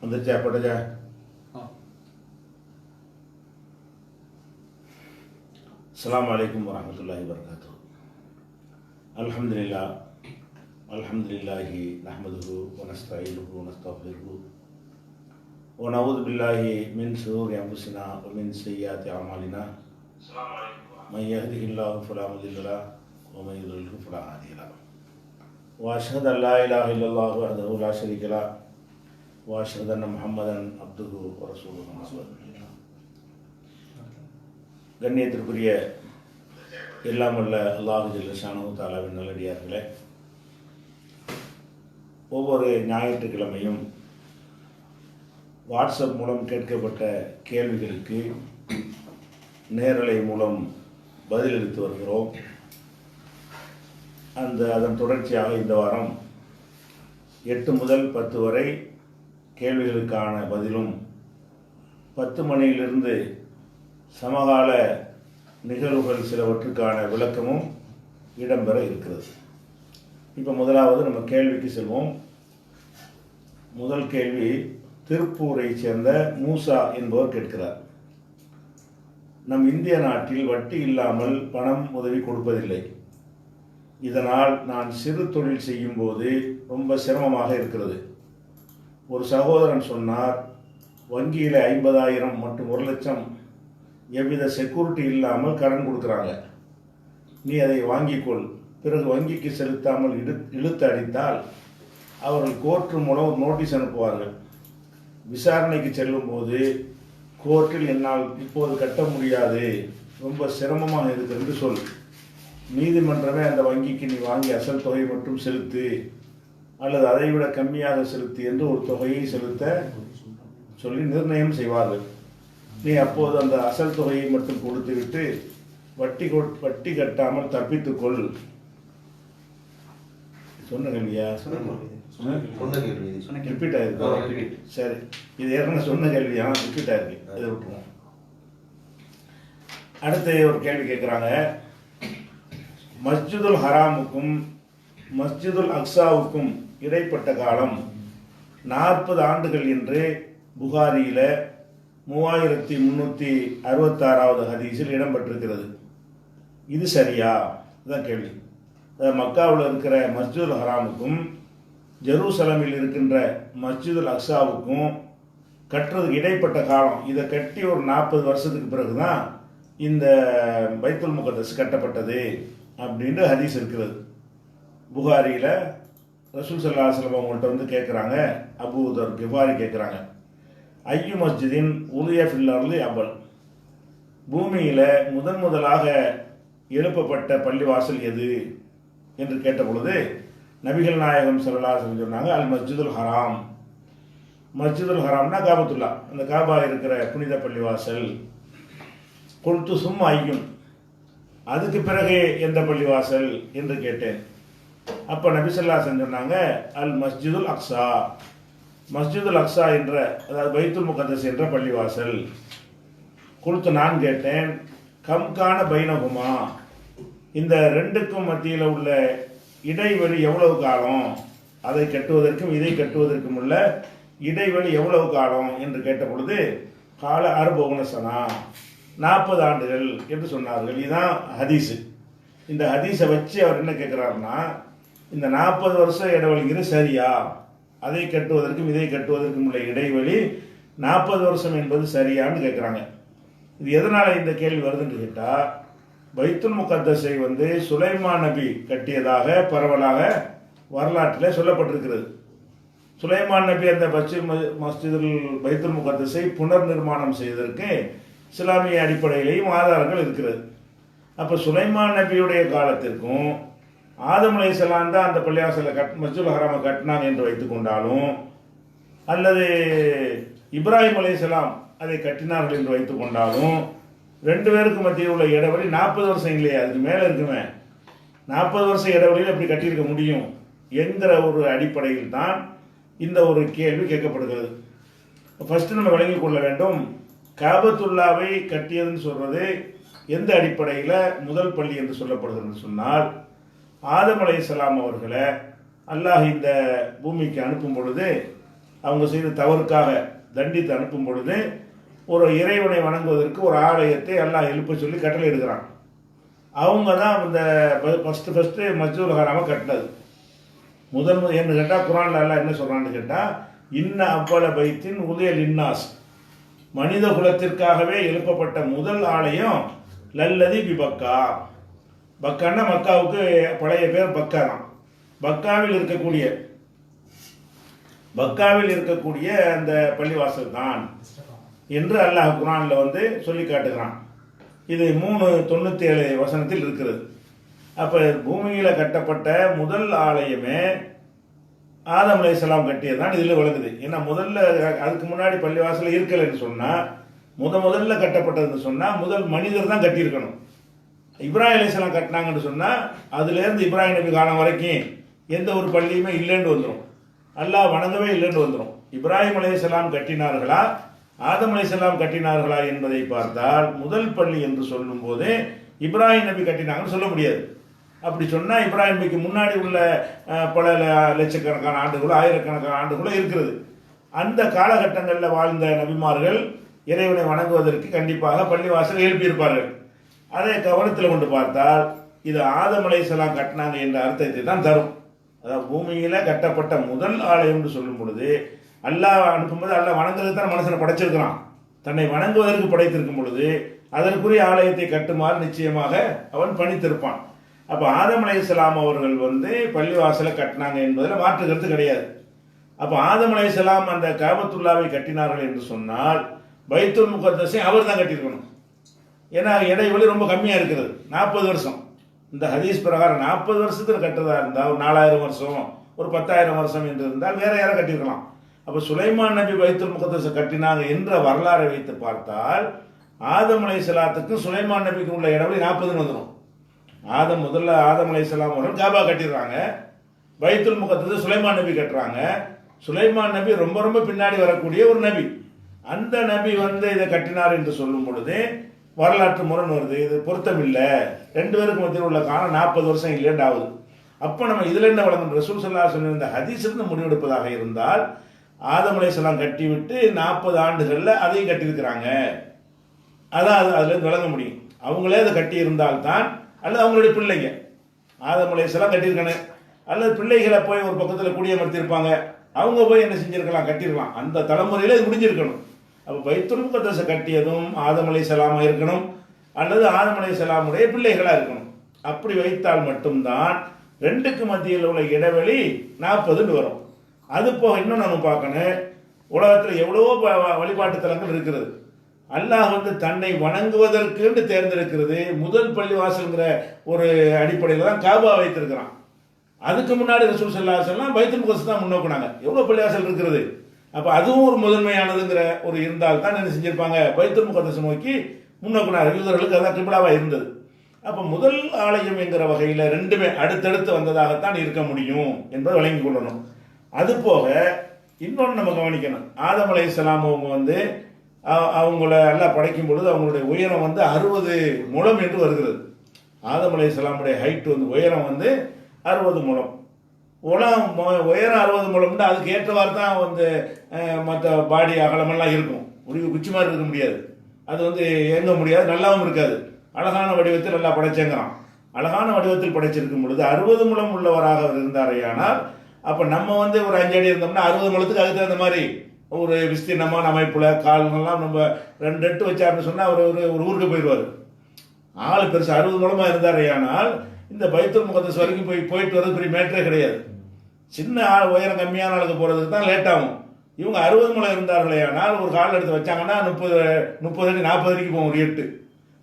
வந்துச்சா போட்டச்சா? அஸ்ஸலாமு அலைக்கும் வரஹ்மத்துல்லாஹி வபரகாத்துஹு. அல்ஹம்துலில்லாஹ் அல்ஹம்துலில்லாஹி நஹ்மதுஹு வ நஸ்தஈனுஹு வ நஸ்தக்ஃபிருஹு வ நஊது பில்லாஹி மின் ஷுரூரி அன்ஃபுஸினா வ மின் ஸய்யிஆத்தி அஅமாலினா. மன் யஹ்திஹில்லாஹு ஃபலா முதில்ல லஹு வ மன் யுضلில்ஹு ஃபலா ஹாதிய லஹு. வ அஷ்ஹது அல்லா இலாஹா இல்லல்லாஹு வஹ்தஹு லா ஷரீக லஹு வ அஷ்ஹது அன்ன முஹம்மதன் அப்துஹு வ ரசூலுஹு. கண்ணியத்திற்குரிய எல்லாம் வல்ல அல்லாஹு ஜல்ல ஷானஹு தஆலாவின் நல்லடியார்களே, ஒவ்வொரு ஞாயிற்றுக்கிழமையும் வாட்ஸ்அப் மூலம் கேட்கப்பட்ட கேள்விகளுக்கு நேரலை மூலம் பதிலளித்து வருகிறோம். அதன் தொடர்ச்சியாக இந்த வாரம் 8 முதல் 10 வரை கேள்விகளுக்கான பதிலும், 10 மணியிலிருந்து சமகால நிகழ்வுகள் சிலவற்றுக்கான விளக்கமும் இடம்பெற இருக்கிறது. இப்போ முதலாவது நம்ம கேள்விக்கு செல்வோம். முதல் கேள்வி திருப்பூரை சேர்ந்த மூசா என்பவர் கேட்கிறார். நம் இந்திய நாட்டில் வட்டி இல்லாமல் பணம் உதவி கொடுப்பதில்லை. இதனால் நான் சிறு தொழில் செய்யும் போது ரொம்ப சிரமமாக இருக்கிறது. ஒரு சகோதரன் சொன்னார், வங்கியில் 50,000 மற்றும் 1 லட்சம் எவ்வித செக்யூரிட்டி இல்லாமல் கடன் கொடுக்குறாங்க, நீ அதை வாங்கிக்கொள், பிறகு வங்கிக்கு செலுத்தாமல் இழுத்து அடித்தால் அவர்கள் கோர்ட்டு மூலம் ஒரு நோட்டீஸ் அனுப்புவார்கள். விசாரணைக்கு செல்லும் போது கோர்ட்டில் என்னால் இப்போது கட்ட முடியாது, ரொம்ப சிரமமாக இருக்கிறது சொல், நீதிமன்றமே அந்த வங்கிக்கு நீ வாங்கி அசல் தொகை மட்டும் செலுத்து அல்லது அதைவிட கம்மியாக செலுத்து என்று ஒரு தொகையை செலுத்த சொல்லி நிர்ணயம் செய்வார்கள். நீ அப்போது அந்த அசல் தொகையை மட்டும் கொடுத்துவிட்டு வட்டி கட்டாமல் தப்பித்துக்கொள். சொன்ன கேள்வியா? ரிப்பீட் ஆயிருக்கு. சரி, இது ஏற்கனவே சொன்ன கேள்வியா? ரிப்பீட் ஆயிருக்கு, இதை விட்டுருவோம். அடுத்து ஒரு கேள்வி கேட்குறாங்க. மஸ்ஜிதுல் ஹராமுக்கும் மஸ்ஜிதுல் அக்ஸாவுக்கும் இடைப்பட்ட காலம் 40 ஆண்டுகள் என்று புகாரியில் 3366வது ஹதீஸில் இடம்பெற்றிருக்கிறது. இது சரியா? இதுதான் கேள்வி. மக்காவில் இருக்கிற மஸ்ஜிதுல் ஹராமுக்கும் ஜெருசலமில் இருக்கின்ற மஸ்ஜிதுல் அக்ஸாவுக்கும் கட்டுறதுக்கு இடைப்பட்ட காலம், இதை கட்டி ஒரு 40 வருஷத்துக்கு பிறகு தான் இந்த பைத்துல் முகத்தஸ் கட்டப்பட்டது அப்படின்ற ஹதீஸ் இருக்கிறது. புகாரியில் ரசூல் ஸல்லல்லாஹு அலைஹி வஸல்லம் அவங்கள்ட்ட வந்து கேட்குறாங்க, அபூ தர் கிஃபாரி கேட்குறாங்க, ஐயு மஸ்ஜிதின் உலிய ஃபில்லர்லி அபல், பூமியில் முதலாக எழுப்பப்பட்ட பள்ளிவாசல் எது என்று கேட்ட பொழுது நபிகள் நாயகம் ஸல்லல்லாஹு அலைஹி வஸல்லம் சொன்னாங்க, அல் மஸ்ஜிதுல் ஹராம். மஸ்ஜிதுல் ஹராம்னா காபத்துல்லா, அந்த காபா இருக்கிற புனித பள்ளிவாசல். குல்து சும்மா ஐயும், அதுக்கு பிறகு எந்த பள்ளிவாசல் என்று கேட்டேன். அப்போ நபி ஸல்லல்லாஹு அலைஹி வஸல்லம் சொன்னாங்க, அல் மஸ்ஜிதுல் அக்ஸா, மஸ்ஜிதுல் அக்ஸா என்ற, அதாவது பைத்துல் முகத்தஸ் என்ற பள்ளிவாசல். கொடுத்து நான் கேட்டேன், கம்கான பைனகுமா, இந்த ரெண்டுக்கும் மத்தியில் உள்ள இடைவெளி எவ்வளவு காலம், அதை கட்டுவதற்கும் இதை கட்டுவதற்கும் உள்ள இடைவெளி எவ்வளவு காலம் என்று கேட்ட பொழுது கால 40 சனா, 40 ஆண்டுகள் என்று சொன்னார்கள். இதுதான் ஹதீஸு. இந்த ஹதீஸை வச்சு அவர் என்ன கேட்குறாருன்னா, இந்த 40 வருஷம் இடைவெளிங்கிறது சரியா, அதை கட்டுவதற்கும் இதை கட்டுவதற்கும் உள்ள இடைவெளி 40 வருஷம் என்பது சரியான்னு கேட்குறாங்க. இது எதனால் இந்த கேள்வி வருதுன்னு கேட்டால், பைத்துல் முகத்தஸை சுலைமான் நபி கட்டியதாக பரவலாக வரலாற்றில் சொல்லப்பட்டிருக்கிறது. சுலைமான் நபி அந்த மஸ்ஜிதுல் பைத்துல் முகத்தஸை புனர் நிர்மாணம் செய்வதற்கு இஸ்லாமிய அடிப்படையிலேயும் ஆதாரங்கள் இருக்கிறது. அப்போ சுலைமான் நபியுடைய காலத்திற்கும் ஆதம் அலைஹிஸ்ஸலாம் தான் அந்த பள்ளிவாசலை மஸ்ஜிதுல் ஹராமை கட்டினாங்க என்று வைத்துக் கொண்டாலும், அல்லது இப்ராஹிம் அலைஹிஸ்ஸலாம் அதை கட்டினார்கள் என்று வைத்துக் கொண்டாலும், 2 பேருக்கு மத்தியில் உள்ள இடைவெளி 40 வருஷம் இல்லையா, அதுக்கு மேலே இருக்குமே. 40 வருஷம் இடைவெளியில் எப்படி கட்டியிருக்க முடியும் என்கிற ஒரு அடிப்படையில் தான் இந்த ஒரு கேள்வி கேட்கப்படுகிறது. ஃபர்ஸ்ட் நம்ம விளங்கிக் கொள்ள வேண்டும், காபத்துல்லாவை கட்டியதுன்னு சொல்றது எந்த அடிப்படையில் முதல் பள்ளி என்று சொல்லப்படுகிறது சொன்னால், ஆதம் அலைஹிஸ்ஸலாம் அவர்களை அல்லாஹ் இந்த பூமிக்கு அனுப்பும் பொழுது அவங்க செய்த தவறுக்காக தண்டித்து அனுப்பும் பொழுது ஒரு இறைவனை வணங்குவதற்கு ஒரு ஆலயத்தை அல்லாஹ் எழுப்ப சொல்லி கட்டளை எடுக்கிறான். அவங்க தான் இந்த ஃபஸ்ட்டு மஸ்ஜிதுல் ஹராமை கட்டினது. முதல் என்று கேட்டால் குரான்ல அல்லாஹ் என்ன சொல்கிறான்னு கேட்டால், இன்ன அவ்வள பைத்தின் உதயல் இன்னாஸ், மனித குலத்திற்காகவே எழுப்பப்பட்ட முதல் ஆலயம் லல்லதி பிபக்கா. பக்கான்னா மக்காவுக்கு பழைய பேர் பக்கா தான். பக்காவில் இருக்கக்கூடிய அந்த பள்ளிவாசல் தான் என்று அல்லாஹ் குரானில் சொல்லி காட்டுகிறான். இது 397 வசனத்தில் இருக்கிறது. அப்போ பூமியில் கட்டப்பட்ட முதல் ஆலயமே ஆதம் அலைஹிஸ்ஸலாம் கட்டியது தான் இதில் விளங்குது. ஏன்னா முதல்ல அதுக்கு முன்னாடி பள்ளிவாசல் இருக்கலைன்னு சொன்னால், முதல்ல கட்டப்பட்டதுன்னு சொன்னால் முதல் மனிதர் தான் கட்டியிருக்கணும். இப்ராஹிம் அலைஹிஸ்ஸலாம் கட்டினாங்கன்னு சொன்னால் அதுலேருந்து இப்ராஹிம் நபி காலம் வரைக்கும் எந்த ஒரு பள்ளியுமே இல்லைன்னு வந்துடும், அல்லாஹ் வணங்கவே இல்லைன்னு வந்துடும். இப்ராஹிம் அலைஹிஸ்ஸலாம் கட்டினார்களா ஆதம் அலைஹிஸ்ஸலாம் கட்டினார்களா என்பதை பார்த்தால் முதல் பள்ளி என்று சொல்லும் போது இப்ராஹிம் நபி கட்டினாங்கன்னு சொல்ல முடியாது. அப்படி சொன்னால் இப்ராஹிம் நபிக்கு முன்னாடி உள்ள பல லட்சக்கணக்கான ஆண்டுகளோ ஆயிரக்கணக்கான ஆண்டுகளோ இருக்கிறது. அந்த காலகட்டங்களில் வாழ்ந்த நபிமார்கள் இறைவனை வணங்குவதற்கு கண்டிப்பாக பள்ளிவாசல் எழுப்பியிருப்பார்கள். அதை கவனத்தில் கொண்டு பார்த்தால் இது ஆதம் அலைஹிஸ்ஸலாம் கட்டினாங்க என்ற அர்த்தத்தை தான் தரும். அதாவது பூமியில் கட்டப்பட்ட முதல் ஆலயம் என்று சொல்லும் பொழுது அல்லாஹ் அனுப்பும்போது அல்லாஹ் வணங்குறதுக்கு தான் மனுஷனை படைச்சிருக்கிறான். தன்னை வணங்குவதற்கு படைத்திருக்கும் பொழுது அதற்குரிய ஆலயத்தை கட்டுமாறு நிச்சயமாக அவன் பணித்திருப்பான். அப்போ ஆதம் அலைஹிஸ்ஸலாம் அவர்கள் பள்ளிவாசலை கட்டினாங்க என்பதில் மாற்று கருத்து கிடையாது. அப்போ ஆதம் அலைஹிஸ்ஸலாம் அந்த காபத்துல்லாவை கட்டினார்கள் என்று சொன்னால் பைத்துல் முகத்தஸை அவர் தான் கட்டியிருக்கணும். ஏன்னா இடைவெளி ரொம்ப கம்மியாக இருக்கிறது, 40 வருஷம். இந்த ஹதீஸ் பிரகாரம் 40 வருஷத்தில் கட்டுறதா இருந்தால் ஒரு 4000 வருஷம் ஒரு 10,000 வருஷம் என்று இருந்தால் வேற யாரை கட்டியிருக்கலாம். அப்போ சுலைமான் நபி பைத்துல் முகத்தஸை கட்டினாங்க என்ற வரலாறை வைத்து பார்த்தால் ஆதம் அலைஹிஸ்ஸலாத்துக்கு சுலைமான் நபிக்கு உள்ள இடைவெளி 40 வந்துடும். முதல்ல ஆதம் அலைஹிஸ்ஸலாம் அவர்கள் காபா கட்டிடுறாங்க, பைத்துல் முகத்தஸை சுலைமான் நபி கட்டுறாங்க. சுலைமான் நபி ரொம்ப ரொம்ப பின்னாடி வரக்கூடிய ஒரு நபி. அந்த நபி இதை கட்டினார் என்று சொல்லும் பொழுது வரலாற்று முரண் வருது, இது பொருத்தமில்லை. 2 பேருக்கு மத்தியில் உள்ள காலம் 40 வருஷம் இல்லைன்னு ஆகுது. அப்போ நம்ம இதில் என்ன வழங்கும், ரசூல் ஸல்லல்லாஹு அலைஹி வஸல்லம் இந்த ஹதீஸிலிருந்து முடிவெடுப்பதாக இருந்தால் ஆதம் அலைஹிஸ்ஸலாம் கட்டிவிட்டு 40 ஆண்டுகளில் அதையும் கட்டியிருக்கிறாங்க, அதான் அதுலேருந்து விளங்க முடியும். அவங்களே அதை கட்டி இருந்தால்தான், அல்லது அவங்களுடைய பிள்ளைங்க ஆதம் அலைஹிஸ்ஸலாம் கட்டியிருக்காங்க, அல்லது பிள்ளைகளை போய் ஒரு பக்கத்தில் குடியமர்த்தியிருப்பாங்க, அவங்க போய் என்ன செஞ்சிருக்கலாம், கட்டியிருக்கலாம். அந்த தலைமுறையில் இது முடிஞ்சிருக்கணும். அப்போ பைத்துல் முகத்தஸை கட்டியதும் ஆதம் அலைஹிஸ்ஸலாமாக இருக்கணும், அல்லது ஆதம் அலைஹிஸ்ஸலாமுடைய பிள்ளைகளாக இருக்கணும். அப்படி வைத்தால் மட்டும்தான் 2க்கு மத்தியில் உள்ள இடைவெளி 40 வரும். அது போக இன்னும் நம்ம பார்க்கணும், உலகத்தில் எவ்வளவோ வழிபாட்டு தலங்கள் இருக்கிறது. அல்லாஹ் தன்னை வணங்குவதற்கு தேர்ந்தெடுக்கிறது முதல் பள்ளிவாசல்ங்கிற ஒரு அடிப்படையில் தான் காபா வைத்திருக்கிறான். அதுக்கு முன்னாடி ரசூல் ஸல்லல்லாஹு அலைஹி வஸல்லம் பைத்துல் முகத்தஸ் தான் முன்னோக்குனாங்க. எவ்வளோ பள்ளிவாசல் இருக்கிறது. அப்போ அதுவும் ஒரு முதன்மையானதுங்கிற ஒரு இருந்தால் தான் என்ன செஞ்சிருப்பாங்க, பைத்துல் முகத்தஸ் நோக்கி முன்னோக்குனார். யூதர்களுக்கு அதான் கிப்லாவாக இருந்தது. அப்போ முதல் ஆலயம் என்கிற வகையில் 2மே அடுத்தடுத்து வந்ததாகத்தான் இருக்க முடியும் என்பதை வழங்கிக் கொள்ளணும். அது போக இன்னொன்று நம்ம கவனிக்கணும், ஆதம் அலைஹிஸ்ஸலாம் அவங்க அவங்கள எல்லாம் படைக்கும் பொழுது அவங்களுடைய உயரம் 60 முழம் என்று வருகிறது. ஆதம் அலைஹிஸ்ஸலாமுடைய ஹைட் உயரம் 60 முழம். உயரம் 60 முழம்னா அதுக்கு ஏற்றவாறு தான் மற்ற பாடி அகலமெல்லாம் இருக்கும். முடிவு குச்சி மாதிரி இருக்க முடியாது, அது இயங்க முடியாது, நல்லாவும் இருக்காது. அழகான வடிவத்தில் நல்லா படைச்சேங்கிறான். அழகான வடிவத்தில் படைச்சிருக்கும் பொழுது 60 முழம் உள்ளவராக அவர் இருந்தாரையானால், அப்போ நம்ம ஒரு 5 அடி இருந்தோம்னா 60 முழத்துக்கு அதுக்கு தகுந்த மாதிரி ஒரு விஸ்தீர்ணமான அமைப்புல கால்கள்லாம் நம்ம 2 எட்டு வச்சாருன்னு சொன்னால் ஒரு ஊருக்கு போயிடுவார். ஆள் பெருசு 60 முழமாக இருந்தாரையானால் இந்த பைத்துல் முகத்தஸ் வரைக்கும் போயிட்டு வர்றது பெரிய மேட்டரே கிடையாது. சின்ன ஆள் உயரம் கம்மியான ஆளுக்கு போகிறதுக்கு தான் லேட் ஆகும். இவங்க 60 முழம் இருந்தார்களே ஆனால் ஒரு கால் எடுத்து வச்சாங்கன்னா 30 அடி 40 அடிக்கு போகும் ஒரு எட்டு.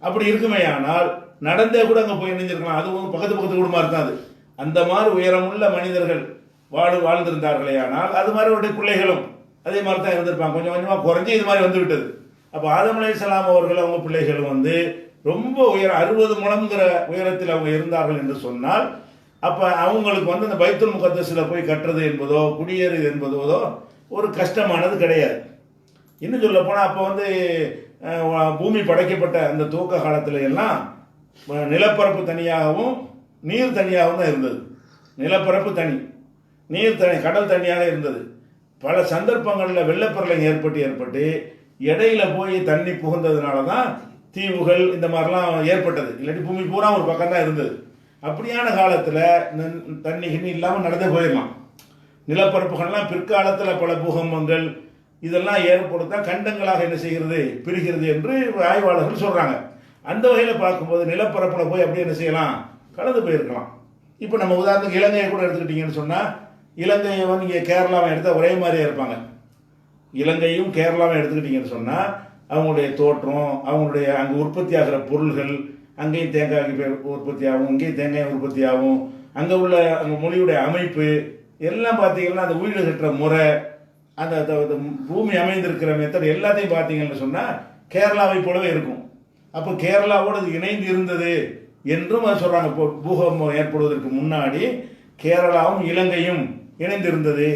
அப்படி இருக்குமே ஆனால் நடந்தே கூட அங்கே போய் இணைஞ்சிருக்கலாம். அது பக்கத்து குடும்பமாக இருக்காது. அந்த மாதிரி உயரமுள்ள மனிதர்கள் வாழ்ந்திருந்தார்களே ஆனால் அது மாதிரி அவருடைய பிள்ளைகளும் அதே மாதிரி தான் இருந்திருப்பாங்க. கொஞ்சம் கொஞ்சமாக குறைஞ்சி இது மாதிரி விட்டது. அப்போ ஆதம் அலைஹிஸ்ஸலாம் அவர்கள் அவங்க பிள்ளைகளும் ரொம்ப உயரம் 60 முழம்ங்கிற உயரத்தில் அவங்க இருந்தார்கள் என்று சொன்னால், அப்போ அவங்களுக்கு அந்த பைத்துல் முகத்தஸில் போய் கட்டுறது என்பதோ குடியேறுது என்பதோ ஒரு கஷ்டமானது கிடையாது. இன்னும் சொல்ல போனால் அப்போ பூமி படைக்கப்பட்ட அந்த துவக்க காலத்தில் எல்லாம் நிலப்பரப்பு தனியாகவும் நீர் தனியாகவும் தான் இருந்தது. நிலப்பரப்பு தனி, நீர் தனி, கடல் தனியாக இருந்தது. பல சந்தர்ப்பங்களில் வெள்ளப்பெருளம் ஏற்பட்டு இடையில போய் தண்ணி புகுந்ததுனால தான் தீவுகள் இந்த மாதிரிலாம் ஏற்பட்டது. இல்லாட்டி பூமி பூரா ஒரு பக்கம் தான் இருந்தது. அப்படியான காலத்தில் தண்ணி கிண்ணி இல்லாமல் நடந்தே போயிடலாம். நிலப்பரப்புகள்லாம் பிற்காலத்தில் பல பூகம்பங்கள் இதெல்லாம் ஏற்படுத்தா கண்டங்களாக என்ன செய்கிறது, பிரிகிறது என்று ஆய்வாளர்கள் சொல்கிறாங்க. அந்த வகையில் பார்க்கும்போது நிலப்பரப்பில் போய் அப்படியே என்ன செய்யலாம், கலந்து போயிருக்கலாம். இப்போ நம்ம உதாரணத்துக்கு இலங்கையை கூட எடுத்துக்கிட்டிங்கன்னு சொன்னால், இலங்கையை வந்து இங்கே கேரளாவை எடுத்தால் ஒரே மாதிரியே இருப்பாங்க. இலங்கையும் கேரளாவை எடுத்துக்கிட்டிங்கன்னு சொன்னால் அவங்களுடைய தோற்றம், அவங்களுடைய அங்கே உற்பத்தி ஆகிற பொருள்கள், அங்கேயும் தேங்காய் உற்பத்தி ஆகும், இங்கேயும் தேங்காய் உற்பத்தி ஆகும், அங்கே உள்ள அங்கே மொழியுடைய அமைப்பு எல்லாம் பார்த்தீங்கன்னா அந்த வீடு கட்டுற முறை, அந்த பூமி அமைந்திருக்கிற மெத்தட் எல்லாத்தையும் பார்த்தீங்கன்னு சொன்னால் கேரளாவை போலவே இருக்கும். அப்போ கேரளாவோடு அது இணைந்து இருந்தது என்றும் அதை சொல்கிறாங்க. இப்போ பூகம்பம் ஏற்படுவதற்கு முன்னாடி கேரளாவும் இலங்கையும் இணைந்திருந்தது.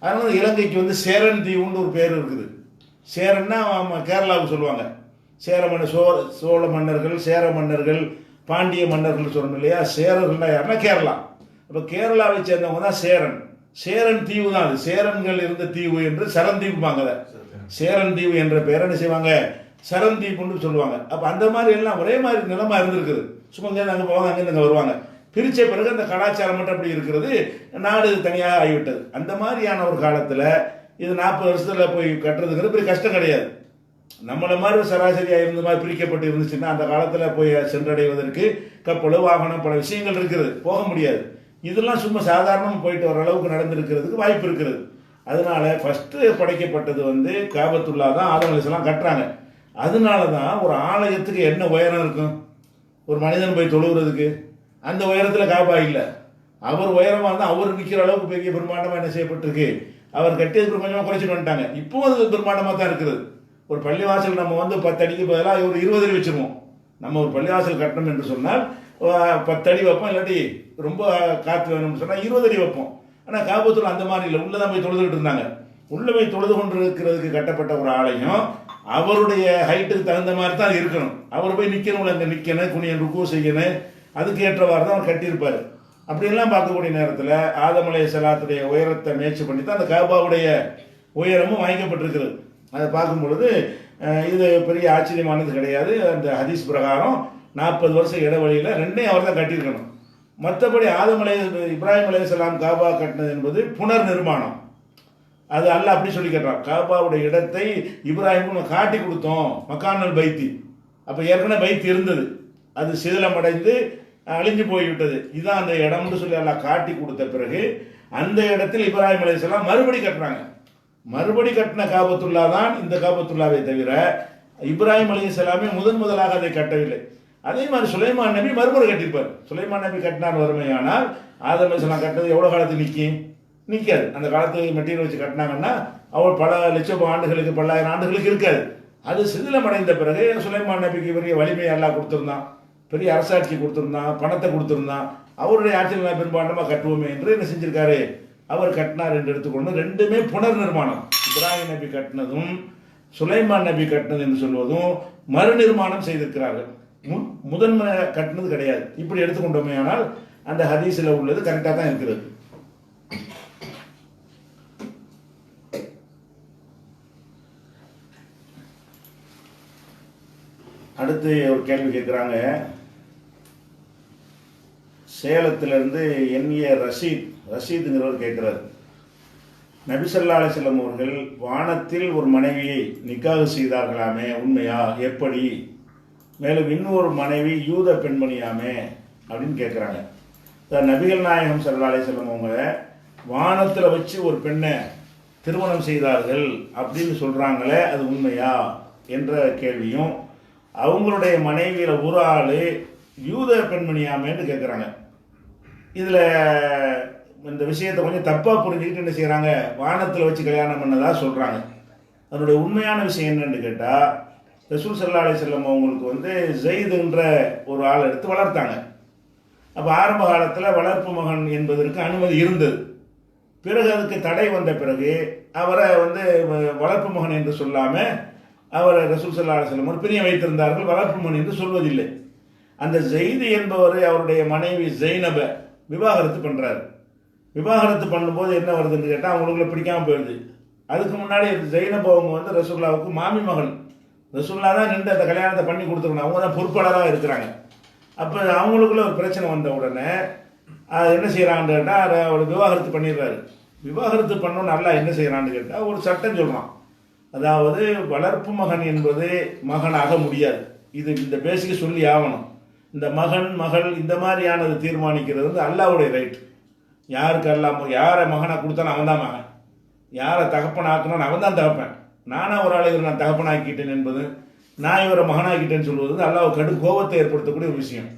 அதனால இலங்கைக்கு வந்து சேரன் தீவுன்னு ஒரு பேர் இருக்குது. சேரன்னா கேரளாவுக்கு சொல்லுவாங்க. சோழ மன்னர்கள், சேர மன்னர்கள், பாண்டிய மன்னர்கள் சொல்லணும் இல்லையா. சேரர்கள்னா யாருன்னா கேரளா. அப்போ கேரளாவை சேர்ந்தவங்க தான் சேரன். சேரன் தீவு தான் அது. சேரன்கள் இருந்த தீவு என்று சரந்தீவுப்பாங்க. அதை சேரன் தீவு என்ற பேரை என்ன செய்வாங்க, சரந்தீவுன்னு சொல்லுவாங்க. அப்போ அந்த மாதிரி எல்லாம் ஒரே மாதிரி நிலமா இருந்திருக்குது. சும்மா அங்கே போவாங்க, அங்கே வருவாங்க. பிரித்த பிறகு அந்த கலாச்சாரம் மட்டும் அப்படி இருக்கிறது, நாடு தனியாக ஆகிவிட்டது. அந்த மாதிரியான ஒரு காலத்தில் இது 40 வருஷத்தில் போய் கட்டுறதுங்கிறது பெரிய கஷ்டம் கிடையாது. நம்மளை மாதிரி சராசரியாக இருந்த மாதிரி பிரிக்கப்பட்டு இருந்துச்சுன்னா அந்த காலத்தில் போய் சென்றடைவதற்கு கப்பல், வாகனம், பல விஷயங்கள் இருக்கிறது, போக முடியாது. இதெல்லாம் சும்மா சாதாரணமாக போயிட்டு வர அளவுக்கு நடந்திருக்கிறதுக்கு வாய்ப்பு இருக்கிறது. அதனால ஃபஸ்ட்டு படைக்கப்பட்டது வந்து காபத்துல்லா தான். ஆதம் அலைஹிஸ்ஸலாம் கட்டுறாங்க. அதனால தான் ஒரு ஆலயத்துக்கு என்ன உயரம் இருக்கும், ஒரு மனிதன் போய் தொழுகிறதுக்கு அந்த உயரத்தில் காபா இல்லை. அவர் உயரமாக இருந்தால் அவர் நிற்கிற அளவுக்கு பெரிய பிரம்மாண்டமாக என்ன செய்யப்பட்டிருக்கு. அவர் கட்டியது கொஞ்சமாக குறைச்சிட்டு வந்துட்டாங்க. இப்போவும் அது பிரம்மாண்டமாக தான் இருக்குது. ஒரு பள்ளிவாசல் நம்ம வந்து 10 அடிக்கு பதிலாக ஒரு 20 அடி வச்சுருவோம். நம்ம ஒரு பள்ளிவாசல் கட்டணும் என்று சொன்னால் 10 அடி வைப்போம், இல்லாட்டி ரொம்ப காற்று வேணும்னு சொன்னால் 20 அடி வைப்போம். ஆனால் காபத்துல்லா அந்த மாதிரி இல்லை. உள்ளே தான் போய் தொழுதுகிட்டு இருந்தாங்க. உள்ளே போய் தொழுது கொண்டு இருக்கிறதுக்கு கட்டப்பட்ட ஒரு ஆலயம் அவருடைய ஹைட்டுக்கு தகுந்த மாதிரி தான் இருக்கணும். அவர் போய் நிற்கணும், அங்கே நிற்கணும், குனியன் ருக்கு செய்யணும், அதுக்கு ஏற்றவாறு தான் அவர் கட்டியிருப்பார். அப்படின்லாம் பார்க்கக்கூடிய நேரத்தில் ஆதம் அலைஹிஸ்ஸலாத்துடைய உயரத்தை முயற்சி பண்ணி தான் அந்த காபாவுடைய உயரமும் வாங்கிக்கப்பட்டிருக்கிறது. அதை பார்க்கும் பொழுது இது பெரிய ஆச்சரியமானது கிடையாது. அந்த ஹதீஸ் பிரகாரம் 40 வருஷம் இடைவெளியில் ரெண்டையும் அவர் தான் கட்டியிருக்கணும். மற்றபடி இப்ராஹிம் அலைஹிஸ்ஸலாம் காபா கட்டினது என்பது புனர் நிர்மாணம். அது அல்ல அப்படி சொல்லி கேட்டான். காபாவுடைய இடத்தை இப்ராஹிமுக்கு காட்டி கொடுத்தோம், மக்கானல் பைத்தி. அப்போ ஏற்கனவே பைத்தி இருந்தது, அது சிதிலமடைந்து அழிஞ்சு போய்விட்டது. இதுதான் அந்த இடம்னு சொல்லி எல்லாம் காட்டி கொடுத்த பிறகு அந்த இடத்தில் இப்ராஹிம் அலைஹிஸ்ஸலாம் மறுபடி கட்டுறாங்க. மறுபடி கட்டின காபத்துல்லா தான் இந்த காபத்துல்லாவை தவிர இப்ராஹிம் அலைஹிஸ்ஸலாமே முதலாக அதை கட்டவில்லை. அதே மாதிரி சுலைமான் நபி மறுமுறை கட்டியிருப்பார். சுலைமான் நபி கட்டினார் வறுமையானால் ஆதம் அலைஹிஸ்ஸலாம் கட்டினது எவ்வளோ காலத்துக்கு நிற்காது. அந்த காலத்து மெட்டீரியல் வச்சு கட்டினாங்கன்னா அவள் பல லட்சம் ஆண்டுகளுக்கு, பல்லாயிரம் ஆண்டுகளுக்கு இருக்காது. அது சிதிலமடைந்த பிறகு சுலைமான் நபிக்கு பெரிய வலிமையை எல்லாம் கொடுத்துருந்தான், பெரிய அரசாட்சி கொடுத்துருந்தான், பணத்தை கொடுத்துருந்தான். அவருடைய ஆட்சியில் பெரும்பான்மையாக கட்டுவோமே என்று என்ன செஞ்சிருக்காரு, அவர் கட்டினார் என்று எடுத்துக்கொண்டு ரெண்டுமே புனர் நிர்மாணம். இப்ராஹிம் நபி கட்டினதும் சுலைமான் நபி கட்டினது என்று சொல்வதும் மறுநிர்மாணம் செய்திருக்கிறார்கள். முதன்மை கட்டினது கிடையாது. இப்படி எடுத்துக்கொண்டோமே ஆனால் அந்த ஹதீஸில் உள்ளது கரெக்டாக தான் இருக்கிறது. அடுத்து ஒரு கேள்வி கேட்குறாங்க. சேலத்திலிருந்து எண்ணிய ரஷீதுங்கிறவர் கேட்குறாரு, நபி ஸல்லல்லாஹு அலைஹி வஸல்லம் அவர்கள் வானத்தில் ஒரு மனைவியை நிக்காஹ் செய்தார்களாமே, உண்மையா, எப்படி? மேலும் இன்னொரு மனைவி யூத பெண்மணியாமே அப்படின்னு கேட்குறாங்க. நபிகள் நாயகம் ஸல்லல்லாஹு அலைஹி வஸல்லம் அவங்க வானத்தில் வச்சு ஒரு பெண்ணை திருமணம் செய்தார்கள் அப்படின்னு சொல்கிறாங்களே, அது உண்மையா என்ற கேள்வியும், அவங்களுடைய மனைவியில் ஒரு ஆள் யூத பெண்மணியாமேன்னு கேட்குறாங்க. இதில் இந்த விஷயத்தை கொஞ்சம் தப்பாக புரிஞ்சுக்கிட்டு என்ன செய்கிறாங்க, வானத்தில் வச்சு கல்யாணம் பண்ணதாக சொல்கிறாங்க. அதனுடைய உண்மையான விஷயம் என்னன்னு கேட்டால், ரசூல் ஸல்லல்லாஹு அலைஹி வஸல்லம் அவங்களுக்கு வந்து ஜெயிதுன்ற ஒரு ஆள் எடுத்து வளர்த்தாங்க. அப்போ ஆரம்ப காலத்தில் வளர்ப்பு மகன் என்பதற்கு அனுமதி இருந்தது. பிறகு அதுக்கு தடை வந்த பிறகு அவரை வந்து வளர்ப்பு மகன் என்று சொல்லாமல் அவர் ரசூல் ஸல்லல்லாஹு அலைஹி வஸல்லம் பிரிய வைத்திருந்தார்கள். வளர்ப்பு மகன் என்று சொல்வதில்லை. அந்த ஜெயிது என்பவர் அவருடைய மனைவி ஜெய்னபை விவாகரத்து பண்ணுறாரு. விவாகரத்து பண்ணும்போது என்ன வருதுன்னு கேட்டால் அவங்களுக்குள்ள பிடிக்காமல் போயிடுது. அதுக்கு முன்னாடி ஜெயினப் அவங்க வந்து ரசூலுல்லாவுக்கு மாமி மகள். ரசூலுல்லா தான் நின்று அந்த கல்யாணத்தை பண்ணி கொடுத்துருக்கணும். அவங்க தான் பொறுப்பாளராக இருக்கிறாங்க. அப்போ அவங்களுக்குள்ள ஒரு பிரச்சனை வந்த உடனே என்ன செய்கிறான்னு கேட்டால் அவர் விவாகரத்து பண்ணிடுறாரு. விவாகரத்து பண்ணோன்னு நல்லா என்ன செய்கிறான்னு கேட்டால் ஒரு சட்டம் சொல்கிறான். அதாவது வளர்ப்பு மகன் என்பது மகனாக முடியாது. இது இந்த பேசிக்கு சொல்லி ஆகணும். இந்த மகன் மகள் இந்த மாதிரியானது தீர்மானிக்கிறது வந்து அல்லாஹ்வுடைய ரைட். யாருக்கு அல்லாஹ் யாரை மகனாக கொடுத்தாலும் அவன் தான் மகன், யாரை தகப்பன் ஆக்கணும்னு அவன் தான் தகப்பன். நானாக ஒரு ஆள் இவர் நான் தகப்பனாக்கிட்டேன் என்பது, நான் இவரை மகனாக்கிட்டேன்னு சொல்வது வந்து அல்லாஹ் கடும் கோபத்தை ஏற்படுத்தக்கூடிய ஒரு விஷயம்.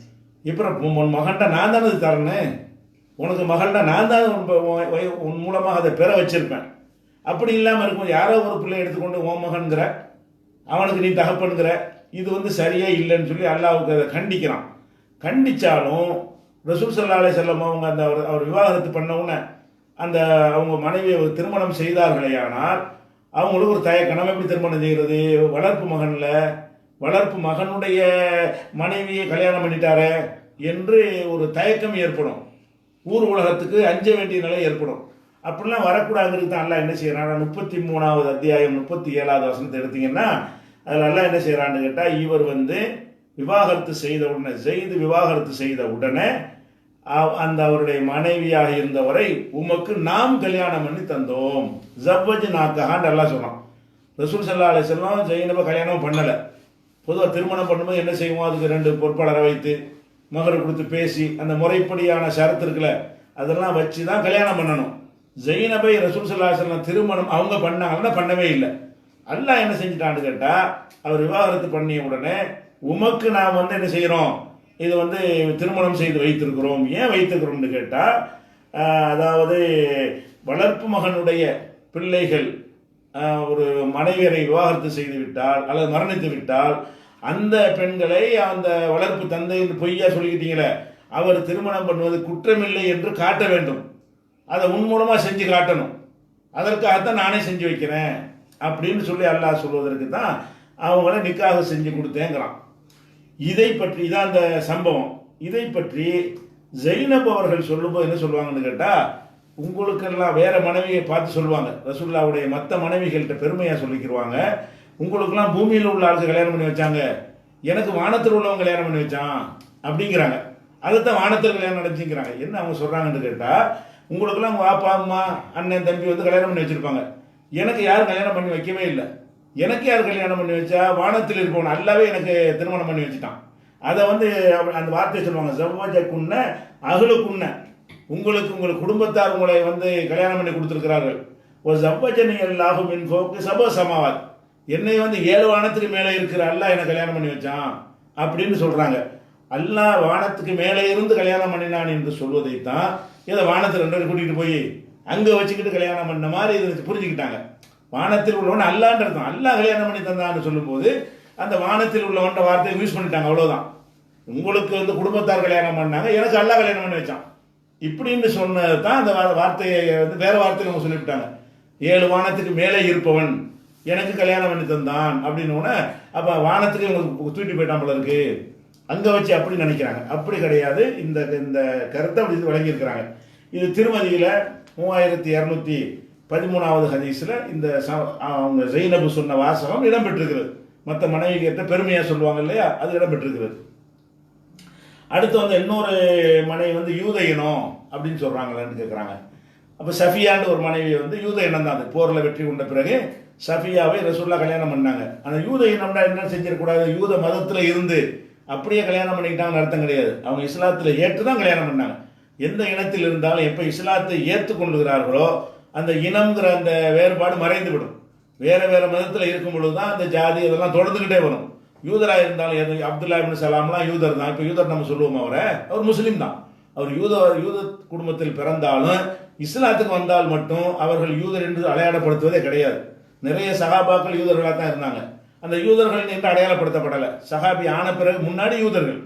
இப்போ உன் மகன்கிட்ட நான் தானே அது தரேன்னு, உனக்கு மகள்கிட்ட நான் தான் உன் மூலமாக அதை பெற வச்சிருப்பேன். அப்படி இல்லாமல் இருக்கும் யாரோ ஒரு பிள்ளை எடுத்துக்கொண்டு ஓ மகன்கிற, அவனுக்கு நீ தகப்பனுங்கிற, இது வந்து சரியே இல்லைன்னு சொல்லி அல்லாஹ்வுக்கு அதை கண்டிக்கிறான். கண்டித்தாலும் ரசூல் ஸல்லல்லாஹு அலைஹி வஸல்லம் அவங்க அந்த அவர் விவாகரத்து பண்ணவுடனே அந்த அவங்க மனைவியை திருமணம் செய்தார்களேயானால் அவங்களுக்கு ஒரு தயக்கம், நம்ம எப்படி திருமணம் செய்கிறது, வளர்ப்பு மகனில் வளர்ப்பு மகனுடைய மனைவியை கல்யாணம் பண்ணிட்டாரே என்று ஒரு தயக்கம் ஏற்படும். ஊர் உலகத்துக்கு அஞ்ச வேண்டிய நிலை ஏற்படும். அப்படிலாம் வரக்கூடாதுங்கிறது தான் அல்லாஹ் என்ன செய்யறான். 33வது அத்தியாயம் 37வது வசனத்தை எடுத்தீங்கன்னா அதில் அல்லாஹ் என்ன செய்யறான்னு கேட்டால், இவர் வந்து விவாகரத்து செய்த உடனே ஜெயிது விவாகரத்து செய்த உடனே அந்த அவருடைய மனைவியாக இருந்தவரை உமக்கு நாம் கல்யாணம் பண்ணி தந்தோம். ஜவ்வஜ் நாக்கஹான்னு எல்லாம் சொன்னான். ரசூல் ஸல்லல்லாஹு அலைஹி வஸல்லம் ஜெயினபை கல்யாணம் பண்ணலை. பொதுவாக திருமணம் பண்ணும்போது என்ன செய்வோம், அதுக்கு 2 பொறுப்பாளரை வைத்து மகரை கொடுத்து பேசி அந்த முறைப்படியான ஷரத்து இருக்குல்ல அதெல்லாம் வச்சு தான் கல்யாணம் பண்ணணும். ஜெயினபை ரசூல் ஸல்லல்லாஹு அலைஹி வஸல்லம் திருமணம் அவங்க பண்ணாங்கன்னா பண்ணவே இல்லை. அல்லாஹ் என்ன செஞ்சுட்டான்னு கேட்டால், அவர் விவாகரத்து பண்ணிய உடனே உமக்கு நாம் வந்து என்ன செய்கிறோம், இது வந்து திருமணம் செய்து வைத்திருக்கிறோம். ஏன் வைத்திருக்கிறோம்னு கேட்டால், அதாவது வளர்ப்பு மகனுடைய பிள்ளைகள் ஒரு மனைவியரை விவாகரத்து செய்து விட்டால் அல்லது மரணித்து விட்டால் அந்த பெண்களை அந்த வளர்ப்பு தந்தை பொய்யா சொல்லிக்கிட்டீங்களே அவர் திருமணம் பண்ணுவது குற்றமில்லை என்று காட்ட வேண்டும். அதை உன் மூலமாக செஞ்சு காட்டணும். அதற்காகத்தான் நானே செஞ்சு வைக்கிறேன் அப்படின்னு சொல்லி அல்லாஹ் சொல்வதற்கு தான் அவங்கள நிக்காக செஞ்சு கொடுத்தேங்கிறான். இதை பற்றி தான் அந்த சம்பவம். இதை பற்றி ஜெயினப் அவர்கள் சொல்லும்போது என்ன சொல்லுவாங்கன்னு கேட்டால், உங்களுக்கெல்லாம் வேற மனைவியை பார்த்து சொல்லுவாங்க. ரசூலுல்லாவுடைய மற்ற மனைவிகள்கிட்ட பெருமையாக சொல்லிக்கிடுவாங்க, உங்களுக்கெல்லாம் பூமியில் உள்ள ஆளுக்கு கல்யாணம் பண்ணி வச்சாங்க, எனக்கு வானத்தில் உள்ளவங்க கல்யாணம் பண்ணி வச்சான் அப்படிங்கிறாங்க. அதைத்தான் வானத்தில் கல்யாணம் நடந்துங்கிறாங்க. என்ன அவங்க சொல்கிறாங்கன்னு கேட்டால், உங்களுக்கெல்லாம் உங்கள் அப்பா அம்மா அண்ணன் தம்பி வந்து கல்யாணம் பண்ணி வச்சுருப்பாங்க, எனக்கு யாரும் கல்யாணம் பண்ணி வைக்கவே இல்லை. எனக்கு யார் கல்யாணம் பண்ணி வச்சா, வானத்தில் இருப்பவன் அல்லாவே எனக்கு திருமணம் பண்ணி வச்சுட்டான். அதை வந்து அந்த வார்த்தையை சொல்லுவாங்க, ஜவ்வஜகுன்ன அஹ்லுகுன்ன, உங்களுக்கு உங்கள் குடும்பத்தார் உங்களை வந்து கல்யாணம் பண்ணி கொடுத்துருக்கிறார்கள். ஒரு ஜவ்வஜனி அல்லாஹு மின் ஃபௌகி சப சமாவாத், என்னை வந்து 7 வானத்துக்கு மேலே இருக்கிற அல்லாஹ் என்னை கல்யாணம் பண்ணி வச்சான் அப்படின்னு சொல்கிறாங்க. அல்லாஹ் வானத்துக்கு மேலே இருந்து கல்யாணம் பண்ணினான் என்று சொல்வதைத்தான் ஏதோ வானத்தில் 2 பேர் கூட்டிகிட்டு போய் அங்கே வச்சுக்கிட்டு கல்யாணம் பண்ண மாதிரி இதை புரிஞ்சுக்கிட்டாங்க. வானத்தில் உள்ளவன் அல்லான்றது அல்லாஹ் கல்யாணம் பண்ணி தந்தான்னு சொல்லும்போது அந்த வானத்தில் உள்ளவன்ற வார்த்தையை யூஸ் பண்ணிட்டாங்க. அவ்வளோதான். உங்களுக்கு வந்து குடும்பத்தார் கல்யாணம் பண்ணாங்க, எனக்கு அல்லாஹ் கல்யாணம் பண்ணி வச்சான் இப்படின்னு சொன்னது தான் அந்த வார்த்தையை வந்து வேற வார்த்தையில் அவங்க சொல்லிவிட்டாங்க. 7 வானத்துக்கு மேலே இருப்பவன் எனக்கு கல்யாணம் பண்ணி தந்தான் அப்படின்னு. அப்போ வானத்துக்கு இவங்க தூக்கிட்டு போயிட்டான் போல இருக்கு, அங்கே வச்சு அப்படி நினைக்கிறாங்க. அப்படி கிடையாது. இந்த இந்த கருத்தை அப்படி வழங்கியிருக்கிறாங்க. இது திருமதியில் 3213வது ஹதீஸில் இந்த அவங்க ஜெயினபு சொன்ன வாசகம் இடம்பெற்றிருக்கிறது. மற்ற மனைவி கேட்ட பெருமையாக சொல்லுவாங்க இல்லையா, அது இடம்பெற்றிருக்கிறது. அடுத்து வந்து இன்னொரு மனைவி வந்து யூத இனம் அப்படின்னு சொல்கிறாங்களான்னு கேட்குறாங்க. அப்போ சஃபியான்னு ஒரு மனைவியை வந்து யூத இனம் தான். அது போரில் வெற்றி கொண்ட பிறகு சஃபியாவை ரசூலுல்லாஹ் கல்யாணம் பண்ணாங்க. அந்த யூத இனம்னா என்ன செஞ்சிடக்கூடாது, யூத மதத்தில் இருந்து அப்படியே கல்யாணம் பண்ணிக்கிட்டாங்கன்னு அர்த்தம் கிடையாது. அவங்க இஸ்லாத்தில் ஏற்று தான் கல்யாணம் பண்ணாங்க. எந்த இனத்தில் இருந்தாலும் எப்போ இஸ்லாத்தை ஏற்றுக்கொள்கிறார்களோ அந்த இனம்ங்கிற அந்த வேறுபாடு மறைந்து விடும். வேறு வேறு மதத்தில் இருக்கும் பொழுது தான் அந்த ஜாதி அதெல்லாம் தொடர்ந்துக்கிட்டே வரும். யூதராக இருந்தாலும் அப்துல்லா இப்னு சலாம்லாம் யூதர் தான். இப்போ யூதர் நம்ம சொல்லுவோம், அவர் முஸ்லீம் தான். அவர் யூத குடும்பத்தில் பிறந்தாலும் இஸ்லாத்துக்கு வந்தால் மட்டும் அவர்கள் யூதர் என்று அடையாளப்படுத்துவதே கிடையாது. நிறைய சஹாபாக்கள் யூதர்களாக தான் இருந்தாங்க. அந்த யூதர்கள் என்று அடையாளப்படுத்தப்படலை. சஹாபி ஆன பிறகு, முன்னாடி யூதர்கள்,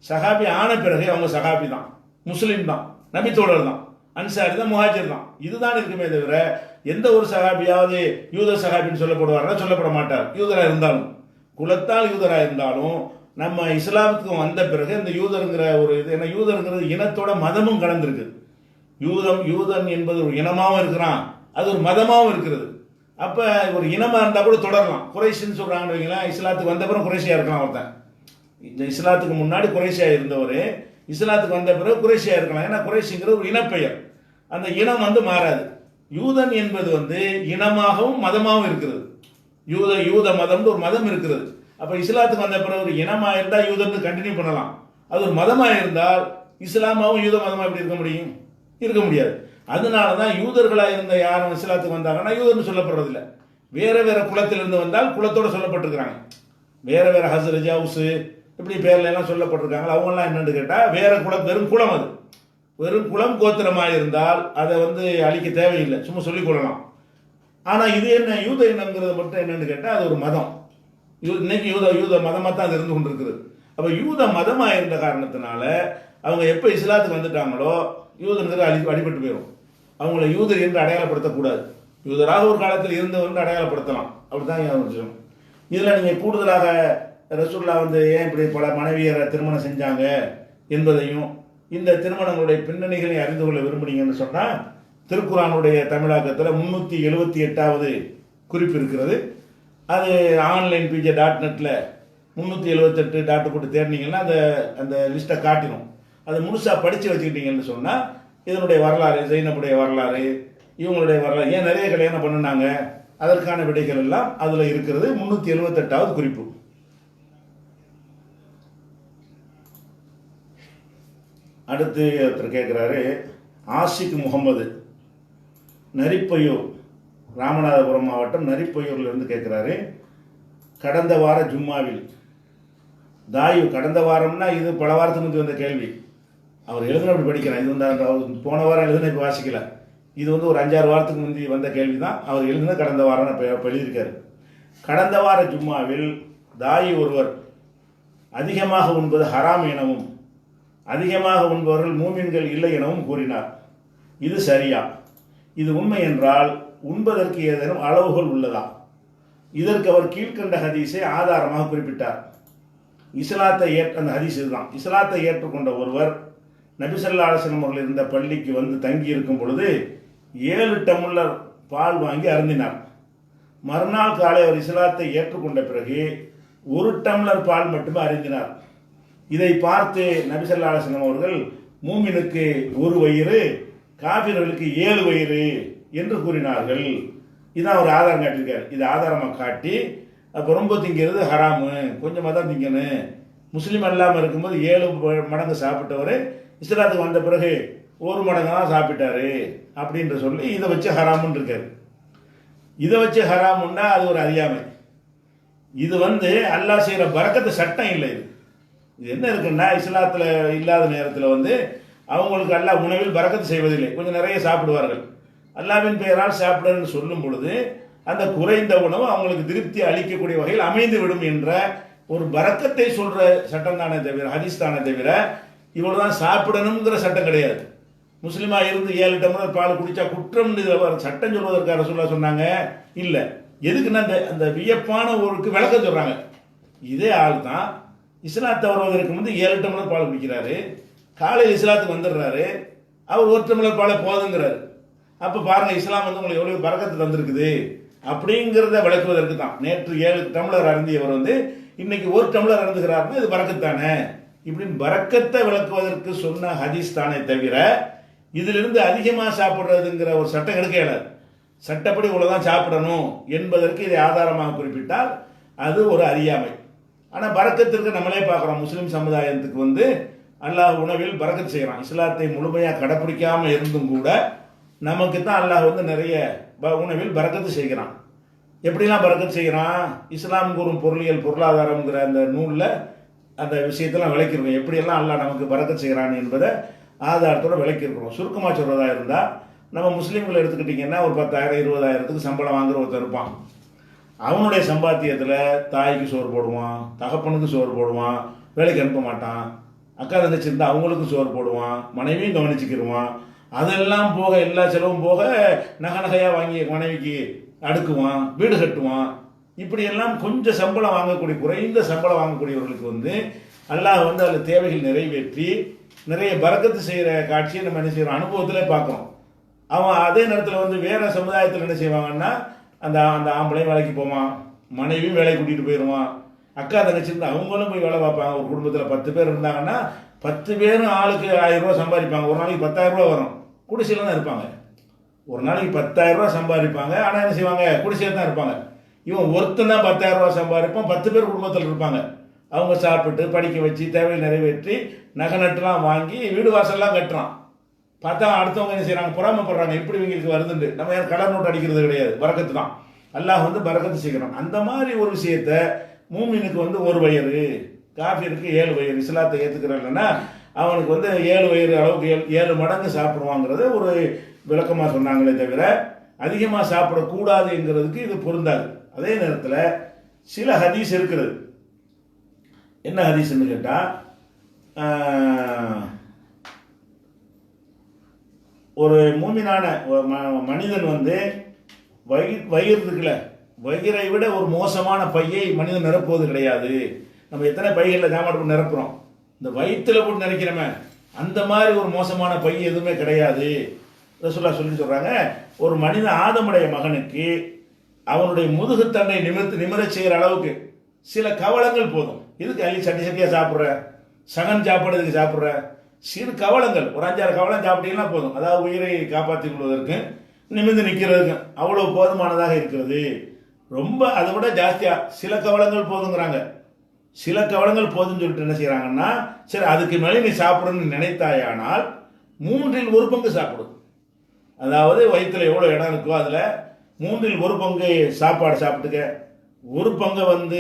சஹாபி ஆன பிறகு அவங்க சஹாபி தான், முஸ்லீம் தான், நபித்தோழர் தான், அன்சாரி தான், முஹாஜிர் தான். இதுதான் இருக்குமே தவிர எந்த ஒரு சஹாபியாவது யூத சஹாபின்னு சொல்லப்படுவாரா, சொல்லப்பட மாட்டார். யூதராக இருந்தாலும், குலத்தால் யூதராக இருந்தாலும் நம்ம இஸ்லாமுக்கு வந்த பிறகு இந்த யூதருங்கிற ஒரு இது, ஏன்னா யூதருங்கிறது இனத்தோட மதமும் கலந்துருக்கு. யூதன் என்பது ஒரு இனமாகவும் இருக்கிறான், அது ஒரு மதமாகவும் இருக்கிறது. அப்போ ஒரு இனமாக இருந்தால் கூட தொடரலாம். குறைஷின்னு சொல்கிறாங்கன்னு வைங்களேன், இஸ்லாத்துக்கு வந்த பிறகு குறைஷியாக இருக்கலாம் ஒருத்தன். இந்த இஸ்லாத்துக்கு முன்னாடி குறைஷியாக இருந்தவர் இஸ்லாத்துக்கு வந்த பிறகு குறைஷியாக இருக்கலாம். ஏன்னா குறைஷிங்கிறது ஒரு இனப்பெயர், அந்த இனம் மாறாது. யூதன் என்பது இனமாகவும் மதமாகவும் இருக்கிறது. யூத மதம்னு ஒரு மதம் இருக்கிறது. அப்போ இஸ்லாத்துக்கு வந்த பிறகு ஒரு இனமாக இருந்தால் யூதன் கண்டினியூ பண்ணலாம். அது ஒரு மதமாக இருந்தால் இஸ்லாமாவும் யூத மதமாக எப்படி இருக்க முடியும்? இருக்க முடியாது. அதனால தான் யூதர்களாக இருந்த யாரும் இஸ்லாத்துக்கு வந்தாங்கன்னா யூதர்னு சொல்லப்படுறதில்லை. வேற வேற குலத்திலிருந்து வந்தால் குலத்தோடு சொல்லப்பட்டிருக்கிறாங்க. வேற வேற ஹஸ்ரஜ் ஹவுஸு இப்படி பேர்ல எல்லாம் சொல்லப்பட்டிருக்காங்க. அவங்கெல்லாம் என்னன்னு கேட்டால் வேற வெறும் குலம், அது வெறும் குலம் கோத்திரமாக இருந்தால் அதை அழிக்க தேவையில்லை, சும்மா சொல்லிக் கொள்ளலாம். ஆனால் இது என்ன யூத இனங்கிறது மட்டும் என்னன்னு கேட்டால் அது ஒரு மதம். இன்னைக்கு யூத மதமாக தான் அது இருந்து கொண்டிருக்கிறது. அப்போ யூத மதமாக இருந்த காரணத்தினால அவங்க எப்போ இஸ்லாத்துக்கு வந்துட்டாங்களோ யூதனுக்கு அடிபட்டு போயிடும். அவங்கள யூதர் என்று அடையாளப்படுத்தக்கூடாது. யூதராக ஒரு காலத்தில் இருந்தவர் என்று அடையாளப்படுத்தலாம். அப்படிதான் விஷயம். இதில் நீங்கள் கூடுதலாக ரசூல்லா ஏன் இப்படி பல மனைவியரை திருமணம் செஞ்சாங்க என்பதையும் இந்த திருமணங்களுடைய பின்னணிகளை அறிந்து கொள்ள விரும்புனீங்கன்னு சொன்னால் திருக்குரானுடைய தமிழாக்கத்தில் 378வது குறிப்பு இருக்கிறது. அது ஆன்லைன் PJ.netல 378 டாட்டு போட்டு தேடினீங்கன்னா அந்த லிஸ்ட்டை காட்டிடும். அதை முழுசாக படித்து வச்சுக்கிட்டீங்கன்னு சொன்னால் இதனுடைய வரலாறு, ஜெயினபுடைய வரலாறு, இவங்களுடைய வரலாறு, ஏன் நிறைய கல்யாணம் பண்ணினாங்க, அதற்கான விடைகள் எல்லாம் அதில் இருக்கிறது. 378வது குறிப்பு. அடுத்து ஒருத்தர் கேட்குறாரு, ஆஷிக் முகமது, நரிப்பையூர், ராமநாதபுரம் மாவட்டம் நரிப்பையூர்லேருந்து கேட்குறாரு. கடந்த வார ஜும்மாவில் கடந்த வாரம்னா இது பல வாரத்துக்கு முந்தி வந்த கேள்வி. அவர் எழுதுன அப்படி படிக்கிறேன். இது அவர் போன வாரம் எழுதுன இப்போ வாசிக்கல. இது ஒரு 5-6 வாரத்துக்கு முந்தி வந்த கேள்வி தான். அவர் எழுதுன கடந்த வாரம் எழுதியிருக்காரு. கடந்த வார ஜும்மாவில் தாயி ஒருவர் அதிகமாக உண்பது ஹராம் எனவும் அதிகமாக உண்பவர்கள் மூமின்கள் இல்லை எனவும் கூறினார். இது சரியா? இது உண்மை என்றால் உண்பதற்கு ஏதேனும் அளவுகள் உள்ளதா? இதற்கு அவர் கீழ்கண்ட ஹதீஸை ஆதாரமாக குறிப்பிட்டார். அந்த ஹதீஸ் இதுதான். இஸ்லாத்தை ஏற்றுக்கொண்ட ஒருவர் நபி ஸல்லல்லாஹு அலைஹி வஸல்லம் அவர்கள் இருந்த பள்ளிக்கு தங்கி இருக்கும் பொழுது 7 டம்ளர் பால் வாங்கி அருந்தினார். மறுநாள் காலை அவர் இஸ்லாத்தை ஏற்றுக்கொண்ட பிறகு 1 டம்ளர் பால் மட்டுமே அருந்தினார். இதை பார்த்து நபி ஸல்லல்லாஹு அலைஹி வஸல்லம் அவர்கள் மூமினுக்கு 1 வயிறு, காபிர்களுக்கு 7 வயிறு என்று கூறினார்கள். இதான் அவர் ஆதாரம் காட்டியிருக்காரு. இது ஆதாரமாக காட்டி அப்போ ரொம்ப திங்கிறது ஹராமு, கொஞ்சமாக தான் திங்கணும், முஸ்லீம் அல்லாமல் இருக்கும்போது 7 மடங்கு சாப்பிட்டவர் இஸ்லாத்துக்கு வந்த பிறகு 1 மடங்கு தான் சாப்பிட்டாரு அப்படின்ற சொல்லி இதை வச்சு ஹராமுன்னு இருக்காரு. இதை வச்சு ஹராமுன்னா அது ஒரு அறியாமை. இது அல்லாஹ் செய்கிற பரக்கத்து சட்டம் இல்லை. இது என்ன இருக்குன்னா, இஸ்லாத்தில் இல்லாத நேரத்தில் அவங்களுக்கு அல்லாஹ் உணவில் பரக்கத்து செய்வதில்லை. கொஞ்சம் நிறைய சாப்பிடுவார்கள். அல்லாஹ்வின் பெயரால் சாப்பிடுன்னு சொல்லும் பொழுது அந்த குறைந்த உணவு அவங்களுக்கு திருப்தி அளிக்கக்கூடிய வகையில் அமைந்து விடும் என்ற ஒரு பரக்கத்தை சொல்ற சட்டம் தானே தவிர, ஹதீஸ் தானே தவிர இவ்வளவு தான் சாப்பிடணுங்கிற சட்டம் கிடையாது. முஸ்லீமா இருந்து 7 டம்ளர் பால் குடிச்சா குற்றம் சட்டம் சொல்வதற்காக ரசூலுல்லாஹ் சொன்னாங்க இல்ல. எதுக்குன்னா அந்த வியப்பான ஒருக்கு விளக்கம் சொல்றாங்க. இதே ஆள் தான் இஸ்லாத்தை வருவதற்கு 7 டம்ளர் பால் குடிக்கிறாரு, காலையில் இஸ்லாத்துக்கு வந்துடுறாரு, அவர் 1 டம்ளர் பாலை போதுங்கிறாரு. அப்போ பாருங்க இஸ்லாம் உங்களுக்கு எவ்வளவு பரக்கத்து தந்திருக்குது அப்படிங்கிறத விளக்குவதற்கு தான். நேற்று 7 டம்ளர் அருந்தியவர் இன்னைக்கு 1 டம்ளர் அருந்துகிறாருன்னு இது பரக்கத்து தானே, இப்படின்னு பரக்கத்தை விளக்குவதற்கு சொன்ன ஹதீஸ் தானே தவிர இதிலிருந்து அதிகமாக சாப்பிட்றதுங்கிற ஒரு சட்டம் எடுக்க இயலாது. சட்டப்படி இவ்வளவுதான் சாப்பிடணும் என்பதற்கு இதை ஆதாரமாக குறிப்பிட்டால் அது ஒரு அறியாமை. ஆனால் பரக்கத்திற்கு நம்மளே பார்க்குறோம். முஸ்லீம் சமுதாயத்துக்கு அல்லாஹ் உணவில் பரக்கத்து செய்கிறான். இஸ்லாத்தை முழுமையாக கடைப்பிடிக்காமல் இருந்தும் கூட நமக்கு தான் அல்லாஹ் நிறைய உணவில் பரக்கத்து செய்கிறான். எப்படிலாம் பரக்கத்து செய்கிறான்? இஸ்லாம் கூறும் பொருளியல் பொருளாதாரம்ங்கிற அந்த நூலில் அந்த விஷயத்தெல்லாம் விளக்கிருக்கோம். எப்படியெல்லாம் அல்லாஹ் நமக்கு பரக்கத்து செய்கிறான் என்பதை ஆதாரத்தோடு விளக்கியிருக்கிறோம். சுருக்கமாக சொல்கிறதா இருந்தால், நம்ம முஸ்லீம்களை எடுத்துக்கிட்டிங்கன்னா ஒரு 10,000 20,000த்துக்கு சம்பளம் வாங்குற ஒருத்தர் இருப்பான். அவனுடைய சம்பாத்தியத்தில் தாய்க்கு சோறு போடுவான், தகப்பனுக்கு சோறு போடுவான், வேலைக்கு அனுப்ப மாட்டான், அக்கா தங்கச்சி இருந்தால் அவங்களுக்கும் சோறு போடுவான், மனைவியும் கவனிச்சுக்கிடுவான். அதெல்லாம் போக எல்லா செலவும் போக நகையாக வாங்கி மனைவிக்கு அடுக்குவான், வீடு கட்டுவான். இப்படியெல்லாம் கொஞ்சம் சம்பளம் வாங்கக்கூடிய, குறைந்த சம்பளம் வாங்கக்கூடியவர்களுக்கு அல்லாஹ் அதில் தேவைகள் நிறைவேற்றி நிறைய பரக்கத்து செய்கிற காட்சியை நம்ம என்ன செய்கிறோம், அனுபவத்திலே பார்க்குறோம். அவன் அதே நேரத்தில் வந்து வேறு சமுதாயத்தில் என்ன செய்வாங்கன்னா, அந்த அந்த ஆம்பளையும் வேலைக்கு போவான், மனைவியும் வேலைக்கு கூட்டிகிட்டு போயிடுவான், அக்கா தங்கச்சி இருந்து அவங்களும் போய் வேலை பார்ப்பாங்க. ஒரு குடும்பத்தில் 10 பேர் இருந்தாங்கன்னா 10 பேரும் ஆளுக்கு 1000 ரூபா சம்பாதிப்பாங்க. ஒரு நாளைக்கு 10,000 ரூபா வரும். குடிசையில் தான் இருப்பாங்க. ஒரு நாளைக்கு 10,000 ரூபா சம்பாதிப்பாங்க. ஆனால் என்ன செய்வாங்க, குடிசையில் தான் இருப்பாங்க. இவன் ஒருத்தன் தான் 10,000 ரூபா சம்பாதிப்பான். 10 பேர் குடும்பத்தில் இருப்பாங்க. அவங்க சாப்பிட்டு படிக்க வச்சு தேவையை நிறைவேற்றி நகை நட்டுலாம் வாங்கி வீடு வாசல்லாம் கட்டுறான். பார்த்தா அடுத்தவங்க என்ன செய்கிறாங்க, பொறாமப்படுறாங்க, இப்படி இவங்களுக்கு வருதுண்டு. நம்ம யாரும் கடன் நோட்டு அடிக்கிறது கிடையாது, பரக்கத்து தான். அல்லாஹ் வந்து பரக்கத்து செய்கிறான். அந்த மாதிரி ஒரு விஷயத்த மூமினுக்கு வந்து 1 வயிறு, காஃபிருக்கு 7 வயிறு. இஸ்லாத்தை ஏற்றுக்கிறாங்கன்னா அவனுக்கு வந்து 7 வயிறு அளவுக்கு 7 மடங்கு சாப்பிடுவாங்கிறத ஒரு விளக்கமாக சொன்னாங்களே தவிர அதிகமாக சாப்பிடக்கூடாதுங்கிறதுக்கு இது பொருந்தாது. அதே நேரத்தில் சில ஹதீஸ் இருக்கிறது. என்ன ஹதீஸ்ன்னு கேட்டால், ஒரு மூமினான மனிதன் வந்து வயிறு இருக்குல்ல, வயிறை விட ஒரு மோசமான பையை மனிதன் நிரப்புவது கிடையாது. நம்ம எத்தனை பைகளில் சாமான் போட்டு நிரப்புறோம், இந்த வயிற்றில் போட்டு நினைக்கிறோமே, அந்த மாதிரி ஒரு மோசமான பை எதுவுமே கிடையாது. ரசூலுல்லாஹ் சொல்கிறாங்க, ஒரு மனிதன் ஆதமுடைய மகனுக்கு அவனுடைய முதுகுத்தண்டை நிமிரச் செய்கிற அளவுக்கு சில கவலங்கள் போதும். இதுக்கு அள்ளி சட்டி சட்டியாக சாப்பிட்ற, சகன் சாப்பிட்றதுக்கு சாப்பிட்ற சிறு கவலங்கள், ஒரு 5-6 கவலம் சாப்பிட்டீங்கன்னா போதும். அதாவது உயிரை காப்பாற்றிக் கொள்வதற்கு, நிமிர்ந்து நிற்கிறதுக்கு அவ்வளோ போதுமானதாக இருக்கிறது. ரொம்ப அதை விட ஜாஸ்தியாக சில கவலங்கள் போதுங்கிறாங்க. சில கவலங்கள் போதுன்னு சொல்லிட்டு என்ன செய்கிறாங்கன்னா, சரி அதுக்கு மேலே நீ சாப்பிடணும்னு நினைத்தாயானால் 3 1 பங்கு சாப்பிடும். அதாவது வயிற்றில் எவ்வளோ இடம் இருக்கோ அதில் 3 1 பங்கு சாப்பாடு சாப்பிட்டுக்க, 1 பங்கை வந்து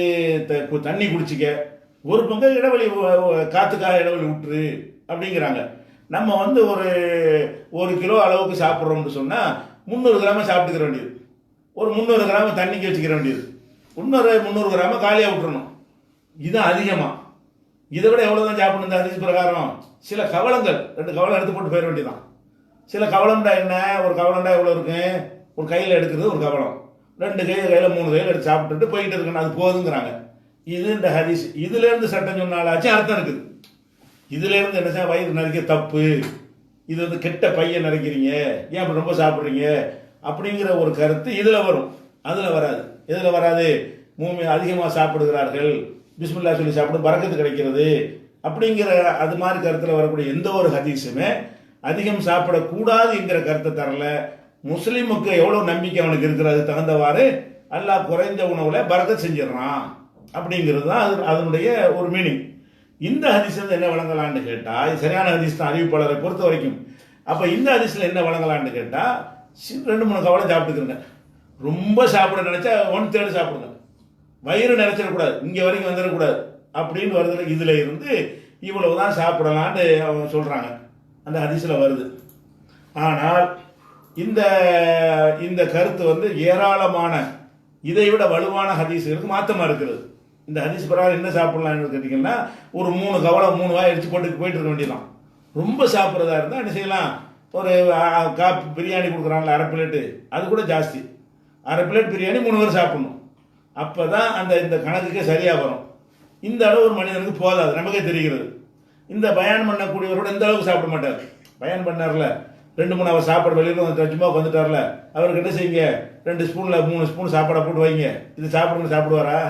தண்ணி குடிச்சிக்க, 1 பங்கை இடைவெளி காற்றுக்காக இடைவெளி விட்டுரு அப்படிங்கிறாங்க. நம்ம வந்து ஒரு 1 கிலோ அளவுக்கு சாப்பிட்றோம்னு சொன்னால் 300 கிராம சாப்பிட்டுக்கிற வேண்டியது, ஒரு 300 கிராம தண்ணிக்கு வச்சுக்கிற வேண்டியது, இன்னொரு 300 கிராம காலியாக விட்டுறணும். இதுதான் அதிகமாக. இதை விட எவ்வளோ தான் சாப்பிடணும் இந்த ஹதீஸ் பிரகாரம்? சில கவலங்கள் 2 கவலம் எடுத்து போட்டு போயிட வேண்டியதான். சில கவலம்டா என்ன, ஒரு கவலம்டா எவ்வளோ இருக்கு, ஒரு கையில் எடுக்கிறது ஒரு கவலம், 2 கையில் 3 கையில் எடுத்து சாப்பிட்டுட்டு போயிட்டு இருக்கணும், அது போதுங்கிறாங்க. இது இந்த ஹதீஸ். இதுலேருந்து சட்டம் சொன்னாலாச்சு அர்த்தம் இருக்குது. இதுலேருந்து என்ன செய்ய, வயிறு நிறைக்க தப்பு, இது வந்து கெட்ட பையை நிறைக்கிறீங்க, ஏன் அப்படி ரொம்ப சாப்பிட்றீங்க அப்படிங்கிற ஒரு கருத்து இதில் வரும், அதில் வராது. எதில் வராது? அதிகமாக சாப்பிடுகிறார்கள், பிஸ்மில்லா சொல்லி சாப்பிட்டு பரக்கத்து கிடைக்கிறது அப்படிங்கிற அது மாதிரி கருத்தில் வரக்கூடிய எந்த ஒரு ஹதீஸுமே அதிகம் சாப்பிடக்கூடாது என்கிற கருத்தை தரல. முஸ்லீமுக்கு எவ்வளோ நம்பிக்கை அவனுக்கு இருக்கிறது தகுந்தவாறு அல்லாஹ் குறைந்த உணவில் பரக்கத் செஞ்சிடறான் அப்படிங்கிறது தான் அதனுடைய ஒரு மீனிங். இந்த ஹதீஸில் என்ன வழங்கலான்னு கேட்டால், இது சரியான ஹதீஸ் தான் அறிவிப்பாளரை பொறுத்த வரைக்கும். அப்போ இந்த ஹதீஸில் என்ன வழங்கலான்னு கேட்டால், 2-3 கவலை சாப்பிட்டுக்கிறங்க. ரொம்ப சாப்பிட நினைச்சா 1/3 சாப்பிடுங்க, வயிறு நினைச்சிடக்கூடாது, இங்கே வரைக்கும் வந்துடக்கூடாது அப்படின்னு வருதுல. இதில் இருந்து இவ்வளவு தான் சாப்பிடலான்னு அவங்க சொல்கிறாங்க, அந்த ஹதீஸில் வருது. ஆனால் இந்த இந்த கருத்து வந்து ஏராளமான இதை விட வலுவான ஹதீஸுகளுக்கு மாற்றமாக இருக்கிறது. இந்த ஹதீஸ் பிரகாரம் என்ன சாப்பிடலாம்னு கேட்டிங்கன்னா, ஒரு 3 கவலை 3 வாய் அடித்து போட்டு போயிட்டு இருக்க வேண்டியதான். ரொம்ப சாப்பிட்றதா இருந்தால் என்ன செய்யலாம், ஒரு பிரியாணி கொடுக்குறாங்களா 1/2 பிளேட்டு, அது கூட ஜாஸ்தி, 1/2 பிளேட் பிரியாணி 3 பேர் சாப்பிடணும். அப்போ தான் இந்த கணக்குக்கே சரியாக வரும். இந்த அளவு ஒரு மனிதனுக்கு போதாது, நமக்கே தெரிகிறது. இந்த பயான் பண்ணக்கூடியவரோட இந்த அளவுக்கு சாப்பிட மாட்டார். பயான் பண்ணார்ல, 2-3 அவர் சாப்பாடு வெளியில் சும்மா வந்துட்டார்ல, அவருக்கு என்ன செய்யுங்க, 2 ஸ்பூனில் 3 ஸ்பூன் சாப்பாடை போட்டு வைங்க, இது சாப்பிடுங்க, சாப்பிடுவாரா?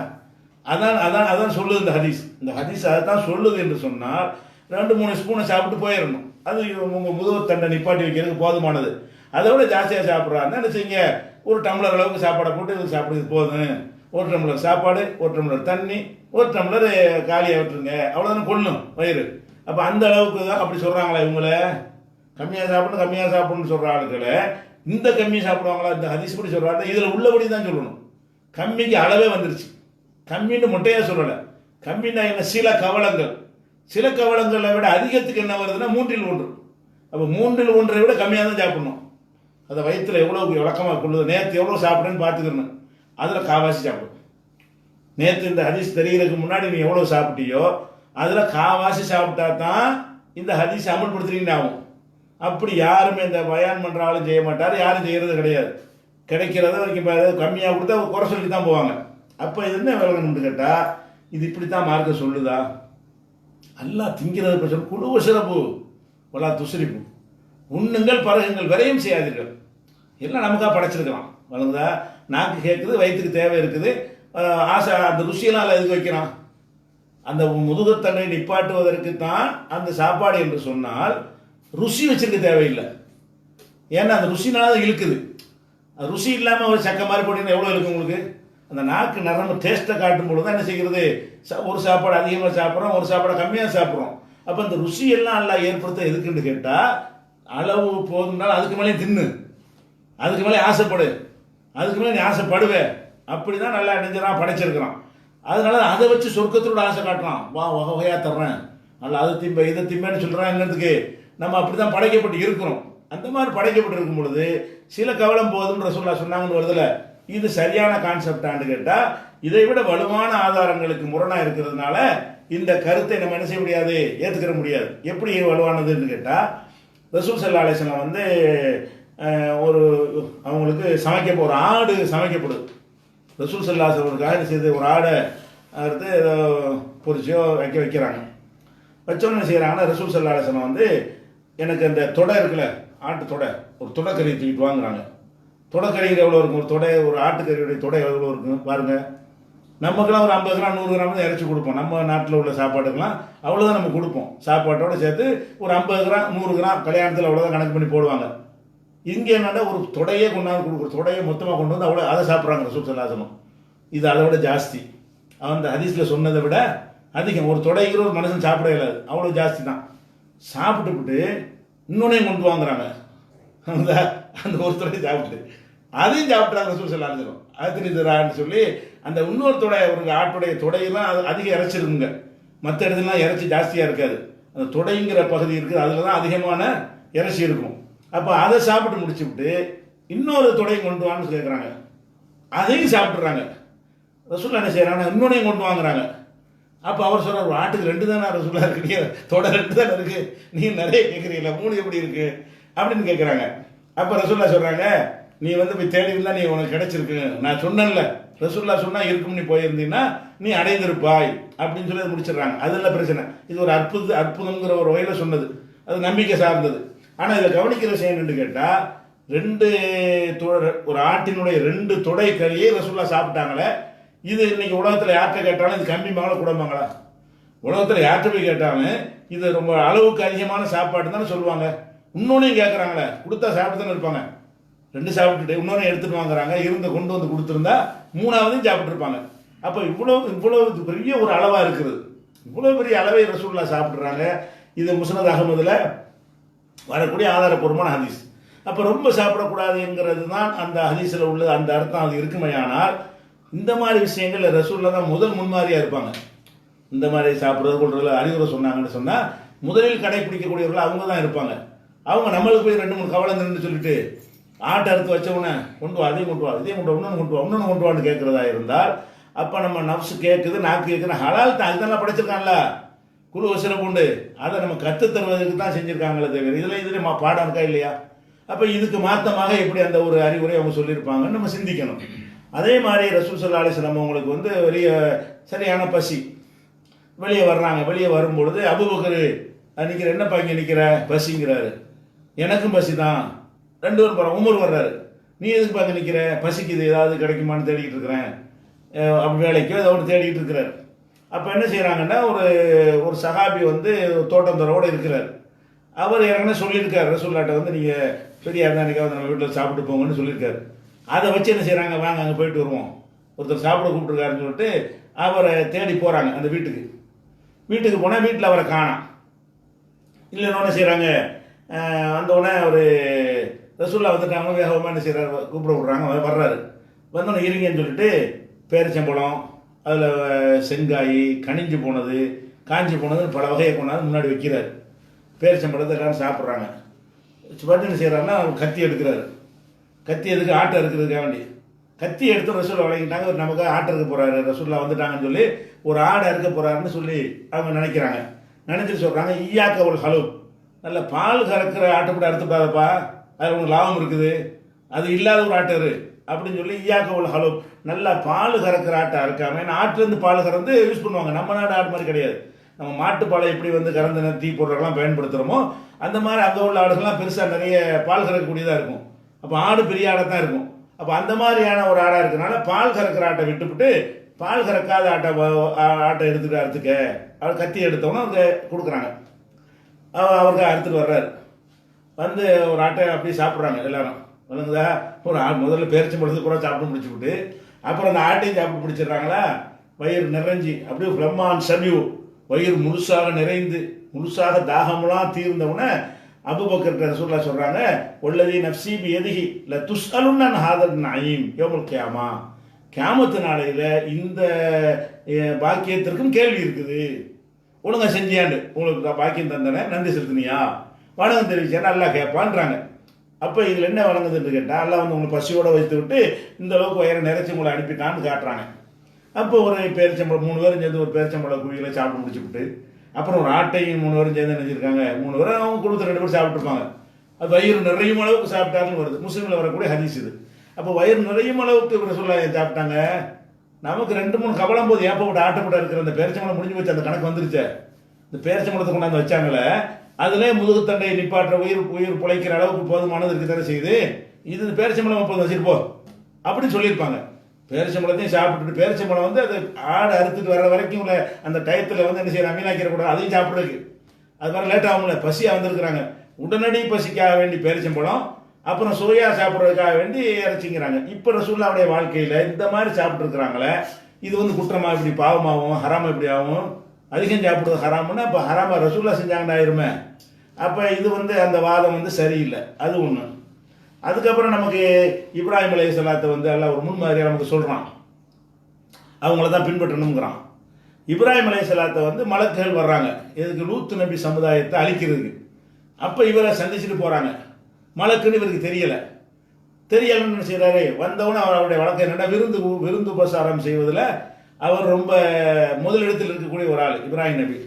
அதான் அதான் அதான் சொல்லுது இந்த ஹதீஸ். இந்த ஹதீஸ் அதை தான் சொல்லுது என்று சொன்னால் 2-3 ஸ்பூனை சாப்பிட்டு போயிடணும். அது உங்கள் முதுகு தண்டை நிப்பாட்டி வைக்கிறதுக்கு போதுமானது. அதை விட ஜாஸ்தியாக சாப்பிட்றாருன்னா என்ன செய்யுங்க, ஒரு டம்ளர் அளவுக்கு சாப்பாடை போட்டு இது சாப்பிடுறது போதும். 1 டம்ளர் சாப்பாடு, 1 டம்ளர் தண்ணி, 1 டம்ளர் காலியாக விட்டுருங்க, அவ்வளோதானே கொள்ளும் வயிறு. அப்போ அந்த அளவுக்கு தான் அப்படி சொல்கிறாங்களா இவங்கள? கம்மியாக சாப்பிடணும்னு சொல்கிற ஆளுகளை இந்த கம்மியாக சாப்பிடுவாங்களா? இந்த ஹதீஸ் படி சொல்கிறாங்க, இதில் உள்ளபடி தான் சொல்லணும். கம்மிக்கு அளவே வந்துருச்சு. கம்மின்னு மொட்டையாக சொல்லலை. கம்மின்னா என்ன, சில கவலங்களை விட அதிகத்துக்கு என்ன வருதுன்னா 3 1. அப்போ 3 1 விட கம்மியாக தான் சாப்பிடணும். அதை வயிற்றில் எவ்வளோ விளக்கமாக கொள்ளுது, நேற்று எவ்வளோ சாப்பிட்றேன்னு பார்த்துக்கணும், அதில் காவாசி சாப்பிடும். நேற்று இந்த ஹதீஸ் தெரிகிறதுக்கு முன்னாடி நீ எவ்வளோ சாப்பிட்டியோ அதில் காவாசி சாப்பிட்டா தான் இந்த ஹதீஸ் அமல்படுத்துறீங்கன்னு ஆகும். அப்படி யாருமே இந்த பயான் பண்ணுற ஆளும் செய்ய மாட்டார், யாரும் செய்கிறது கிடையாது. கிடைக்கிறத வரைக்கும் கம்மியாக கொடுத்தா குறை சொல்லி தான் போவாங்க. அப்போ இது என்ன விளங்கணும்னு கேட்டால், இது இப்படி தான் மார்க்க சொல்லுதா? அல்லாஹ் திங்கிறது பிரச்சனை குழுவ சிறப்பு வலா துஸ்ரிப்பு, உண்ணுங்கள் பருகுங்கள் விரையும் செய்யாதீர்கள். எல்லாம் நமக்காக படைச்சிருக்கலாம். வளர்ந்தா நாக்கு கேட்குது, வயிற்றுக்கு தேவை இருக்குது, ஆசை அந்த ருசியெல்லாம் எதுக்கு வைக்கிறான்? அந்த முதுகுத்தண்டை நிப்பாட்டுவதற்கு தான் அந்த சாப்பாடு என்று சொன்னால் ருசி வச்சிருக்க தேவையில்லை. ஏன்னா அந்த ருசினால இழுக்குது. அது ருசி இல்லாமல் ஒரு சக்கை மாதிரி போட்டீங்கன்னா எவ்வளோ இருக்கு உங்களுக்கு? அந்த நாக்கு நரம்பு டேஸ்ட்டை காட்டும் பொழுது தான் என்ன செய்கிறது, ஒரு சாப்பாடு அதிகமாக சாப்பிட்றோம், ஒரு சாப்பாடு கம்மியாக சாப்பிட்றோம். அப்போ அந்த ருசியெல்லாம் எல்லாம் ஏற்படுத்த எதுக்குன்னு கேட்டால், அளவு போதும்னாலும் அதுக்கு மேலே தின்னு, அதுக்கு மேலே ஆசைப்படு, அதுக்கு மேலே நீ ஆசைப்படுவே, அப்படி தான் நல்லா நெஞ்சலாம் படைச்சிருக்கிறான். அதனால அதை வச்சு சொர்க்கத்தோட ஆசை காட்டுறான். வா வகை வகையாக தர்றேன், நல்லா அதை திம்ப இதை திம்பன்னு சொல்கிறான். என்னதுக்கு? நம்ம அப்படி தான் படைக்கப்பட்டு இருக்கிறோம். அந்த மாதிரி படைக்கப்பட்டு இருக்கும் பொழுது சில கவலம் போதும் ரசூலுல்லாஹ் சொன்னாங்கன்னு வருதுல, இது சரியான கான்செப்டான்னு கேட்டால் இதை விட வலுவான ஆதாரங்களுக்கு முரணாக இருக்கிறதுனால இந்த கருத்தை நம்ம என்ன செய்ய முடியாது, ஏற்றுக்கிற முடியாது. எப்படி வலுவானதுன்னு கேட்டால், ரசூல் ஸல்லல்லாஹு அலைஹி வஸல்லம் வந்து ஒரு அவங்களுக்கு ஒரு ஆடு சமைக்கப்படுது. ரசூல் ஸல்லல்லாஹு அலைஹி வஸல்லம் செய்து ஒரு ஆடை அறுத்து ஏதோ பொரிச்சோ வைக்கிறாங்க. வச்சோன்னு செய்கிறாங்கன்னா ரசூல் ஸல்லல்லாஹு அலைஹி வஸல்லம் வந்து எனக்கு அந்த தொடை இருக்குல்ல, ஆட்டு தொடை, ஒரு தொடைக்கறி தூக்கிட்டு வாங்குறாங்க. தொடைக்கறியில் எவ்வளோ இருக்கும்? ஒரு தொடை, ஒரு ஆட்டுக்கறியுடைய தொடை எவ்வளோ இருக்கும் பாருங்கள். நமக்கெல்லாம் ஒரு 50 கிராம் 100 கிராம் தான் இறைச்சி கொடுப்போம். நம்ம நாட்டில் உள்ள சாப்பாட்டுக்கெல்லாம் அவ்வளோதான் நம்ம கொடுப்போம். சாப்பாட்டோடு சேர்த்து ஒரு 50 கிராம் 100 கிராம் கல்யாணத்தில் அவ்வளோதான் கணக்கு பண்ணி போடுவாங்க. இங்கே என்னன்னா ஒரு தொடையே கொண்டாந்து கொடுக்குற, தொடையை மொத்தமாக கொண்டு வந்து அவ்வளோ அதை சாப்பிட்றாங்க ரசூல் ஸல்லல்லாஹு அலைஹி வஸல்லம். இது அதை விட ஜாஸ்தி. அந்த ஹதீஸில் சொன்னதை விட அதிகம். ஒரு தொடைங்கிற ஒரு மனுஷன் சாப்பிட இல்லாது, அவ்வளோ ஜாஸ்தி தான். சாப்பிட்டுவிட்டு இன்னொன்னையும் கொண்டு வாங்குறாங்க. அந்த ஒரு தொடை சாப்பிட்டு அதையும் சாப்பிட்றாங்க ரசூல் ஸல்லல்லாஹு அலைஹி வஸல்லம். அதுன்னு சொல்லி அந்த இன்னொரு தொடை, ஒரு ஆட்டுடைய தொடையெல்லாம் அது அதிகம் இறைச்சிருக்குங்க. மற்ற இடத்துலாம் இறைச்சி ஜாஸ்தியாக இருக்காது. அந்த தொடைங்கிற பகுதி இருக்குது, அதில் தான் அதிகமான இறைச்சி இருக்கும். அப்போ அதை சாப்பிட்டு முடிச்சு விட்டு இன்னொரு தொடையும் கொண்டு வான்னு கேட்குறாங்க. அதையும் சாப்பிட்றாங்க. ரசூலுல்லாஹ் என்ன செய்கிறாங்க, இன்னொன்னையும் கொண்டு வாங்குறாங்க. அப்போ அவர் சொல்கிறார், ஒரு ஆட்டுக்கு 2 தானே ரசூலுல்லாஹ் இருக்கு, நீ தொடை 2 தானே இருக்குது, நீ நிறைய கேட்குறீங்களா, 3 எப்படி இருக்குது அப்படின்னு கேட்குறாங்க. அப்போ ரசூலுல்லாஹ் சொல்கிறாங்க, நீ வந்து போய் தேடி இருந்தால் நீ உனக்கு கிடைச்சிருக்கு, நான் சொன்னேன்ல, ரசூலுல்லாஹ் சொன்னால் இருக்கும், நீ போயிருந்தீங்கன்னா நீ அடைந்திருப்பாய் அப்படின்னு சொல்லி அதை முடிச்சிடுறாங்க. அதில் பிரச்சனை. இது ஒரு அற்புதங்கிற ஒரு வகையில் சொன்னது, அது நம்பிக்கை சார்ந்தது. ஆனால் இதில் கவனிக்கிற விஷயம் என்னன்னு கேட்டால், ஒரு ஆட்டினுடைய 2 தொடை கறியை ரசூலுல்லாஹ் சாப்பிட்டாங்களே, இது இன்னைக்கு உலகத்தில் யார்கிட்ட கேட்டாலும் இது கம்மிமாங்களா கூடமாங்களா? உலகத்தில் யார்கிட்ட போய் கேட்டாலும் இது ரொம்ப அளவுக்கு அதிகமான சாப்பாடு தானே சொல்லுவாங்க. இன்னொன்னையும் கேட்குறாங்களே, கொடுத்தா சாப்பிட்டு தானே இருப்பாங்க. 2 சாப்பிட்டுட்டு இன்னொன்று எடுத்துட்டு வாங்குறாங்க, கொண்டு வந்து கொடுத்துருந்தா 3ஆவதையும் சாப்பிட்ருப்பாங்க. அப்போ இவ்வளவு பெரிய ஒரு அளவாக இருக்குது. இவ்வளோ பெரிய அளவை ரசூலுல்லாஹ் சாப்பிட்றாங்க. இது முஸ்னத் அஹ்மதில் வரக்கூடிய ஆதாரப்பூர்வமான ஹதீஸ். அப்போ ரொம்ப சாப்பிடக்கூடாதுங்கிறது தான் அந்த ஹதீஸில் உள்ள அந்த அர்த்தம். அது இருக்குமையானால் இந்த மாதிரி விஷயங்கள் ரசூலுல்லாஹ் தான் முதல் முன்மாதிரியாக இருப்பாங்க. இந்த மாதிரி சாப்பிட்றது கொள்றதுல அறிவுரை சொன்னாங்கன்னு சொன்னால் முதலில் கடைப்பிடிக்கக்கூடியவர்கள் அவங்க தான் இருப்பாங்க. அவங்க நம்மளுக்கு போய் 2-3 கவலைங்கன்னு சொல்லிட்டு ஆட்டை அறுத்து வச்சவொன்னே கொண்டு வா, அதையும் கொண்டு வா, இதையும் கொண்டு வா, இன்னொன்று கொண்டு வான்னு கேட்குறதா இருந்தால், அப்போ நம்ம நஃப்ஸ் கேட்குது, நாக்கு கேட்குது, ஹலால் தான், அதுதான் படைச்சிருக்கான்ல, குழு வசனம் உண்டு, அதை நம்ம கற்றுத்தருவதற்கு தான் செஞ்சுருக்காங்களே தவிர இதில் பாடம் இருக்கா இல்லையா? அப்போ இதுக்கு மாற்றமாக எப்படி அந்த ஒரு அறிவுரை அவங்க சொல்லியிருப்பாங்கன்னு நம்ம சிந்திக்கணும். அதே மாதிரி ரசூல் ஸல்லல்லாஹு அலைஹி வஸல்லம் அவங்களுக்கு வந்து சரியான பசி, வெளியே வர்றாங்க. வெளியே வரும்பொழுது அபூபக்கர் நிற்கிற, என்னப்பா இங்கே நிற்கிற, பசிங்கிறாரு. எனக்கும் பசி தான். 2 பேரும் போகிறோம். உமர் வர்றாரு, நீ எதுக்கு பார்க்க நிற்கிற, பசிக்குது, ஏதாவது கிடைக்குமான்னு தேடிக்கிட்டு இருக்கிறேன், அப்படி வேலைக்கோ ஏதோ ஒன்று தேடிக்கிட்டு இருக்கிறார். அப்போ என்ன செய்கிறாங்கன்னா, ஒரு சஹாபி வந்து தோட்டந்தரோடு இருக்கிறார். அவர் ஏற்கனவே சொல்லியிருக்கார் ரசூலுல்லாஹ்ட்ட வந்து, நீங்கள் பெரிய இருந்தால் நம்ம வீட்டில் சாப்பிட்டு போங்கன்னு சொல்லியிருக்காரு. அதை வச்சு என்ன செய்கிறாங்க, வாங்க அங்கே போயிட்டு வருவோம், ஒருத்தர் சாப்பிட கூப்பிட்டுருக்காருன்னு சொல்லிட்டு அவரை தேடி போகிறாங்க அந்த வீட்டுக்கு. போனால் வீட்டில் அவரை காணோம். இல்லைன்னு என்ன செய்கிறாங்க, வந்தவுடனே ஒரு ரசூலுல்லாஹ் வந்துட்டாங்க, வேகமாக என்ன செய்கிறார், கூப்பிட விட்றாங்க. வர்றாரு. வந்தோடனே இருங்கன்னு சொல்லிட்டு பேரிச்சம்பழம், அதில் செங்காய், கனிஞ்சு போனது, காஞ்சி போனதுன்னு பல வகையை கொண்டாந்து முன்னாடி வைக்கிறார். பேரிச்சம்பழத்தை எல்லாரும் சாப்பிட்றாங்க. பார்த்து என்ன செய்கிறாருன்னா, கத்தி எடுக்கிறாரு. கத்தி எதுக்கு, ஆட்டை இருக்கிறதுக்காக வேண்டி கத்தி எடுத்து ரசூலுல்லாஹ் வழங்கிட்டாங்க. ஒரு நமக்கு ஆட்டை இருக்க போகிறாரு, ரசூலுல்லாஹ் வந்துட்டாங்கன்னு சொல்லி ஒரு ஆடை இருக்க போகிறாருன்னு சொல்லி அவங்க நினைக்கிறாங்க. நினச்சிட்டு சொல்கிறாங்க, ஈயாக்க ஒரு ஹலூப், நல்ல பால் கறக்கிற ஆட்டை கூட அறுத்துப்படாதப்பா, அதில் உங்களுக்கு லாபம் இருக்குது, அது இல்லாத ஒரு ஆட்டரு அப்படின்னு சொல்லி ஈயாக்க ஒரு ஹலூப், நல்லா பால் கறக்கிற ஆட்டை அறுக்காம. ஏன்னா ஆட்டுலேருந்து பால் கறந்து யூஸ் பண்ணுவாங்க. நம்ம நாடு ஆடு மாதிரி கிடையாது. நம்ம மாட்டுப்பாலை எப்படி வந்து கறந்து டீ போடுறதெல்லாம் பயன்படுத்துகிறோமோ அந்த மாதிரி அங்கே உள்ள ஆடுகள்லாம் பெருசாக நிறைய பால் கறக்கக்கூடியதாக இருக்கும். அப்போ ஆடு பெரிய ஆடை தான் இருக்கும். அப்போ அந்த மாதிரியான ஒரு ஆடாக இருக்கிறனால பால் கறக்கிற ஆட்டை விட்டுவிட்டு பால் கறக்காத ஆட்டை எடுத்துட்டு அறுத்துக்க அவர் கத்தி எடுத்தவொன்னே அவங்க கொடுக்குறாங்க. அவருக்கு அறுத்துட்டு வர்றாரு. வந்து ஒரு ஆட்டை அப்படியே சாப்பிட்றாங்க எல்லாரும். வணங்குதா ஒரு முதல்ல பேரிச்சம்பழத்துக்கு கூட சாப்பிட்டு முடிச்சு விட்டு அப்புறம் அந்த ஆட்டையும் சாப்பிட்டு பிடிச்சிடுறாங்களா. வயிறு நிறைஞ்சி அப்படியே பிரம்மான் சமியூ வயிறு முழுசாக நிறைந்து முழுசாக தாகமெல்லாம் தீர்ந்தவுடனே அபூபக்கர் ரசூலுல்லாஹ் சொல்றாங்க, ஒல்லதி நஃப்ஸி பியதிஹி ல துஸ்அலுன்ன அன் ஹாதல் நயீம் யௌமுல் கியாமா. கியாமத்து நாளையில இந்த பாக்கியத்திற்கும் கேள்வி இருக்குது. ஒழுங்கா செஞ்சியாண்டு உங்களுக்கு பாக்கியம் தந்தன நன்றி செலுத்தினியா வணக்கம் தெரிவிச்சா நல்லா கேட்பான்றாங்க. அப்போ இதில் என்ன வணங்குதுன்னு கேட்டால் எல்லாம் வந்து உங்களை பசியோடு வைத்து விட்டு இந்த அளவுக்கு வயிறை நிறைச்சி உங்களை அனுப்பிட்டான்னு காட்டுறாங்க. அப்போ ஒரு பேரிச்சம்பழம் 3 பேரும் சேர்ந்து ஒரு பேரிச்சம்பழ குழிகளை சாப்பிட்டு முடிச்சு விட்டு அப்புறம் ஒரு ஆட்டையும் 3 பேரும் சேர்ந்து நினைச்சிருக்காங்க. 3 பேரும் அவங்க கொடுத்து 2 பேர் சாப்பிட்டுருப்பாங்க. அது வயிறு நிறையும் அளவுக்கு சாப்பிட்டாருன்னு வருது. முஸ்லீமில் வரக்கூடிய ஹதீஸ் இது. அப்போ வயிறு நிறையும் அளவுக்கு இவர் சொல்ல சாப்பிட்டாங்க. நமக்கு 2-3 கவலம் போது ஏப்பப்பட்ட ஆட்டப்பட்ட இருக்கிற அந்த பேரிச்சம்பழம் முடிஞ்சு போச்சு. அந்த கணக்கு வந்துருச்சு. இந்த பேரிச்சம்பழத்தை கொண்டாந்து வச்சாங்களே அதிலே முதுகுத்தண்டையை நிப்பாற்ற உயிர் பிழைக்கிற அளவுக்கு போதுமானது இருக்கு தானே செய்யுது. இது பேரிச்சம்பழம் 30 வச்சிருப்போம் அப்படின்னு சொல்லியிருப்பாங்க. பேரிச்சம்பழத்தையும் சாப்பிட்டுட்டு பேரிச்சம்பழம் வந்து அது ஆடு அறுத்துட்டு வர வரைக்கும் உள்ள அந்த டயத்தில் வந்து என்ன செய்யணும் அமீனாக்கிடக்கூடாது. அதையும் சாப்பிட்றதுக்கு அது மாதிரி லேட் ஆகும்ல. பசியாக வந்திருக்கிறாங்க. உடனடி பசிக்காக வேண்டி பேரிச்சம்பழம் அப்புறம் சுவையா சாப்பிட்றதுக்காக வேண்டி இறைச்சிங்கிறாங்க. இப்போ ரசூலுல்லாஹ்வுடைய வாழ்க்கையில் இந்த மாதிரி சாப்பிட்ருக்குறாங்களே இது வந்து குற்றமாக இப்படி பாவமாகவும் ஹராம இப்படி ஆகும். அதிகம் சாப்பிடுறது ஹராமுன்னா இப்போ ஹராமா ரசூலுல்லாஹ் செஞ்சாங்கன்னு ஆயிருமே. அப்போ இது வந்து அந்த வாதம் வந்து சரியில்லை. அது ஒன்று. அதுக்கப்புறம் நமக்கு இப்ராஹிம் அலைஹிஸ்ஸலாத்தை வந்து எல்லாம் ஒரு முன்மாதிரியாக நமக்கு சொல்கிறான். அவங்கள தான் பின்பற்றணுங்கிறான். இப்ராஹிம் அலைஹிஸ்ஸலாத்தை வந்து மலக்குகள் வர்றாங்க எதுக்கு லூத் நபி சமுதாயத்தை அழிக்கிறதுக்கு. அப்போ இவரை சந்திச்சுட்டு போகிறாங்க. மலக்குன்னு இவருக்கு தெரியலன்னு என்ன செய்கிறாரு. வந்தவொடனே அவருடைய வழக்கம் என்னென்னா விருந்து உபசாரம் செய்வதில் அவர் ரொம்ப முதலிடத்தில் இருக்கக்கூடிய ஒரு ஆள் இப்ராஹிம் நபி.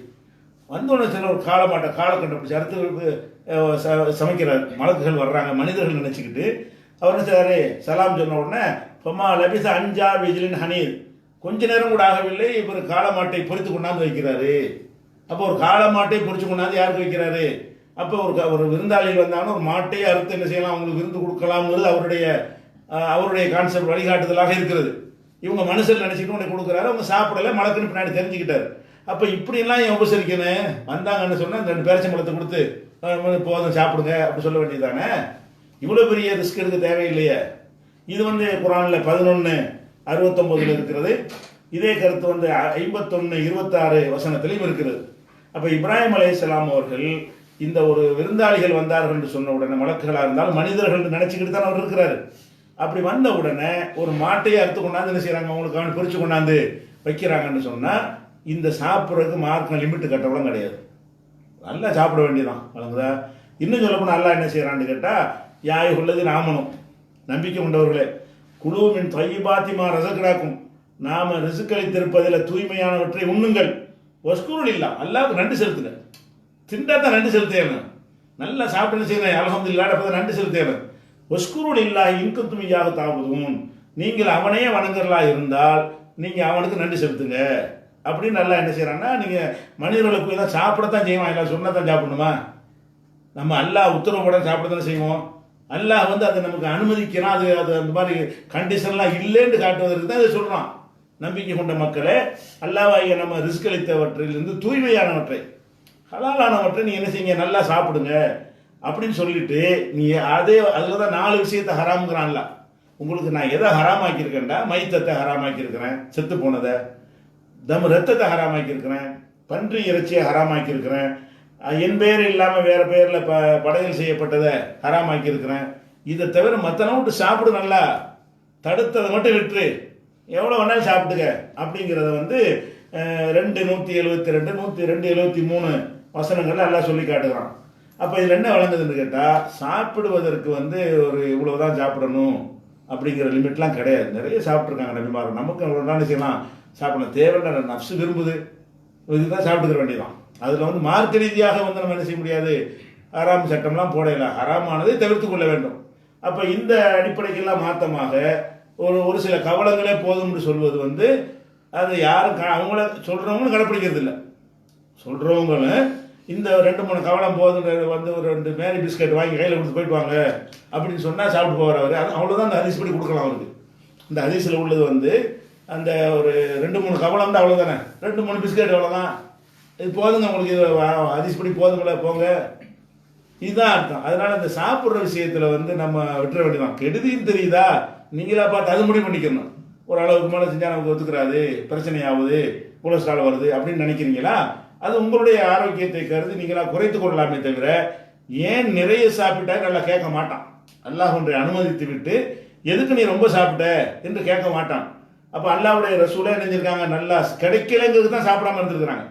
வந்தோடனே சில ஒரு காலக்கட்டை பிடிச்சி அடுத்து சமைக்கிறார். மலக்குகள் வர்றாங்க மனிதர்கள் நினச்சிக்கிட்டு அவர் என்ன செய்றாரு சலாம் சொன்ன உடனே பொம்மா லபிச அஞ்சா விஜிலின் ஹனீர் கொஞ்ச நேரம் கூட ஆகவில்லை இவர் காளமாட்டை பொறித்து கொண்டாந்து வைக்கிறாரு. அப்போ ஒரு காளமாட்டை பொறிச்சு கொண்டாந்து யாருக்கு வைக்கிறாரு. அப்போ ஒரு விருந்தாளிகள் வந்தாங்கன்னா ஒரு மாட்டையே அறுத்து என்ன செய்யலாம் அவங்களுக்கு விருந்து கொடுக்கலாம்ங்கிறது அவருடைய கான்செப்ட் வழிகாட்டுதலாக இருக்கிறது. இவங்க மனுஷன் நினச்சிக்கிட்டு உடனே கொடுக்குறாரு. அவங்க சாப்பிடலை. மலக்குன்னு பின்னாடி தெரிஞ்சுக்கிட்டாரு. அப்போ இப்படிலாம் என் உபசரிக்கணும் வந்தாங்கன்னு சொன்னால் 2 பேரிச்சம்பழத்தை கொடுத்து போதும் சாப்பிடுங்க அப்படி சொல்ல வேண்டியதானே. இவ்வளோ பெரிய ரிஸ்க் எடுக்க தேவையில்லையே. இது வந்து குர்ஆனில் 11:69 இருக்கிறது. இதே கருத்து வந்து 51:26 வசனத்திலையும் இருக்கிறது. அப்போ இப்ராஹிம் அலைஹிஸ்ஸலாம் அவர்கள் இந்த ஒரு விருந்தாளிகள் வந்தார்கள் என்று சொன்ன உடனே மலக்குகளாக இருந்தாலும் மனிதர்கள் நினச்சிக்கிட்டு தான் அவர் இருக்கிறாரு. அப்படி வந்த உடனே ஒரு மாட்டையை அறுத்து கொண்டாந்து என்ன செய்கிறாங்க அவங்களுக்கு அவனை பிரித்து கொண்டாந்து வைக்கிறாங்கன்னு சொன்னால் இந்த சாப்பிட்றதுக்கு மார்க்கம் லிமிட்டு கட்டவெல்லாம் கிடையாது. நல்லா சாப்பிட வேண்டியதான் வழங்குதா. இன்னும் சொல்லப்போனால் நல்லா என்ன செய்கிறான்னு கேட்டால் யாய் உள்ளது நாமனும் நம்பிக்கை கொண்டவர்களே குழுவின் தைபாத்திமா ரசக்கிடாக்கும் நாம் ரிசுக்களித்திருப்பதில் தூய்மையானவற்றை உண்ணுங்கள். ஒஸ்கூர் இல்லா அல்லாவுக்கு நன்றி செலுத்துங்க. திண்டா தான் நன்றி செலுத்தேன். நல்லா சாப்பிட்டு செய்யணும் அல்ஹம்துலில்லாஹ் நன்றி செலுத்தேன். ஒஸ்கூர் இல்லா இன்கும் துமியாக தாவதும் நீங்கள் அவனையே வணங்குறலா இருந்தால் நீங்கள் அவனுக்கு நன்றி செலுத்துங்க அப்படின்னு நல்லா என்ன செய்கிறான்னா நீங்கள் மனிதர்களுக்கு தான் சாப்பிடத்தான் செய்வோம். எல்லாம் சொன்னால் தான் சாப்பிடணுமா? நம்ம அல்லாஹ் உத்தரவுப்பட சாப்பிட தானே செய்வோம். அல்லாஹ் வந்து அதை நமக்கு அனுமதிக்கிறான். அது அந்த மாதிரி கண்டிஷன்லாம் இல்லைன்னு காட்டுவதற்கு தான் அதை சொல்கிறான். நம்பிக்கை கொண்ட மக்களே அல்லாஹ்வாகிய நம்ம ரிஸ்க் அளித்தவற்றிலிருந்து தூய்மையானவற்றை ஹலாலானவற்றை நீ என்ன செய்யுங்க நல்லா சாப்பிடுங்க அப்படின்னு சொல்லிட்டு நீ அதில் தான் 4 விஷயத்தை ஹராமுங்கிறான்ல. உங்களுக்கு நான் எதை ஹராமாக்கியிருக்கேன்டா மைத்தத்தை ஹராமாக்கியிருக்கிறேன் செத்து போனதை, ரத்தத்தை ஹராமாக்கியிருக்கிறேன், பன்றி இறைச்சியை ஹராமாக்கியிருக்கிறேன், என் பேர் இல்லாமல் வேறு பேரில் படையல் செய்யப்பட்டதை ஹராமாக்கியிருக்கிறேன். இதை தவிர மற்றனை விட்டு சாப்பிடு நல்லா தடுத்ததை மட்டும் விட்டுரு எவ்வளோ வேணாலும் சாப்பிட்டுக்க அப்படிங்கிறத வந்து 2:172 273 வசனங்கள் எல்லாம் சொல்லி காட்டுகிறான். அப்போ இதில் என்ன வழங்குதுன்னு கேட்டால் சாப்பிடுவதற்கு வந்து ஒரு இவ்வளோதான் சாப்பிடணும் அப்படிங்கிற லிமிட்லாம் கிடையாது. நிறைய சாப்பிட்ருக்காங்க நபிமார்கள். நமக்கு ஒரு நாள் செய்யலாம் சாப்பிடணும் தேவையான நப்சு விரும்புது இதுதான் சாப்பிட்டுக்கிற வேண்டியதான். அதில் வந்து மார்க்க ரீதியாக வந்து நம்ம என்ன செய்ய முடியாது. ஹராம் சட்டம்லாம் போடையில ஹராமானதை தவிர்த்து கொள்ள வேண்டும். அப்போ இந்த அடிப்படைக்கெல்லாம் மாற்றமாக ஒரு சில கவலங்களே போதும்னு சொல்வது வந்து அது யாரும் அவங்கள சொல்கிறவங்களும் கடைப்பிடிக்கிறது இல்லை. சொல்கிறவங்களும் இந்த 2-3 கவலம் போதும் வந்து ஒரு 2 மேரி பிஸ்கட் வாங்கி கையில் கொடுத்து போயிட்டு வாங்க அப்படின்னு சொன்னால் சாப்பிட்டு போவார் அவர். அவ்வளோதான் அந்த ஹதீஸ் படி கொடுக்கலாம் அவருக்கு. இந்த ஹதீஸில் உள்ளது வந்து அந்த ஒரு 2-3 கவலம் தான், அவ்வளோதானே, 2-3 பிஸ்கட் அவ்வளோதான், இது போதுங்க உங்களுக்கு, இது ஹதீஸ் படி போதுங்கள போங்க, இதுதான் அர்த்தம். அதனால இந்த சாப்பிட்ற விஷயத்தில் வந்து நம்ம விட்டுற வேண்டியதான். கெடுதின்னு தெரியுதா, நீங்களா பார்த்து அது முடிவு பண்ணிக்கணும். ஒரு அளவுக்கு மேலே செஞ்சால் நமக்கு ஒத்துக்கிறாது, பிரச்சனையாகுது, கொலஸ்ட்ரால் வருது அப்படின்னு நினைக்கிறீங்களா, அது உங்களுடைய ஆரோக்கியத்தை கருதி நீங்களா குறைத்து கொள்ளலாமே தவிர, ஏன் நிறைய சாப்பிட்டா நல்லா கேட்க மாட்டான். அல்லாஹ் ஒன்றை அனுமதித்து விட்டு எதுக்கு நீ ரொம்ப சாப்பிட்ட என்று கேட்க மாட்டான். அப்போ அல்லாஹ்வுடைய ரசூலே நினைஞ்சிருக்காங்க, நல்லா கிடைக்கலங்கிறது தான் சாப்பிடாம இருந்திருக்கிறாங்க.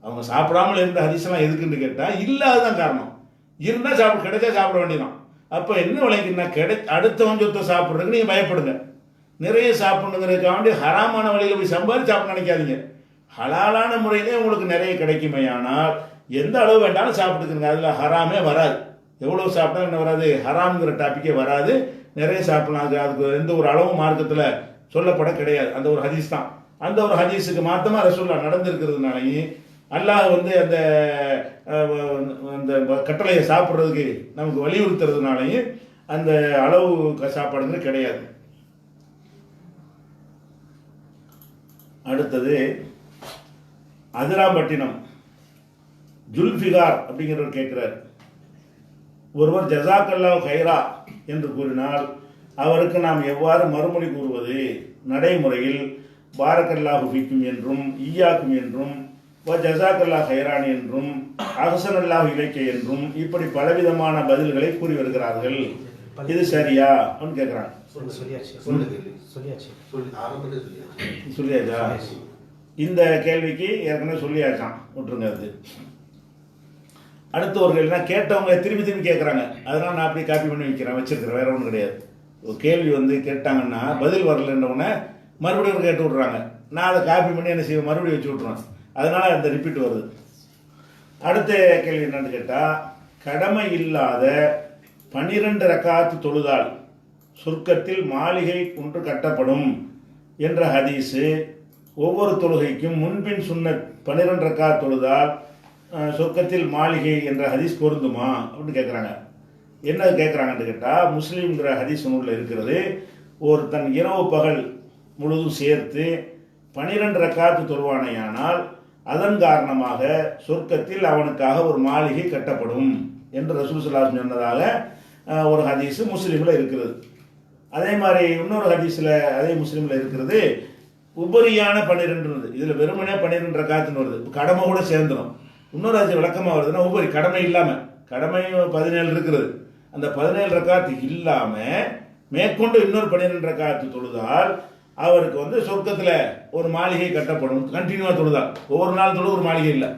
அவங்க சாப்பிடாமல் இருந்த ஹதீஸ்லாம் எதுக்குன்னு கேட்டால் இல்லாததான் காரணம். இருந்தால் கிடைச்சா சாப்பிட வேண்டியதான். அப்போ என்ன விளைக்குன்னா, அடுத்தவன் சொத்தை சாப்பிட்றதுக்கு நீங்கள் பயப்படுங்க. நிறைய சாப்பிடணுங்கிறதுக்காண்டி ஹராமான வழியில் போய் சம்பாதிச்சு சாப்பிட நினைக்காதீங்க. ஹலாலான முறையிலே உங்களுக்கு நிறைய கிடைக்குமையானால் எந்த அளவு வேண்டாலும் சாப்பிட்டுக்குங்க, அதில் ஹராமே வராது. எவ்வளோ சாப்பிட்டா என்ன வராது, ஹராம்ங்கிற டாப்பிக்கே வராது. நிறைய சாப்பிடலாம், அதுக்கு எந்த ஒரு அளவும் மார்க்கத்தில் சொல்லப்பட கிடையாது. அந்த ஒரு ஹதீஸ் தான். அந்த ஒரு ஹதீஸுக்கு மாத்தமாக ரசூல்லா நடந்திருக்கிறதுனாலையும் அல்லாஹ் வந்து அந்த அந்த கட்டளையை சாப்பிட்றதுக்கு நமக்கு வலியுறுத்துறதுனாலையும் அந்த அளவு சாப்பாடுங்கிறது கிடையாது. அடுத்தது அதிராம்பட்டினம் ஜுல்ஃபிகார் அப்படிங்கிறவர் கேட்கிறார், ஒருவர் ஜஸாக்கல்லாஹு ஹைரா என்று கூறினால் அவருக்கு நாம் எவ்வாறு மறுமொழி கூறுவது? நடைமுறையில் பாரக்கல்லாஹு ஃபிக்கும் என்றும் ஈயாக்கும் என்றும் ஜஸாக்கல்லாஹு ஹைரான் என்றும் அஹ்ஸனல்லாஹு இலைக்க என்றும் இப்படி பலவிதமான பதில்களை கூறி வருகிறார்கள். இது சரியா அப்படின்னு கேட்குறாங்க. சொல்லியாச்சா? இந்த கேள்விக்கு ஏற்கனவே சொல்லியாச்சான், விட்டுருங்க. அது அடுத்த ஒரு கேள்வினா கேட்டவங்க திருப்பி திருப்பி கேட்குறாங்க, அதனால் நான் அப்படியே காப்பி பண்ணி வச்சிருக்கிறேன், வேற ஒன்றும் கிடையாது. ஒரு கேள்வி வந்து கேட்டாங்கன்னா பதில் வரலன்றவுடனே மறுபடியும் கேட்டு விட்றாங்க, நான் அதை காப்பி பண்ணி என்ன செய்வேன், மறுபடியும் வச்சு விட்ருவேன். அதனால அந்த ரிப்பீட் வருது. அடுத்த கேள்வி என்னன்னு கேட்டால், கடமை இல்லாத 12 ரக்காத்து தொழுதால் சொர்க்கத்தில் மாளிகை ஒன்று கட்டப்படும் என்ற ஹதீஸு ஒவ்வொரு தொழுகைக்கும் முன்பின் சுன்னத் 12 ரக்காத் தொழுதால் சொர்க்கத்தில் மாளிகை என்ற ஹதீஸ் பொருந்துமா அப்படின்னு கேட்குறாங்க. என்ன கேட்குறாங்கன்னு கேட்டால், முஸ்லீம்ங்கிற ஹதீஸ் நூலில் இருக்கிறது, ஒரு தன் இரவு பகல் முழுதும் சேர்த்து 12 ரக்காத்து தொழுவானையானால் அதன் காரணமாக சொர்க்கத்தில் அவனுக்காக ஒரு மாளிகை கட்டப்படும் என்று ரசூல் ஸல்லல்லாஹு அலைஹி வஸல்லம் சொன்னதாக ஒரு ஹதீஸ் முஸ்லீமில் இருக்கிறது. அதே மாதிரி இன்னொரு ஹதீஸில் அதே முஸ்லீமில் இருக்கிறது, உபரியான 12, இதில் வெறுமனே 12 ரக்காத்துன்னு வருது, கடமை கூட சேர்ந்துடும். இன்னொரு அது விளக்கமாக வருதுன்னா, உபரி கடமை இல்லாமல், கடமை 17 இருக்கிறது, அந்த 17 ரக்காத்து இல்லாமல் மேற்கொண்டு இன்னொரு 12 ரக்காத்து தொழுதால் அவருக்கு வந்து சொர்க்கத்தில் ஒரு மாளிகை கட்டப்படும். கண்டினியூவாக தொழுதால், ஒவ்வொரு நாள் தொழுது ஒரு மாளிகை இல்லை,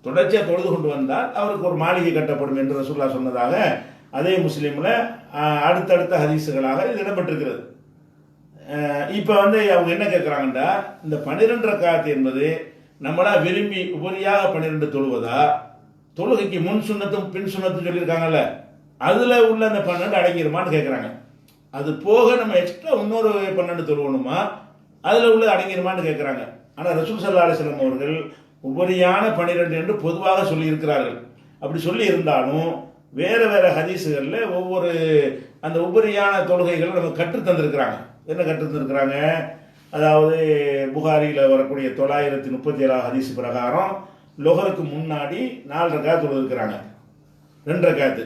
தொடர்ச்சியாக தொழுது கொண்டு வந்தால் அவருக்கு ஒரு மாளிகை கட்டப்படும் என்று ரசூலுல்லாஹ் சொன்னதாக அதே முஸ்லீமில் அடுத்தடுத்த ஹதீஸுகளாக இது இடம்பெற்றிருக்கிறது. இப்போ வந்து அவங்க என்ன கேட்குறாங்கன்னா, இந்த 12 ரக்காத்து என்பது நம்மளா விரும்பி உபரியாக 12 தொழுவதா, தொழுகைக்கு முன் சுண்ணத்தும் பின் சுண்ணத்தும் சொல்லியிருக்காங்கல்ல, அதில் உள்ள அந்த 12 அடங்கிருமான்னு கேட்குறாங்க. அது போக நம்ம எக்ஸ்ட்ரா இன்னொரு 12 தொழுவணுமா, அதில் உள்ள அடங்கிருமான்னு கேட்குறாங்க. ஆனால் ரசூல் ஸல்லல்லாஹு அலைஹி வஸல்லம் அவர்கள் உபரியான 12 என்று பொதுவாக சொல்லி இருக்கிறார்கள். அப்படி சொல்லி இருந்தாலும் வேறு வேறு ஹதீஸுகளில் ஒவ்வொரு அந்த உபரியான தொழுகைகளை நம்ம கற்று தந்திருக்கிறாங்க. என்ன கற்று தந்திருக்கிறாங்க? அதாவது புகாரியில் வரக்கூடிய 937 ஹதீஸ் பிரகாரம் லொஹருக்கு முன்னாடி 4 ரக்காத் தொழுதுருக்கிறாங்க, 2 ரக்காத்து,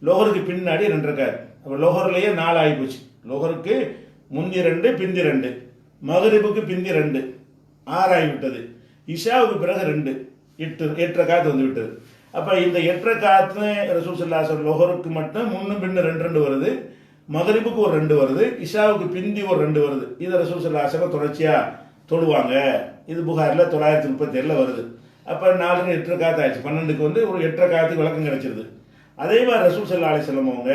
லொஹருக்கு பின்னாடி 2 ரக்காத். அப்போ லொஹர்லேயே 4 ஆகி போச்சு. லொஹருக்கு முந்தி 2 பிந்தி 2, மகரிபுக்கு பிந்தி 2 6 ஆகிவிட்டது, இஷாவுக்கு பிறகு 2 8 ரக்காத்து வந்து விட்டது. அப்போ இந்த 8 ரக்காத்து ரசூல் ஸல்லல்லாஹு அலைஹி வஸல்லம் லொஹருக்கு மட்டும் முன்னும் பின்னும் 2 வருது, மகரிபுக்கு ஒரு 2 வருது, இஷாவுக்கு பிந்தி ஒரு 2 வருது. இதை ரசூல் ஸல்லல்லாஹு அலைஹி வஸல்லம் தொடர்ச்சியாக தொழுவாங்க. இது புகாரில் 937 வருது. அப்போ 4 8 ரக்காத்து ஆயிடுச்சு, 12க்கு வந்து ஒரு 8 ரக்காத்துக்கு விளக்கம் கிடைச்சிருது. அதே மாதிரி ரசூல் ஸல்லல்லாஹு அலைஹி வஸல்லம் அவங்க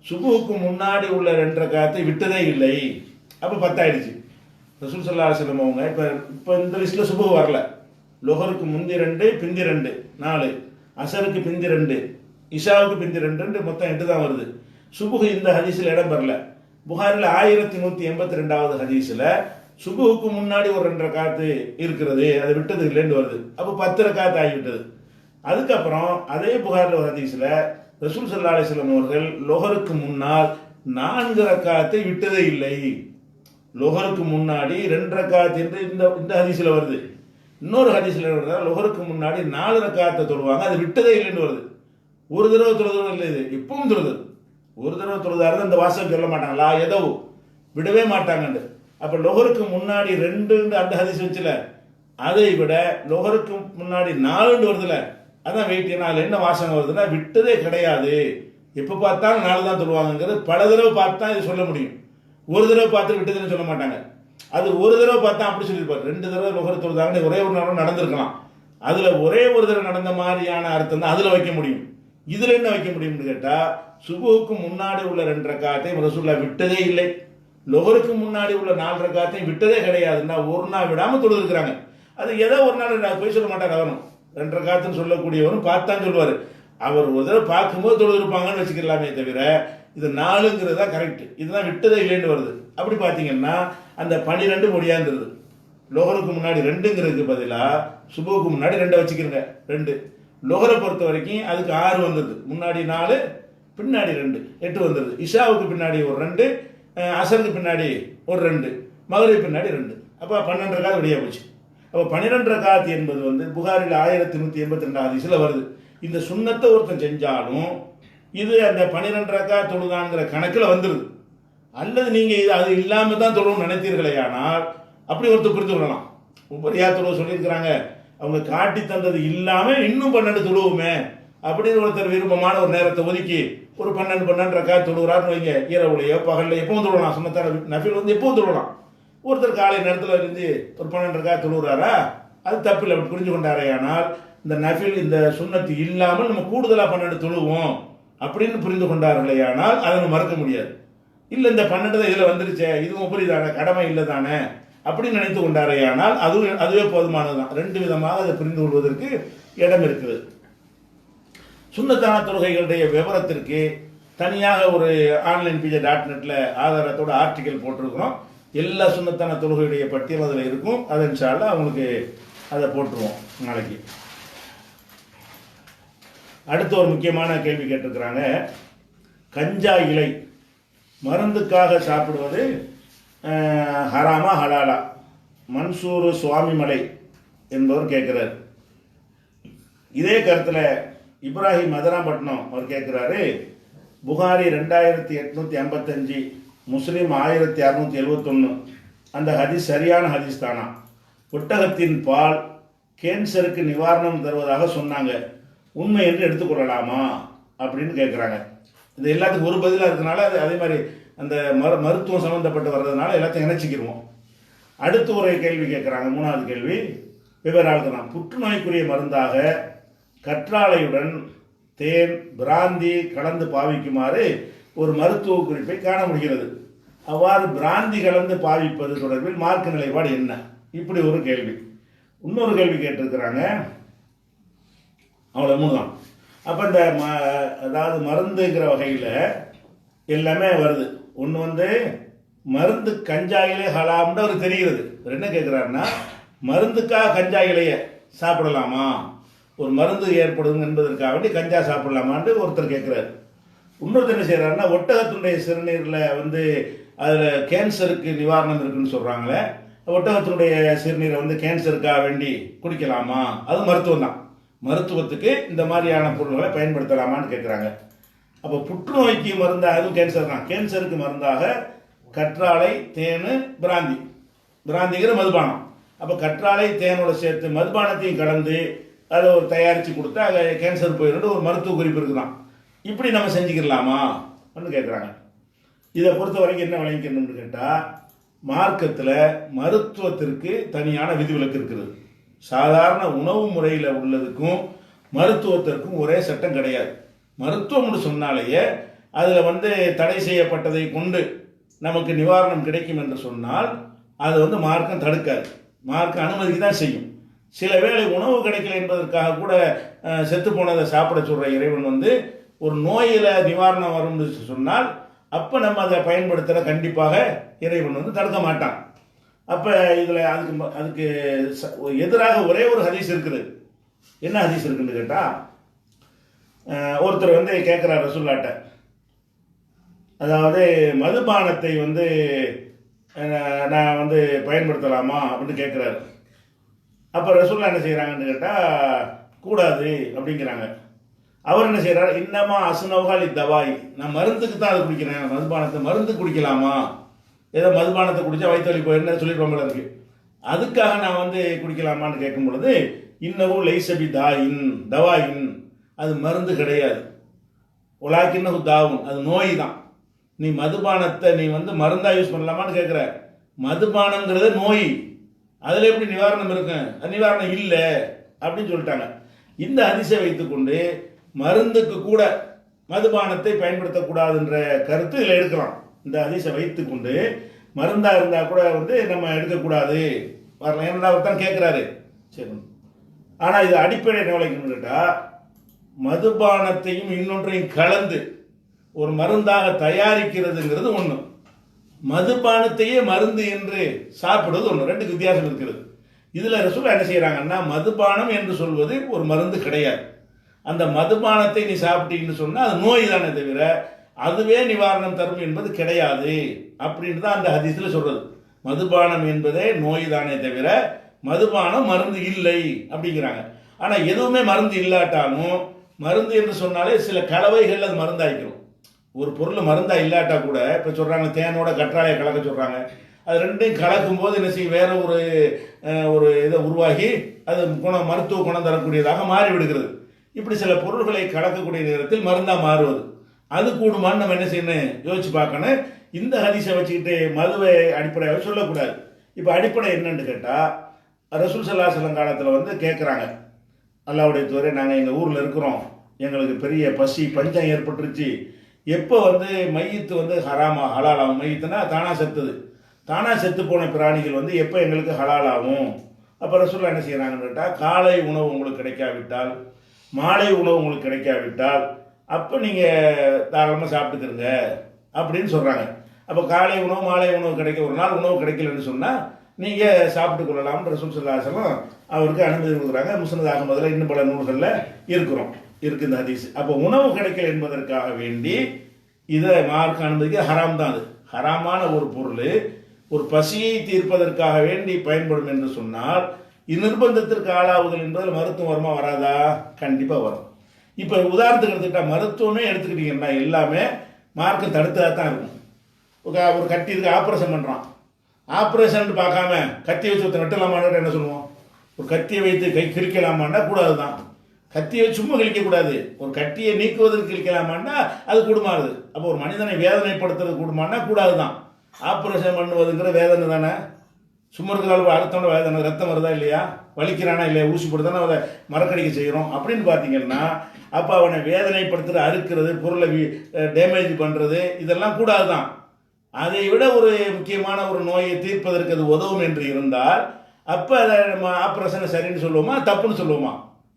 சுபுவுக்கு முன்னாடி உள்ள 2 ரக்காத்தை விட்டதே இல்லை. அப்போ 10 ஆயிடுச்சு. ரசூல் ஸல்லல்லாஹு அலைஹி வஸல்லம் அவங்க இப்போ இந்த லிஸ்ட்டில் சுபுகு வரல, லொஹருக்கு முந்தி 2 பிந்தி 2 4, அசருக்கு பிந்தி 2, இஷாவுக்கு பிந்தி 2 மொத்தம் 8 தான் வருது. சுபுகு இந்த ஹதீஸில் இடம் பெறல. புகாரில் 1182வது ஹதீஸில் சுபுவுக்கு முன்னாடி ஒரு 2 ரக்காத்து இருக்கிறது, அதை விட்டது இல்லைன்னு வருது. அப்போ 10 ரக்காத்து ஆகிவிட்டது. அதுக்கப்புறம் அதே புகாரில் ஒரு ஹதீஸ்ல ரசூல் ஸல்லல்லாஹு அலைஹி வஸல்லம் அவர்கள் லொஹருக்கு முன்னால் 4 ரக்காத்தை விட்டதே இல்லை. லொஹருக்கு முன்னாடி 2 ரக்காத் என்று இந்த ஹதீஸ்ல வருது. இன்னொரு ஹதீஸ்ல வருது லொஹருக்கு முன்னாடி 4 ரக்காத்தை தொழுவாங்க, அது விட்டதே இல்லைன்னு வருது. ஒரு தடவை தொழுது இல்லை, இது எப்பவும் தொழுது. ஒரு தடவை தொழுதாரு இந்த வாசகம் சொல்ல மாட்டாங்க, லா எதவு விடவே மாட்டாங்க. அப்ப லொஹருக்கு முன்னாடி 2 அந்த ஹதீஸ் வச்சுல, அதை விட லொஹருக்கு முன்னாடி 4 வருதுல, அதான் வெயிட். அதுல என்ன வாசகம் வருதுன்னா விட்டதே கிடையாது, எப்ப பார்த்தாலும் 4 தான் தொழுவாங்கிறது. பல தடவை பார்த்தா இது சொல்ல முடியும். ஒரு தடவை பார்த்து விட்டதுன்னு சொல்ல மாட்டாங்க. அது ஒரு தடவை பார்த்தா அப்படி சொல்லியிருப்பாரு. 2 தடவை லொஹர் தொழுதாங்கன்னு ஒரே ஒரு நேரம் நடந்திருக்கலாம். அதுல ஒரே ஒரு தடவை நடந்த மாதிரியான அர்த்தம் தான் அதுல வைக்க முடியும். இதுல என்ன வைக்க முடியும்னு கேட்டா, சுபுவுக்கு முன்னாடி உள்ள 2 ரக்காத்தை ரசூலுல்லாஹ் விட்டதே இல்லை, லொஹருக்கு முன்னாடி உள்ள 4 ரக்காத்தையும் விட்டதே கிடையாதுன்னா ஒரு நாள் விடாம தொழுதுருக்கிறாங்க. அது ஏதோ ஒரு நாள் போய் சொல்ல மாட்டார். அவரும் 2 ரக்காத்துன்னு சொல்லக்கூடியவரும் பார்த்தான் சொல்லுவார். அவர் ஒரு தடவை பார்க்கும்போது தொழுதுருப்பாங்கன்னு வச்சுக்கலாமே தவிர இது 4ங்கிறது தான் கரெக்ட், இதுதான் விட்டதே இல்லைன்னு வருது. அப்படி பார்த்தீங்கன்னா அந்த 12 முடியாந்துருது. லொஹருக்கு முன்னாடி 2ங்கிறதுக்கு பதிலாக சுபுவுக்கு முன்னாடி 2 வச்சுக்கிறங்க. 2 லொஹரை பொறுத்த வரைக்கும் அதுக்கு 6 வந்துடுது. முன்னாடி 4 பின்னாடி 2 8 வந்துடுது. இஷாவுக்கு பின்னாடி ஒரு 2, அசருக்கு பின்னாடி ஒரு 2, மகரிப் பின்னாடி 2. அப்போ 12 ரக்காத் வெளியே போச்சு. அப்போ 12 ரக்காத் என்பது புகாரில் 1182 ஹதீஸ்ல வருது. இந்த சுன்னத்தை ஒருத்தன் செஞ்சாலும் இது அந்த 12 ரக்காத் தொழுதாங்கிற கணக்கில் வந்துடுது. அல்லது நீங்க இது அது இல்லாம தான் தொழுவும் நினைத்தீர்களே, ஆனால் அப்படி ஒருத்தர் புரிந்து கொள்ளலாம். உபரியா தொழுவு சொல்லியிருக்கிறாங்க, அவங்க காட்டி தந்தது இல்லாம இன்னும் 12 தொழுவுமே அப்படின்னு ஒருத்தர் விருப்பமான ஒரு நேரத்தை ஒதுக்கி ஒரு 12 ரக்காத் தொழுகிறாருன்னு வைங்க. இரவுலையோ பகல்ல எப்பவும் தொழுவலாம். சுன்னத்தான நஃபில் எப்பவும் தொழுவலாம். ஒருத்தர் காலை நேரத்தில் இருந்து ஒரு 12 ரக்காத் தொழுகிறாரா, அது தப்பு இல்லை, அப்படி புரிஞ்சு கொண்டாரே. ஆனால் இந்த நஃபில் இந்த சுன்னத்து இல்லாமல் நம்ம கூடுதலா 12 தொழுவோம் அப்படின்னு புரிந்து கொண்டார்களே, ஆனால் அதை நம்ம மறக்க முடியாது. இல்லை இந்த 12 தான் இதில் வந்துருச்சே, இதுவும் புரியுதானே, கடமை இல்லை தானே அப்படின்னு நினைத்து கொண்டாரே, ஆனால் அதுவே போதுமானது தான். 2 விதமாக அதை புரிந்து கொள்வதற்கு இடம் இருக்குது. சுன்னத்தான தொழுகைகளுடைய விவரத்திற்கு தனியாக ஒரு ஆன்லைன் PJ.netல ஆதாரத்தோட ஆர்டிக்கல் போட்டிருக்கிறோம். எல்லா சுன்னத்தான தொழுகையுடைய பட்டியல் அதில் இருக்கும். அது இன்ஷா அல்லாஹ் அவங்களுக்கு அதை போட்டுருவோம் நாளைக்கு. அடுத்த ஒரு முக்கியமான கேள்வி கேட்டிருக்கிறாங்க, கஞ்சா இலை மருந்துக்காக சாப்பிடுவது ஹராமா ஹலாலா? மன்சூர் சுவாமிமலை என்பவர் கேட்கிறார். இதே கருத்தில் இப்ராஹிம் மதனாபட்டினம் அவர் கேட்கிறாரு, புகாரி 2855, முஸ்லீம் 1671, அந்த ஹதீஸ் சரியான ஹதீஸ் தானா? ஒட்டகத்தின் பால் கேன்சருக்கு நிவாரணம் தருவதாக சொன்னாங்க, உண்மை என்று எடுத்துக்கொள்ளலாமா அப்படின்னு கேட்குறாங்க. இது எல்லாத்துக்கும் ஒரு பதிலாக இருக்கனால அதே மாதிரி அந்த மருத்துவம் சம்மந்தப்பட்டு வர்றதுனால எல்லாத்தையும் இணைச்சிக்கிடுவோம். அடுத்து ஒரு கேள்வி கேட்குறாங்க, 3வது கேள்வி விவரால் தான். புற்றுநோய்க்குரிய மருந்தாக கற்றாழையுடன் தேன் பிராந்தி கலந்து பாவிக்குமாறு ஒரு மருத்துவ குறிப்பை காண முடிகிறது. அவ்வாறு பிராந்தி கலந்து பாவிப்பது தொடர்பில் மார்க்க நிலைப்பாடு என்ன? இப்படி ஒரு கேள்வி. இன்னொரு கேள்வி கேட்டிருக்கிறாங்க. அவ்வளோ 3 தான். அப்போ இந்த அதாவது மருந்துங்கிற வகையில் எல்லாமே வருது. ஒன்று மருந்து கஞ்சா இலை ஹலாம்னு அவருக்கு தெரிகிறது. அவர் என்ன கேட்குறாருன்னா, மருந்துக்காக கஞ்சா இலையை சாப்பிடலாமா, ஒரு மருந்து ஏற்படும் என்பதற்காக வேண்டி கஞ்சா சாப்பிடலாமான்னு ஒருத்தர் கேட்குறாரு. இன்னொருத்தர் என்ன செய்கிறாருன்னா, ஒட்டகத்தினுடைய சிறுநீரில் அதில் கேன்சருக்கு நிவாரணம் இருக்குன்னு சொல்கிறாங்களே, ஒட்டகத்தினுடைய சிறுநீரை கேன்சருக்காக வேண்டி குடிக்கலாமா, அது மருத்துவம் தான், மருத்துவத்துக்கு இந்த மாதிரியான பொருள்களை பயன்படுத்தலாமான்னு கேட்குறாங்க. அப்போ புற்றுநோய்க்கு மருந்தாக, அதுவும் கேன்சர் தான், கேன்சருக்கு மருந்தாக கற்றாழை தேன் பிராந்திங்கிற மதுபானம். அப்போ கற்றாழை தேனோட சேர்த்து மதுபானத்தையும் கலந்து அதை ஒரு தயாரித்து கொடுத்தா அதை கேன்சர் போயிடும் ஒரு மருத்துவ குறிப்பு இருக்குதான். இப்படி நம்ம செஞ்சுக்கலாமா அப்படின்னு கேட்குறாங்க. இதை பொறுத்த வரைக்கும் என்ன விளங்கிக்கணும்னு கேட்டால், மார்க்கத்தில் மருத்துவத்திற்கு தனியான விதிவிலக்கு இருக்குது. சாதாரண உணவு முறையில் உள்ளதுக்கும் மருத்துவத்திற்கும் ஒரே சட்டம் கிடையாது. மருத்துவம்னு சொன்னாலேயே அதில் தடை செய்யப்பட்டதை கொண்டு நமக்கு நிவாரணம் கிடைக்கும் என்று சொன்னால் அது மார்க்கம் தடுக்காது, மார்க்கம் அனுமதிக்கு தான் செய்யும். சில வேளை உணவு கிடைக்கல என்பதற்காக கூட செத்து போனதை சாப்பிட சொல்கிற இறைவன் ஒரு நோயில் நிவாரணம் வரும்னு சொன்னால் அப்போ நம்ம அதை பயன்படுத்துகிற கண்டிப்பாக இறைவன் தடுக்க மாட்டான். அப்போ இதில் அதுக்கு எதிராக ஒரே ஒரு ஹதீஸ் இருக்குது. என்ன ஹதீஸ் இருக்குன்னு கேட்டால், ஒருத்தர் வந்து கேட்குறார் ரசூலுல்லாஹ்ட்ட, அதாவது மதுபானத்தை வந்து நான் வந்து பயன்படுத்தலாமா அப்படின்னு கேட்குறாரு. அப்போ ரசூலுல்லாஹ் என்ன செய்கிறாங்கன்னு கேட்டால் கூடாது அப்படிங்கிறாங்க. அவர் என்ன செய்கிறார், இன்னமா அசுனவுகாலி தவாய், நான் மருந்துக்கு தான் அதை குடிக்கிறேன், மதுபானத்தை மருந்து குடிக்கலாமா, ஏதோ மதுபானத்தை குடித்தா வயிற்று வலி போயிருந்தா சொல்லிடுவோம்ல இருக்கு, அதுக்காக நான் வந்து குடிக்கலாமான்னு கேட்கும் பொழுது, இன்னவோ லைசபி தாயின் தவாயின், அது மருந்து கிடையாது, உலாக்கின்னு தாவும், அது நோய் தான். நீ மதுபானத்தை நீ வந்து மருந்தாக யூஸ் பண்ணலாமான்னு கேட்குற, மதுபானங்கிறது நோய், அதில் எப்படி நிவாரணம் இருக்கு, அது நிவாரணம் இல்லை அப்படின்னு சொல்லிட்டாங்க. இந்த ஹதீஸை வைத்துக்கொண்டு மருந்துக்கு கூட மதுபானத்தை பயன்படுத்தக்கூடாதுன்ற கருத்து இதில் எடுக்கலாம். இந்த ஹதீஸை வைத்துக்கொண்டு மருந்தாக இருந்தால் கூட வந்து நம்ம எடுக்கக்கூடாது வரலாம், ஏன்னா அவர் தான் கேட்குறாரு. சரி, ஆனால் இது அடிப்படை என்ன விளைக்கணும்னு கேட்டால், மதுபானத்தையும் இன்னொன்றையும் கலந்து ஒரு மருந்தாக தயாரிக்கிறதுங்கிறது ஒன்று, மதுபானத்தையே மருந்து என்று சாப்பிடுவது ஒன்று, ரெண்டுக்கு வித்தியாசம் இருக்கிறது. இதில் ரசூலுல்லாஹ் என்ன செய்கிறாங்கன்னா, மதுபானம் என்று சொல்வது ஒரு மருந்து கிடையாது. அந்த மதுபானத்தை நீ சாப்பிட்டீங்கன்னு சொன்னால் அது நோய் தானே தவிர அதுவே நிவாரணம் தரும் என்பது கிடையாது அப்படின்னு தான் அந்த ஹதீஸில் சொல்கிறது. மதுபானம் என்பதே நோய் தானே தவிர மதுபானம் மருந்து இல்லை அப்படிங்கிறாங்க. ஆனால் எதுவுமே மருந்து இல்லாட்டாலும், மருந்து என்று சொன்னாலே சில கலவைகள் அது மருந்தாய்க்கிறோம். ஒரு பொருள் மருந்தா இல்லாட்டா கூட, இப்போ சொல்கிறாங்க தேனோட கற்றாழையை கலக்க சொல்கிறாங்க, அது ரெண்டையும் கலக்கும் போது என்ன செய்யும், வேற ஒரு இதை உருவாகி அது மருத்துவ குணம் தரக்கூடியதாக மாறி விடுகிறது. இப்படி சில பொருள்களை கலக்கக்கூடிய நேரத்தில் மருந்தா மாறுவது, அது கூடுமான்னு நம்ம என்ன செய்யணும் யோசிச்சு பார்க்கணும். இந்த ஹதீஸை வச்சுக்கிட்டு மதுவை அடிப்படையாக சொல்லக்கூடாது. இப்போ அடிப்படை என்னன்னு கேட்டால், ரசூல் ஸல்லல்லாஹு அலைஹி வஸல்லம் காலத்தில் வந்து கேட்குறாங்க, அல்லாஹ்வுடைய தூதரே, நாங்கள் எங்கள் ஊரில் இருக்கிறோம், எங்களுக்கு பெரிய பசி பஞ்சம் ஏற்பட்டுருச்சு, எப்போ வந்து மையத்து வந்து ஹராமா ஹலாலாகும், மையத்துனா தானா செத்துது, தானா செத்து போன பிராணிகள் வந்து எப்போ எங்களுக்கு ஹலாலாகும். அப்போ ரசூலுல்லாஹ் என்ன செய்கிறாங்கன்னு கேட்டால், காலை உணவு உங்களுக்கு கிடைக்காவிட்டால், மாலை உணவு உங்களுக்கு கிடைக்காவிட்டால், அப்போ நீங்கள் தாராளமாக சாப்பிட்டுக்கிறங்க அப்படின்னு சொல்கிறாங்க. அப்போ காலை உணவு மாலை உணவு ஒரு நாள் உணவு கிடைக்கலன்னு சொன்னால் நீங்கள் சாப்பிட்டு கொள்ளலாம்னு ரசூல் ஸல்லல்லாஹு அலைஹி வஸல்லம் அவருக்கு அனுமதி கொடுக்குறாங்க. முஸ்னத் அஹ்மதுல இன்னும் பல நூல்களில் இருக்கு இந்த ஹதீஸ். அப்போ உணவு கிடைக்கல என்பதற்காக வேண்டி இதை மார்க்க அனுமதிக்க ஹராம் தான். அது ஹராமான ஒரு பொருள் ஒரு பசியை தீர்ப்பதற்காக வேண்டி பயன்படும் என்று சொன்னால், நிர்பந்தத்திற்கு ஆளாவுதல் என்பதில் மருத்துவம் வருமா வராதா? கண்டிப்பாக வரும். இப்போ உதாரணத்துக்கு எடுத்துக்கிட்டால், மருத்துவமே எடுத்துக்கிட்டீங்கன்னா எல்லாமே மார்க்கம் தடுத்ததாக தான் இருக்கும். ஒரு கட்டி இருக்கு, ஆப்ரேஷன் பண்ணுறான், ஆப்ரேஷன் பார்க்காம கத்தி வச்சு ஒருத்தர் வெட்டலாமான்னு என்ன சொல்லுவோம், ஒரு கத்தியை வைத்து கை கிழிக்கலாமான்னா கூடாது தான். கத்தியை சும்மா கிழிக்கக்கூடாது, ஒரு கட்டியை நீக்குவதற்கு கிழிக்கலாமான்னா அது கூடுமாறுது. அப்போ ஒரு மனிதனை வேதனைப்படுத்துறது கூடுமான்னா கூடாது தான். ஆப்ரேஷன் பண்ணுவதுங்கிற வேதனை தானே, சும்மா இருக்கிற அளவு அடுத்தவன வேதனை, ரத்தம் வருதா இல்லையா, வலிக்கிறானா இல்லையா, ஊசி போட்டு தானே அதை மரக்கடிக்க செய்கிறோம் அப்படின்னு பார்த்தீங்கன்னா, அப்போ அவனை வேதனைப்படுத்துகிற, அறுக்கிறது, பொருளை டேமேஜ் பண்ணுறது இதெல்லாம் கூடாது தான். அதை விட ஒரு முக்கியமான ஒரு நோயை தீர்ப்பதற்கு அது உதவும் என்று இருந்தால், அப்போ அதை நம்ம ஆப்ரேஷனை சரின்னு சொல்லுவோமா தப்புன்னு சொல்லுவோமா?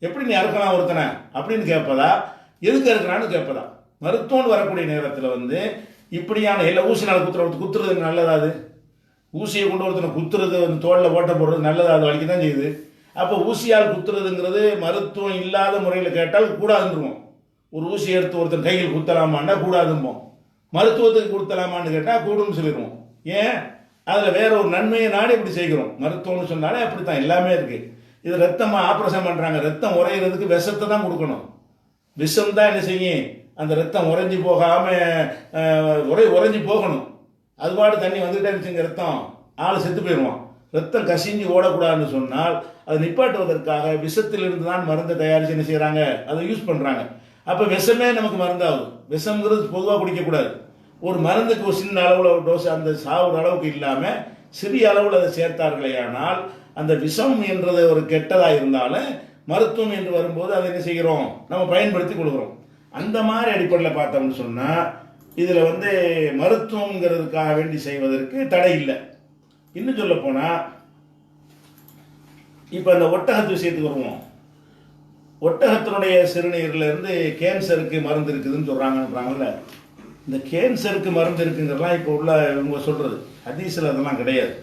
எப்படி நீ அறுக்கலாம் ஒருத்தனை அப்படின்னு கேட்பதா, எதுக்கு அறுக்கிறான்னு கேட்பதா? மருத்துவம்னு வரக்கூடிய நேரத்தில் வந்து இப்படியான எல்லா ஊசினால் குத்துறது நல்லதா? அது ஊசியை கொண்டு ஒருத்தனை குத்துறது, வந்து தோளில் ஓட்ட போடுறது நல்லதா? அது வலிக்க தான் செய்யுது. அப்போ ஊசியால் குத்துறதுங்கிறது மருத்துவம் இல்லாத முறையில் கேட்டால் கூடாதுன்றோம். ஒரு ஊசி எடுத்து ஒருத்தன் கையில் குத்தலாமான்னா கூடாதும்போம். மருத்துவத்துக்கு கொடுத்தலாமான்னு கேட்டால் கூடுன்னு சொல்லிடுவோம். ஏன்? அதில் வேற ஒரு நன்மையை நாடு இப்படி செய்கிறோம். மருத்துவம்னு சொன்னாலே அப்படித்தான் எல்லாமே இருக்குது. இது ரத்தமாக ஆப்ரேஷன் பண்ணுறாங்க, ரத்தம் உறையிறதுக்கு விஷத்தை தான் கொடுக்கணும். விஷம் தான் என்ன செய்யும், அந்த ரத்தம் உறைஞ்சி போகாமல் உறைஞ்சி போகணும். அதுபாடு தண்ணி வந்துகிட்டே இருந்துச்சுங்க, ரத்தம் ஆள் செத்து போயிடுவான். ரத்தம் கசிஞ்சு ஓடக்கூடாதுன்னு சொன்னால் அதை நிப்பாட்டுவதற்காக விஷத்திலிருந்து தான் மருந்தை தயாரித்து என்ன செய்கிறாங்க, அதை யூஸ் பண்ணுறாங்க. அப்போ விஷமே நமக்கு மருந்தாகும். விஷங்கிறது பொதுவாக குடிக்கக்கூடாது. ஒரு மருந்துக்கு ஒரு சின்ன அளவில் டோஸ், அந்த சாவுற அளவுக்கு இல்லாமல் சிறிய அளவில் அதை சேர்த்தார்களே, ஆனால் அந்த விஷம் என்றது ஒரு கெட்டதாக இருந்தாலும் மருத்துவம் என்று வரும்போது அதை என்ன செய்கிறோம், நம்ம பயன்படுத்தி கொடுக்குறோம். அந்த மாதிரி அடிப்படையில் பார்த்தோம்னு சொன்னால் இதில் வந்து மருத்துவங்கிறதுக்காக வேண்டி செய்வதற்கு தடை இல்லை. இன்னும் சொல்ல போனால், இப்போ அந்த ஒட்டகத்து விஷயத்துக்கு வருவோம். ஒட்டகத்தினுடைய சிறுநீர்லேருந்து கேன்சருக்கு மருந்து இருக்குதுன்னு சொல்கிறாங்கன்றாங்கல்ல, இந்த கேன்சருக்கு மருந்து இருக்குங்கிறலாம் இப்போ உள்ள இவங்க சொல்கிறது. ஹதீஸில் அதெல்லாம் கிடையாது.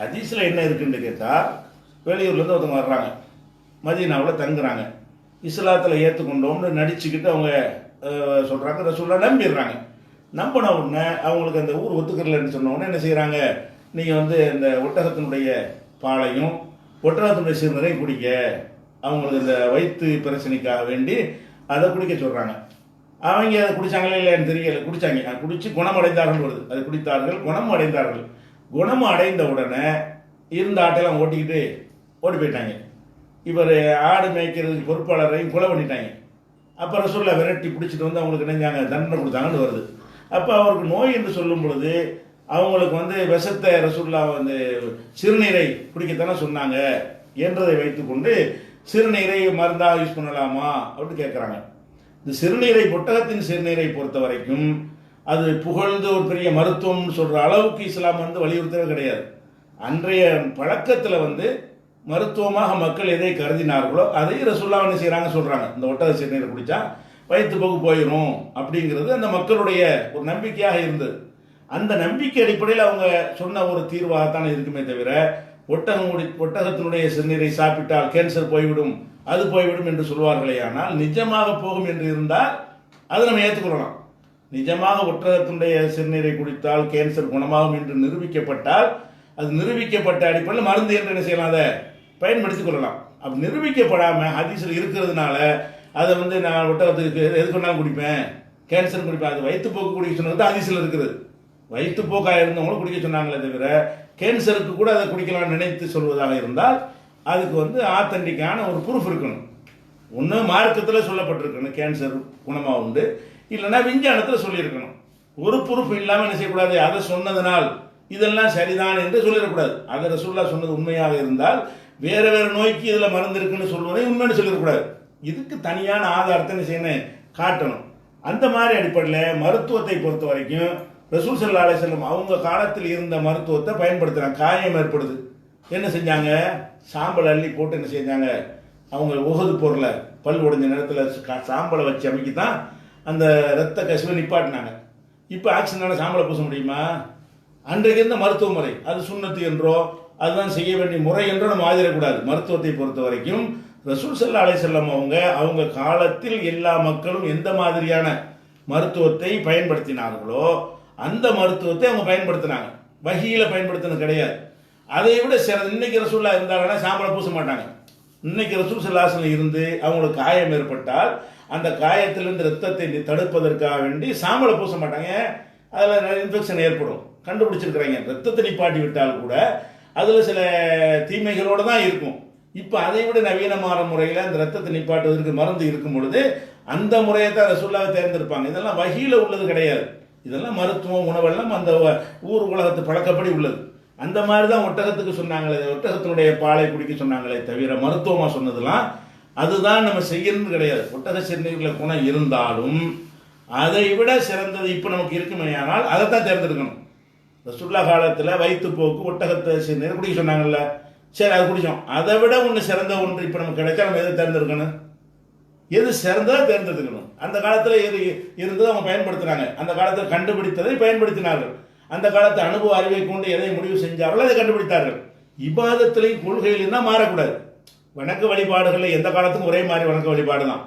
ஹதீஸில் என்ன இருக்குன்னு கேட்டால், வெளியூர்லேருந்து ஒருத்தவங்க வர்றாங்க, மதீனாவில் தங்குறாங்க, இஸ்லாத்தில் ஏற்றுக்கொண்டோம்னு நடிச்சுக்கிட்டு அவங்க சொல்கிறாங்க, ரசூலுல்லாஹ் நம்பிடுறாங்க. நம்பின உடனே அவங்களுக்கு அந்த ஊர் ஒத்துக்கிறலன்னு சொன்ன உடனே என்ன செய்கிறாங்க, நீங்கள் வந்து இந்த ஒட்டகத்தினுடைய பாலையும் ஒட்டகத்தினுடைய சிறுநீரையும் குடிக்க, அவங்களுக்கு இந்த வயிற்று பிரச்சனைக்காக வேண்டி அதை குடிக்க சொல்கிறாங்க. அவங்க அதை குடித்தாங்களே இல்லைன்னு தெரியல, குடித்தாங்க, குடித்து குணமடைந்தார்கள் வருது, அதை குடித்தார்கள், குணம் அடைந்தார்கள். குணம் அடைந்த உடனே இருந்த ஆட்டையெல்லாம் ஓட்டிக்கிட்டு ஓடி போயிட்டாங்க. இவர் ஆடு மேய்க்கிறதுக்கு பொறுப்பாளரையும் கொலை பண்ணிட்டாங்க. அப்போ ரசூலுல்லாஹ் விரட்டி பிடிச்சிட்டு வந்து அவங்களுக்கு நினைஞ்சாங்க, தண்டனை கொடுத்தாங்கன்னு வருது. அப்போ அவருக்கு நோய் என்று சொல்லும் பொழுது அவங்களுக்கு வந்து விஷத்தை ரசூலுல்லாஹ் வந்து சிறுநீரை குடிக்கத்தானே சொன்னாங்க என்றதை வைத்துக்கொண்டு சிறுநீரை மருந்தாக யூஸ் பண்ணலாமா அப்படின்னு கேட்குறாங்க. இந்த சிறுநீரை, ஒட்டகத்தின் சிறுநீரை பொறுத்த வரைக்கும் அது புகழ்ந்து ஒரு பெரிய மருத்துவம்னு சொல்கிற அளவுக்கு இஸ்லாம் வந்து வலியுறுத்தவே கிடையாது. அன்றைய பழக்கத்தில் வந்து மருத்துவமாக மக்கள் எதை கருதினார்களோ அதை ரசூலுல்லாஹ் என்ன செய்கிறாங்க சொல்கிறாங்க, இந்த ஒட்டக சிறுநீரை குடித்தா வயிற்றுப்போக்கு போயிடும் அப்படிங்கிறது அந்த மக்களுடைய ஒரு நம்பிக்கையாக இருந்தது. அந்த நம்பிக்கை அடிப்படையில் அவங்க சொன்ன ஒரு தீர்வாகத்தானே இருக்குமே தவிர, ஒட்டகத்தினுடைய சிறுநீரை சாப்பிட்டால் கேன்சர் போய்விடும், அது போய்விடும் என்று சொல்வார்களே. ஆனால் நிஜமாக போகும் என்று இருந்தால் அதை நம்ம ஏற்றுக்கொள்ளலாம். நிஜமாக ஒட்டகத்தினுடைய சிறுநீரை குடித்தால் கேன்சர் குணமாகும் என்று நிரூபிக்கப்பட்டால் அது நிரூபிக்கப்பட்ட அடிப்படையில் மருந்து என்று என்ன செய்யலாம், அதை பயன்படுத்திக் கொள்ளலாம். அப்படி நிரூபிக்கப்படாமல் ஹதீஸில் இருக்கிறதுனால அதை வந்து நான் ஒட்டகத்துக்கு எது கொண்டாலும் குடிப்பேன், கேன்சர் குடிப்பேன், அது வயிற்றுப்போக்கு குடிக்க சொன்னது ஹதீஸில் இருக்குது. வயிற்றுப்போக்காக இருந்தவங்களும் குடிக்க சொன்னாங்களே தவிர கேன்சருக்கு கூட அதை குடிக்கலாம்னு நினைத்து சொல்வதாக இருந்தால் அதுக்கு வந்து ஆத்தன்டிக்கான ஒரு ப்ரூஃப் இருக்கணும். ஒன்று மார்க்கத்தில் சொல்லப்பட்டிருக்கணும் கேன்சர் குணமாக உண்டு, இல்லைன்னா விஞ்ஞானத்தில் சொல்லியிருக்கணும். ஒரு ப்ரூஃப் இல்லாமல் என்ன செய்யக்கூடாது, அதை சொன்னதுனால் இதெல்லாம் சரிதான் என்று சொல்லிடக்கூடாது. அதை ரசூலுல்லாஹ் சொன்னது உண்மையாக இருந்தால் வேற வேற நோய்க்கு இதில் மருந்து இருக்குன்னு சொல்வதை உண்மைன்னு சொல்லிடக்கூடாது. இதுக்கு தனியான ஆதாரத்தை என்ன செய்யணும், காட்டணும். அந்த மாதிரி அடிப்படையில் மருத்துவத்தை பொறுத்த வரைக்கும் ரசூல் ஸல்லல்லாஹு அலைஹி வஸல்லம் அவங்க காலத்தில் இருந்த மருத்துவத்தை பயன்படுத்துகிறாங்க. காயம் ஏற்படுது, என்ன செஞ்சாங்க, சாம்பல் அள்ளி போட்டு என்ன செஞ்சாங்க, அவங்க உகது பொருளை பல் உடைஞ்ச நேரத்தில் சாம்பலை வச்சு அமைக்கி தான் அந்த ரத்த கசிவை நிப்பாட்டினாங்க. இப்போ ஆக்சிடென்டான சாம்பலை பூச முடியுமா? அன்றைக்கு இருந்த மருத்துவ முறை அது சுன்னத்து என்றோ அதுதான் செய்ய வேண்டிய முறை என்றோ நம்ம ஆதிரக்கூடாது. மருத்துவத்தை பொறுத்த வரைக்கும் ரசூல் ஸல்லல்லாஹு அலைஹி வஸல்லம் அவங்க காலத்தில் எல்லா மக்களும் எந்த மாதிரியான மருத்துவத்தை பயன்படுத்தினார்களோ அந்த மருத்துவத்தை அவங்க பயன்படுத்தினாங்க. வஹீல பயன்படுத்தினது கிடையாது. அதை விட சிறந்த இன்னைக்கு ரசூலுல்லாஹ் இருந்தாங்கன்னா சாம்பலை பூச மாட்டாங்க. இன்னைக்கு ரசூல் ஸல்லல்லாஹு அலைஹி வஸல்லம் இருந்து அவங்களுக்கு காயம் ஏற்பட்டால் அந்த காயத்திலிருந்து ரத்தத்தை தடுப்பதற்காக வேண்டி சாம்பலை பூச மாட்டாங்க. அதில் இன்ஃபெக்ஷன் ஏற்படும், கண்டுபிடிச்சிருக்கிறாங்க. ரத்தத்தை நிப்பாட்டி விட்டால் கூட அதில் சில தீமைகளோடு தான் இருக்கும். இப்போ அதை விட நவீனமான முறையில் அந்த ரத்தத்தை நிப்பாட்டுவதற்கு மருந்து இருக்கும் பொழுது அந்த முறையை தான் ரசூலுல்லாஹ் தேர்ந்தெடுப்பாங்க. இதெல்லாம் வஹீல உள்ளது கிடையாது. இதெல்லாம் மருத்துவம் உணவெல்லாம் அந்த ஊர் உலகத்து பழக்கப்படி உள்ளது. அந்த மாதிரி தான் ஒட்டகத்துக்கு சொன்னாங்களே, ஒட்டகத்தினுடைய பாலை குடிக்க சொன்னாங்களே தவிர மருத்துவமாக சொன்னதெல்லாம் அதுதான் நம்ம செய்யணும்னு கிடையாது. ஒட்டக சிறுநீரில் குணம் இருந்தாலும் அதை விட சிறந்தது இப்போ நமக்கு இருக்குமே, ஆனால் அதைத்தான் தேர்ந்தெடுக்கணும். ரசூலுல்லாஹ் காலத்தில் வயிற்றுப்போக்கு ஒட்டகத்தை சிறுநீர் குடிக்க சொன்னாங்கல்ல, சரி அது குடித்தோம். அதை விட ஒன்று சிறந்த ஒன்று இப்போ நமக்கு கிடைச்சா நம்ம எதை தேர்ந்தெடுக்கணும், எது சிறந்ததாக தேர்ந்தெடுக்கணும். அந்த காலத்தில் எது இருந்தது அவங்க பயன்படுத்தினாங்க, அந்த காலத்தில் கண்டுபிடித்ததை பயன்படுத்தினார்கள், அந்த காலத்து அனுபவ அறிவை கொண்டு எதை முடிவு செஞ்சார்களோ அதை கண்டுபிடித்தார்கள். இபாதத்திலையும் கொள்கையிலும் தான் மாறக்கூடாது. வணக்க வழிபாடுகளில் எந்த காலத்துக்கும் ஒரே மாதிரி வணக்க வழிபாடு தான்.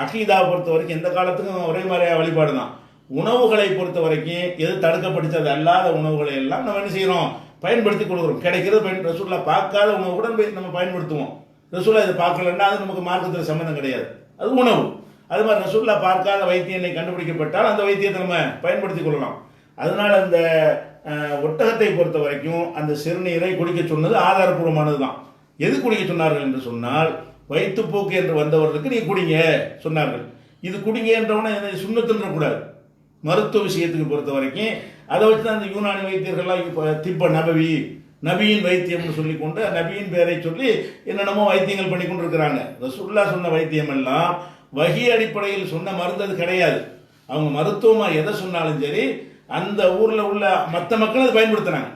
அகீதாவை பொறுத்த வரைக்கும் எந்த காலத்துக்கும் ஒரே மாதிரியாக வழிபாடு தான். உணவுகளை பொறுத்த வரைக்கும் எது தடுக்கப்பட்டது அல்லாத உணவுகளை எல்லாம் நம்ம என்ன செய்யறோம், பயன்படுத்தி கொடுக்குறோம். கிடைக்கிறது ரசூலுல்லாஹ் பார்க்காத உணவு கூட நம்ம பயன்படுத்துவோம். ரசூலுல்லாஹ் இதை பார்க்கலன்னா அது நமக்கு மார்க்கத்தில் சம்பந்தம் கிடையாது, அது உணவு. அது மாதிரி ரசூலுல்லாஹ் பார்க்காத வைத்தியனை கண்டுபிடிக்கப்பட்டால் அந்த வைத்தியத்தை நம்ம பயன்படுத்தி கொள்ளலாம். அதனால அந்த ஒட்டகத்தை பொறுத்த வரைக்கும் அந்த சிறுநீரை குடிக்க சொன்னது ஆதாரபூர்வமானது தான். எது குடிக்க சொன்னார்கள் என்று சொன்னால் வயிற்றுப்போக்கு என்று வந்தவர்களுக்கு நீ குடிங்க சொன்னார்கள். இது குடிங்க என்றவன சுண்ணத்துன்ற கூடாது. மருத்துவ விஷயத்துக்கு பொறுத்த வரைக்கும் அதை வச்சு தான் அந்த யூனானி வைத்தியர்கள்லாம் இப்போ திப்ப நபவி நபியின் வைத்தியம்னு சொல்லி கொண்டு நபியின் பேரை சொல்லி என்னென்னமோ வைத்தியங்கள் பண்ணி கொண்டு இருக்கிறாங்க. ரசூலுல்லாஹ் சொன்ன வைத்தியம் எல்லாம் வஹி அடிப்படையில் சொன்ன மருந்து அது கிடையாது. அவங்க மருத்துவமாக எதை சொன்னாலும் சரி அந்த ஊரில் உள்ள மற்ற மக்கள் அதை பயன்படுத்தினாங்க.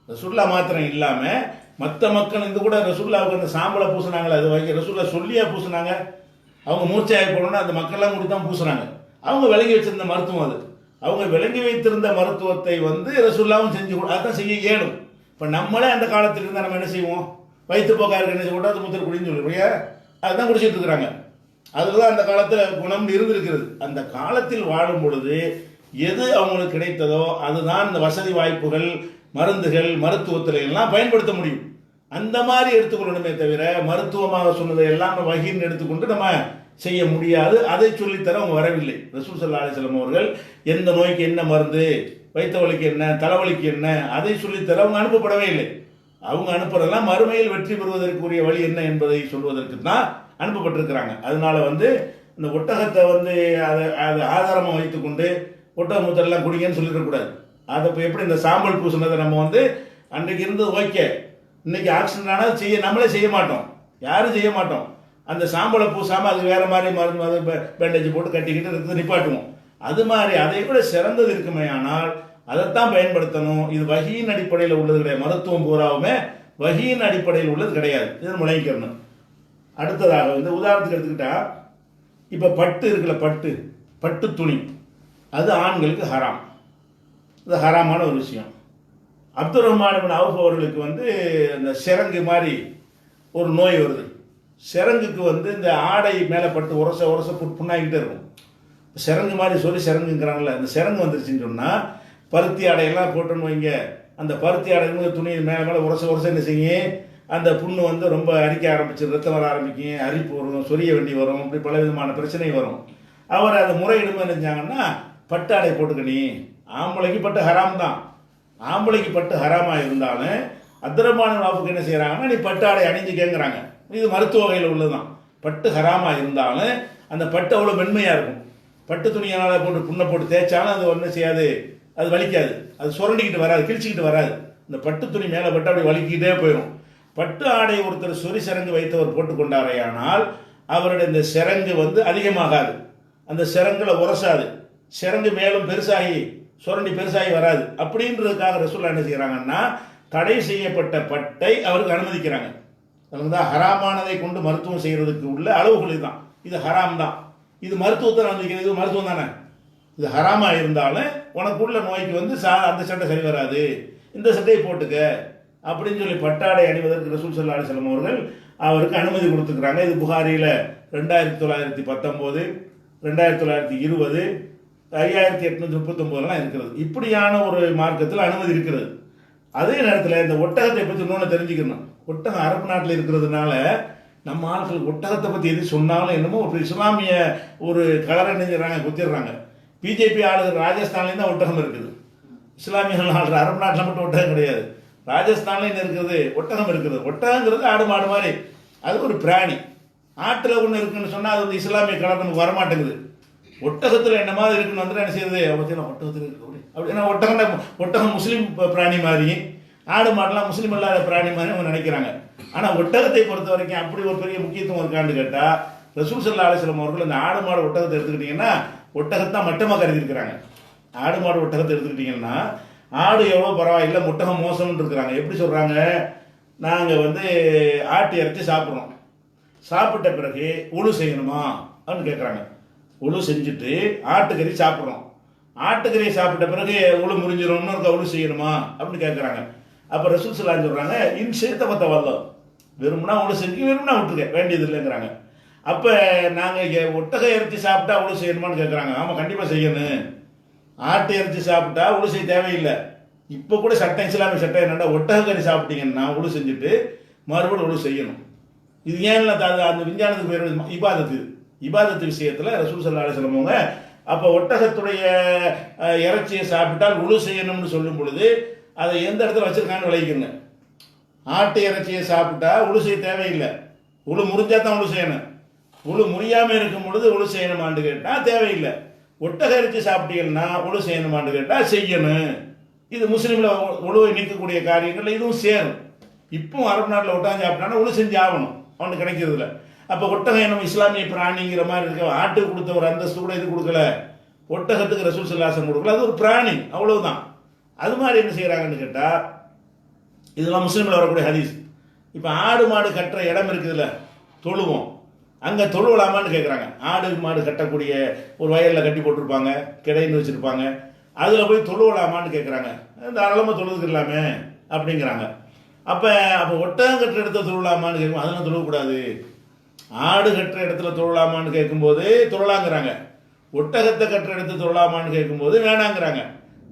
ரசூலுல்லாஹ் மாத்திரம் இல்லாமல் மற்ற மக்கள் இந்த கூட ரசூலுல்லாஹ்வுக்கு அந்த சாம்பலை பூசினாங்களே, அது வகை ரசூலுல்லாஹ் சொல்லியா பூசினாங்க. அவங்க மூர்ச்சையாக போடணும்னா அந்த மக்கள்லாம் கூடி தான் பூசுறாங்க. அவங்க விளங்கி வச்சிருந்த மருத்துவம் அது. அவங்க விளங்கி வைத்திருந்த மருத்துவத்தை வந்து ரசூலுல்லாஹ்வும் செஞ்சு அதான் செய்ய இயலும். இப்போ நம்மளே அந்த காலத்தில் இருந்தால் நம்ம என்ன செய்வோம்? வயிற்றுப்போக்கா இருக்கு என்ன கொண்டாந்து முத்தர் குடின்னு சொல்லுவோம். அதுதான் குடிச்சிட்டு இருக்கிறாங்க. அதில் தான் அந்த காலத்தில் குணம் இருந்திருக்கிறது. அந்த காலத்தில் வாழும் பொழுது எது அவங்களுக்கு கிடைத்ததோ அதுதான் இந்த வசதி வாய்ப்புகள், மருந்துகள், மருத்துவத்தில் எல்லாம் பயன்படுத்த முடியும். அந்த மாதிரி எடுத்துக்கொள்ளணுமே தவிர மருத்துவமாக சொன்னதை எல்லாம் வகைன்னு எடுத்துக்கொண்டு நம்ம செய்ய முடியாது. அதை சொல்லித்தர அவங்க வரவில்லை. ரசூல் ஸல்லல்லாஹு அலைஹி வஸல்லம் அவர்கள் எந்த நோய்க்கு என்ன மருந்து, வயிற்று வலிக்கு என்ன, தலைவலிக்கு என்ன, அதை சொல்லித்தர அவங்க அனுப்பப்படவே இல்லை. அவங்க அனுப்புறதெல்லாம் மறுமையில் வெற்றி பெறுவதற்குரிய வழி என்ன என்பதை சொல்வதற்கு தான் அனுப்பப்பட்டிருக்கிறாங்க. அதனால இந்த ஒட்டகத்தை அதை ஆதாரமாக வைத்துக்கொண்டு ஒட்டக மூத்தெல்லாம் குடிங்கன்னு சொல்லிடக்கூடாது. அதை இப்போ எப்படி இந்த சாம்பல் பூசினதை நம்ம அன்றைக்கு இருந்தது ஓகே, இன்னைக்கு ஆக்சிடென்ட் ஆனால் நம்மளே செய்ய மாட்டோம், யாரும் செய்ய மாட்டோம். அந்த சாம்பலை பூசாமல் அது வேற மாதிரி மருந்து பேண்டேஜ் போட்டு கட்டிக்கிட்டு இருக்கிறது நிப்பாட்டுவோம். அது மாதிரி அதை விட சிறந்தது இருக்குமே, ஆனால் அதைத்தான் பயன்படுத்தணும். இது வஹீயின் அடிப்படையில் உள்ளது கிடையாது. மருத்துவம் பூராவுமே வஹீயின் அடிப்படையில் உள்ளது கிடையாது. இது முளைக்கணும். அடுத்ததாக உதாரணத்துக்கு எடுத்துக்கிட்டா, இப்போ பட்டு இருக்குல்ல, பட்டு துணி அது ஆண்களுக்கு ஹராம். அது ஹராமான ஒரு விஷயம். அப்துல் ரஹ்மான் இப்னு அவுஃப் அவர்களுக்கு இந்த சிரங்கு மாதிரி ஒரு நோய் வருது. சிரங்குக்கு இந்த ஆடை மேலே பட்டு உரச புண்ணாகிட்டே இருக்கும். சிரங்கு மாதிரி சொல்லி சிரங்குங்கிறாங்கல்ல, அந்த சிரங்கு வந்துருச்சுன்னு சொன்னால் பருத்தி ஆடையெல்லாம் போட்டோன்னு வைங்க, அந்த பருத்தி ஆடை துணி மேலே உரச என்ன செய்யும், அந்த புண்ணு ரொம்ப அரிக்க ஆரம்பிச்சு, ரத்தம் வர ஆரம்பிக்கும், அரிப்பு வரும், சொரிய வேண்டி வரும், இப்படி பல விதமான பிரச்சனை வரும். அவர் அதை முறையிடுமே நினைச்சாங்கன்னா பட்டு ஆடை போட்டுக்கணி. ஆம்பளைக்கு பட்டு ஹராம் தான். ஆம்பளைக்கு பட்டு ஹராமாக இருந்தாலும் அப்துல் ரஹ்மான் இப்னு அவுஃப்க்கு என்ன செய்கிறாங்கன்னா, நீ பட்டு ஆடை அணிஞ்சுக்கேங்கிறாங்க. இது மருத்துவ வகையில் உள்ளதுதான். பட்டு ஹராமாக இருந்தாலும் அந்த பட்டு அவ்வளோ மென்மையாக இருக்கும். பட்டு துணியால் போட்டு புண்ணை போட்டு தேய்ச்சாலும் அது ஒன்றும் செய்யாது, அது வலிக்காது, அது சுரண்டிக்கிட்டு வராது, கிழிச்சிக்கிட்டு வராது. இந்த பட்டு துணி மேலே பட்டு அப்படி வலிக்கிட்டே போயிடும். பட்டு ஆடை ஒருத்தர் சொறி சிரங்கு வைத்தவர் போட்டுக்கொண்டாரையானால் அவருடைய இந்த சிரங்கு அதிகமாகாது, அந்த சிரங்கில் உரசாது, சிரங்கு மேலும் பெருசாகி சுரண்டி பெருசாகி வராது. அப்படின்றதுக்காக ரசூலுல்லாஹ் என்ன செய்கிறாங்கன்னா, தடை செய்யப்பட்ட பட்டை அவருக்கு அனுமதிக்கிறாங்க. அதுதான் ஹராமானதை கொண்டு மருத்துவம் செய்கிறதுக்கு உள்ள அளவுகள் இதுதான். இது ஹராம் தான். இது மருத்துவத்தை அனுமதிக்கிறது, இது மருத்துவம் தானே. இது ஹராமாக இருந்தாலும் உனக்குள்ள நோய்க்கு அந்த சட்டை சரி வராது, இந்த சட்டையை போட்டுக்க அப்படின்னு சொல்லி பட்டாடை அணிவதற்கு ரசூல் ஸல்லல்லாஹு அலைஹி வஸல்லம் அவர்கள் அவருக்கு அனுமதி கொடுத்துக்கிறாங்க. இது புகாரியில் 2919, 2920, 5839 இருக்கிறது. இப்படியான ஒரு மார்க்கத்தில் அனுமதி இருக்கிறது. அதே நேரத்தில் இந்த ஒட்டகத்தை பற்றி இன்னொன்று தெரிஞ்சுக்கணும். ஒட்டகம் அரபு நாட்டில் இருக்கிறதுனால நம்ம ஆட்கள் ஒட்டகத்தை பற்றி எது சொன்னாலும் என்னமோ ஒரு இஸ்லாமிய ஒரு கலரை நெஞ்சுறாங்க, குத்திடுறாங்க. பிஜேபி ஆளுகிற ராஜஸ்தான்லேயும் தான் ஒட்டகம் இருக்குது. இஸ்லாமியர்கள் ஆளுகிற அரபு நாட்டில் மட்டும் ஒட்டகம் கிடையாது. ராஜஸ்தான்லேயும் இருக்கிறது, ஒட்டகம் இருக்குது. ஒட்டகங்கிறது ஆடு மாடு மாதிரி, அது ஒரு பிராணி. ஆட்டில் ஒன்று இருக்குன்னு சொன்னால் அது இஸ்லாமிய கலர் நமக்கு வரமாட்டேங்குது. ஒட்டகத்தில் என்ன மாதிரி இருக்குன்னு என்ன செய்யுது, பார்த்தீங்கன்னா ஒட்டகத்தில் இருக்கு அப்படின்னா ஒட்டகம் முஸ்லீம் பிராணி மாதிரி, ஆடு மாடெல்லாம் முஸ்லீம் இல்லாத பிராணி மாதிரி அவங்க நினைக்கிறாங்க. ஆனால் ஒட்டகத்தை பொறுத்த வரைக்கும் அப்படி ஒரு பெரிய முக்கியத்துவம் இருக்கான்னு கேட்டால், ரசூல் ஸல்லல்லாஹு அலைஹி வஸல்லம் அவர்கள் இந்த ஆடு மாடு ஒட்டகத்தை எடுத்துக்கிட்டிங்கன்னா ஒட்டகத்தான் மட்டமாக கருதிருக்கிறாங்க. ஆடு மாடு ஒட்டகத்தை எடுத்துக்கிட்டிங்கன்னா ஆடு எவ்வளோ பரவாயில்லை, ஒட்டகம் மோசம்னு இருக்கிறாங்க. எப்படி சொல்கிறாங்க, நாங்கள் ஆட்டு இறைச்சி சாப்பிட்றோம், சாப்பிட்ட பிறகு உழு செய்யணுமா அப்படின்னு கேட்குறாங்க. உழு செஞ்சுட்டு ஆட்டுக்கறி சாப்பிட்றோம், ஆட்டுக்கறியை சாப்பிட்ட பிறகு உழு முறிஞ்சிடும்னு இருக்க, உழு செய்யணுமா அப்படின்னு கேட்குறாங்க. அப்போ ரசூல் ஸல்லல்லாஹு அலைஹி சொல்கிறாங்க, இன் சேர்த்த பத்த வல்லம், வெறும்னா உழு செஞ்சு வெறும்னா விட்டுருக்க வேண்டியது இல்லைங்கிறாங்க. அப்போ நாங்கள் ஒட்டக இறைச்சி சாப்பிட்டா உழு செய்யணுமான்னு கேட்குறாங்க. ஆமாம், கண்டிப்பாக செய்யணும். ஆட்டு இறைச்சி சாப்பிட்டா உழு செய்ய தேவையில்லை. இப்போ கூட சட்டம், இஸ்லாமிய சட்டம் என்னென்னா, ஒட்டக கறி சாப்பிட்டீங்கன்னா உழு செஞ்சுட்டு மறுபடியும் உழு செய்யணும். இது ஏன் அந்த விஞ்ஞானத்துக்கு பேர் இபாதத்து விஷயத்தில் ரசூல் ஸல்லல்லாஹு அலைஹி வஸல்லம் அவங்க அப்போ ஒட்டகத்துடைய இறைச்சியை சாப்பிட்டால் உழு செய்யணும்னு சொல்லும் பொழுது அதை எந்த இடத்துல வச்சிருக்கான்னு விளைவிக்கணும். ஆட்டு இறைச்சியை சாப்பிட்டா உழு செய்ய தேவையில்லை, உழு முறிஞ்சா தான் உழு செய்யணும். உழு முறியாமல் இருக்கும் பொழுது உழு செய்யணுமான்னு கேட்டால் தேவையில்லை. ஒட்டக இறைச்சி சாப்பிட்டீங்கன்னா உழு செய்யணுமான்னு கேட்டால் செய்யணும். இது முஸ்லீமில் உழுவை நீக்கக்கூடிய காரியங்கள் இதுவும் சேரும். இப்பவும் அரபு நாட்டில் ஒட்டகம் சாப்பிட்டானா உழு செஞ்சு ஆகணும், அவனுக்கு கிடைக்கிறதுல. அப்போ ஒட்டகம் நம்ம இஸ்லாமிய பிராணிங்கிற மாதிரி இருக்க, ஆட்டுக்கு கொடுத்த ஒரு அந்தஸ்து கூட இது கொடுக்கல, ஒட்டகத்துக்கு ரசூல் ஸல்லல்லாஹு அலைஹி வஸல்லம் கொடுக்கல, அது ஒரு பிராணி, அவ்வளவுதான். அது மாதிரி என்ன செய்கிறாங்கன்னு கேட்டால், இதெல்லாம் முஸ்லீமில் வரக்கூடிய ஹதீஸ். இப்போ ஆடு மாடு கட்டுற இடம் இருக்குதுல்ல, தொழுவோம், அங்கே தொழுவலாமான்னு கேட்குறாங்க. ஆடு மாடு கட்டக்கூடிய ஒரு வயலில் கட்டி போட்டிருப்பாங்க, கிடைன்னு வச்சுருப்பாங்க, அதில் போய் தொழுவலாமான்னு கேட்குறாங்க. தாராளமாக தொழுதுக்கலாமே, அப்படிங்கிறாங்க. அப்போ அப்போ ஒட்டகம் கட்டுற இடத்துல தொழலாமான்னு கேட்கும், அதெல்லாம் தொழக்கூடாது. ஆடு கட்டுற இடத்துல தொழலாமான்னு கேட்கும்போது தொழலாங்கிறாங்க. ஒட்டகத்தை கட்டுற இடத்துல தொழலாமான்னு கேட்கும்போது வேணாங்கிறாங்க.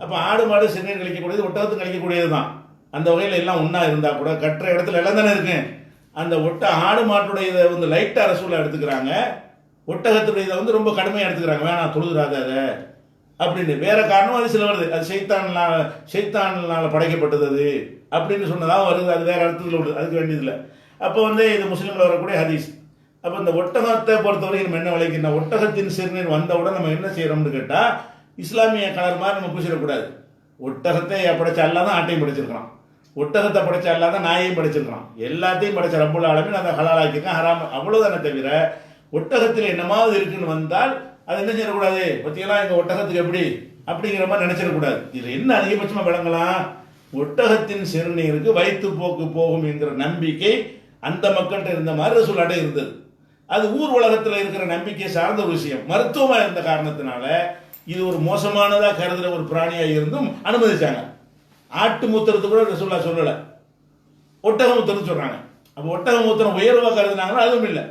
அப்போ ஆடு மாடு சிறுநீர் கழிக்கக்கூடியது, ஒட்டகத்தை கழிக்கக்கூடியது தான். அந்த வகையில் எல்லாம் ஒன்றா இருந்தால் கூட கட்டுற இடத்துல எல்லாம் தானே இருக்கு. அந்த ஆடு மாட்டுடைய இதை வந்து லைட்டாக ரசூலை எடுத்துக்கிறாங்க, ஒட்டகத்துடைய இதை வந்து ரொம்ப கடுமையாக எடுத்துக்கிறாங்க. வேணாம் தொழுதுறாத அதை அப்படின்னு. வேற காரணம் அது சில வருது, அது சைத்தானால் படைக்கப்பட்டது அது அப்படின்னு சொன்னதாக வருது. அது வேற அர்த்தத்தில் வருது, அதுக்கு வேண்டியதில்லை. அப்போ வந்து இது முஸ்லீமில் வரக்கூடிய ஹதீஸ். அப்போ இந்த ஒட்டகத்தை பொறுத்தவரை நம்ம என்ன விளைக்கின்ற ஒட்டகத்தின் சிறுநீர் வந்தவுடன் நம்ம என்ன செய்யறோம்னு கேட்டால், இஸ்லாமிய கலர் மாதிரி நம்ம பூசிடக்கூடாது. ஒட்டகத்தை படைச்ச அல்லாஹ் தான் ஆட்டையும் படைச்சிருக்கிறான், ஒட்டகத்தை படைச்ச அல்லாஹ் தான் நாயையும் படைச்சிருக்கிறான், எல்லாத்தையும் படைச்ச ரப்புல் ஆலமீன் அதை ஹலாலாக்கியிருக்கான், ஹராம் அவ்வளவுதானே தவிர ஒட்டகத்தில் என்னமாவது இருக்குன்னு வந்தால் அது என்ன செய்யக்கூடாது. பற்றியெல்லாம் எங்கள் ஒட்டகத்துக்கு எப்படி அப்படிங்கிற மாதிரி நினைச்சிடக்கூடாது. இதில் என்ன அதிகபட்சமாக விளங்கலாம், ஒட்டகத்தின் சிறுநீருக்கு வயிற்று போக்கு போகும் என்கிற நம்பிக்கை அந்த மக்கள்கிட்ட இருந்த மாதிரி ரசூலுல்லாஹ்ட்ட இருந்தது. அது ஊர் உலகத்தில் இருக்கிற நம்பிக்கை சார்ந்த ஒரு விஷயம். மருத்துவமாக இருந்த காரணத்தினால இது ஒரு மோசமானதாக கருதுகிற ஒரு பிராணியாக இருந்தும் அனுமதிச்சாங்க. ஆட்டு மூத்திரத்து கூட ரசூலுல்லாஹ் சொல்லலை, ஒட்டக மூத்திரம் சொல்றாங்க. அப்போ ஒட்டக மூத்திரம் உயர்வாக கருதுனாங்கன்னா அதுவும் இல்லை,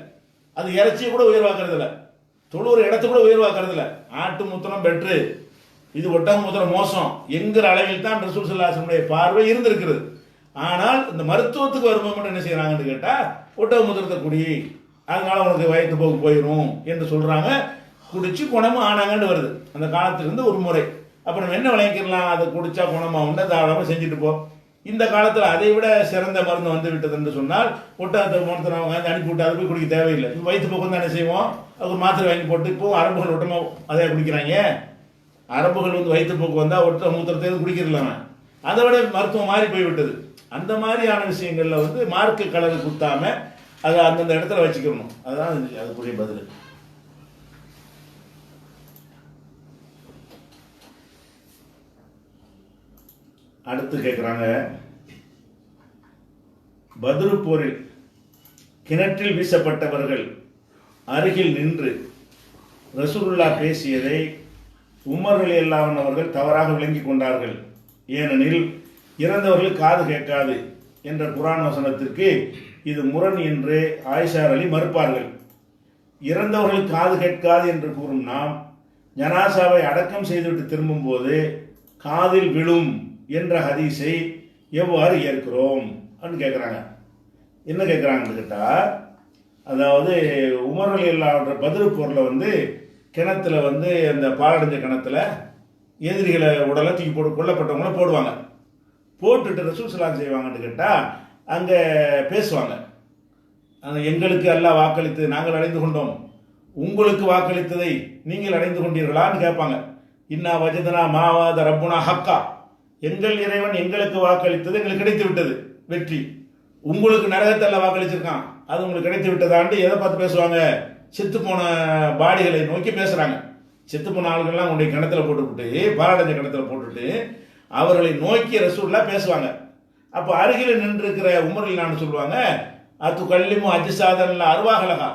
அது இறைச்சியை கூட உயர்வாக கருதலை, தொழுவுற இடத்து கூட உயர்வாக கருதலை. ஆட்டு மூத்திரம் பெட்ரு, இது ஒட்டக மூத்திரம் மோசம் என்கிற அளவில் தான் ரசூல் ஸல்லல்லாஹு அலைஹி வஸல்லம் பார்வை இருந்திருக்கிறது. ஆனால் இந்த மருத்துவத்துக்கு வரும்போது என்ன செய்யறாங்கன்னு கேட்டால், ஒட்டக மூத்திரத்தை குடி, அதனால உனக்கு வயிற்று போக்கு போயிடும் என்று சொல்றாங்க. குடிச்சு குணமும் ஆனாங்கன்னு வருது அந்த காலத்திலிருந்து ஒரு முறை. அப்போ நம்ம என்ன விளைவிக்கலாம், அதை குடிச்சா குணமாகும்னா தாராளமாக செஞ்சுட்டு போ. இந்த காலத்தில் அதை விட சிறந்த மருந்து வந்து விட்டது என்று சொன்னால், ஒட்டகத்தை மூத்திரம் அவங்க அனுப்பி விட்டு அதை போய் குடிக்க தேவையில்லை. வயிற்று போக்கு தான் என்ன செய்வோம், அது மாத்திரை வாங்கி போட்டு. இப்போ அரபுகள் ஒட்டமாக அதை குடிக்கிறாங்க. அரபுகள் வந்து வயிற்று போக்கு வந்தால் ஒட்ட மூத்திரத்தை குடிக்கிறலாம, அதை விட மருத்துவம் மாறி போய்விட்டது. அந்த மாதிரியான விஷயங்கள்ல வந்து மார்க்கு கலரு குத்தாம அதை அந்தந்த இடத்துல வச்சுக்கணும். அதுதான் அதுக்குரிய பதில். அடுத்து கேட்குறாங்க, பத்ரு போரில் கிணற்றில் வீசப்பட்டவர்கள் அருகில் நின்று ரசூலுல்லாஹ் பேசியதை உமர் ரலியல்லாஹு அன்ஹு அவர்கள் தவறாக விளங்கி கொண்டார்கள். ஏனெனில் இறந்தவர்கள் காது கேட்காது என்ற குர்ஆன் வசனத்திற்கு இது முரண் என்று ஆயிஷா அலி மறுப்பார்கள். இறந்தவர்கள் காது கேட்காது என்று கூறும் நாம் ஜனாசாவை அடக்கம் செய்துவிட்டு திரும்பும் போது காதில் விழும் என்ற ஹதீஸை எவ்வாறு ஏற்கிறோம் அப்படின்னு கேட்குறாங்க. என்ன கேட்குறாங்கன்னு கேட்டால், அதாவது உமர் ரலியல்லாஹு அன்ஹு பத்ரு போரில் வந்து கிணத்துல வந்து அந்த பாலடைஞ்ச கிணத்துல எதிரிகளை உடலை தூக்கி போட்டு கொல்லப்பட்டவங்கள போடுவாங்க. போட்டுட்டு ரசூல் ஸல்லல்லாஹு செய்வாங்கன்னு கேட்டால் அங்கே பேசுவாங்க. எங்களுக்கு அல்லாஹ் வாக்களித்து நாங்கள் அடைந்து கொண்டோம், உங்களுக்கு வாக்களித்ததை நீங்கள் அடைந்து கொண்டீர்களான்னு கேட்பாங்க. இன்னா வஜதனா மாவாத ரப்புனா ஹக்கா, எங்கள் இறைவன் எங்களுக்கு வாக்களித்தது எங்களுக்கு கிடைத்து விட்டது வெற்றி, உங்களுக்கு நரகத்தை எல்லாம் வாக்களிச்சிருக்கான் அது உங்களுக்கு கிடைத்து விட்டதாண்டு எதை பார்த்து பேசுவாங்க, செத்து போன பாடிகளை நோக்கி பேசுறாங்க. செத்து போன ஆளுகள்லாம் உங்களுடைய கிணத்துல போட்டுவிட்டு, பாலடைஞ்ச கிணத்துல போட்டுட்டு அவர்களை நோக்கி ரசூலுல்லாஹ் பேசுவாங்க. அப்போ அருகில் நின்று இருக்கிற உமரில் நான் சொல்லுவாங்க, அது கல்லிமும் அஜிசாதன்ல அருவாகலகா,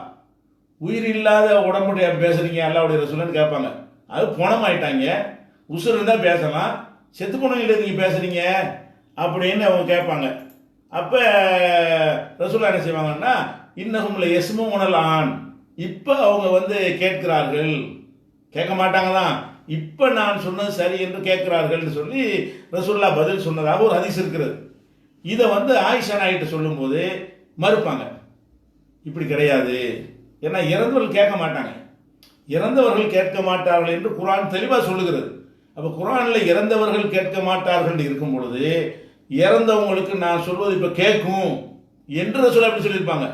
உயிர் இல்லாத உடம்புடைய பேசுறீங்க அல்லாஹ்வுடைய ரசூலுன்னு கேட்பாங்க. அது பணமாயிட்டாங்க, உசுர் இருந்தால் பேசலாம், செத்து போனவங்க நீங்கள் பேசுறீங்க அப்படின்னு அவங்க கேட்பாங்க. அப்போ ரசூலுல்லாஹ் என்ன செய்வாங்கன்னா, இன்னஹும் லயஸ்மூனல் ஆன், இப்போ அவங்க வந்து கேட்கிறார்கள், கேட்க மாட்டாங்க தான், இப்போ நான் சொன்னது சரி என்று கேட்கிறார்கள் சொல்லி ரசூலுல்லாஹ் பதில் சொன்னதாக ஒரு ஹதீஸ் இருக்கிறது. இதை வந்து ஆயிஷா நாயிட்ட சொல்லும்போது மறுப்பாங்க, இப்படி கிடையாது, ஏன்னா இறந்தவர்கள் கேட்க மாட்டாங்க, இறந்தவர்கள் கேட்க மாட்டார்கள் என்று குர்ஆன் தெளிவாக சொல்லுகிறது. அப்போ குர்ஆனில் இறந்தவர்கள் கேட்க மாட்டார்கள் இருக்கும் பொழுது இறந்தவங்களுக்கு நான் சொல்வது இப்போ கேட்கும் என்று ரசூலுல்லாஹ் அப்படி சொல்லியிருப்பாங்க.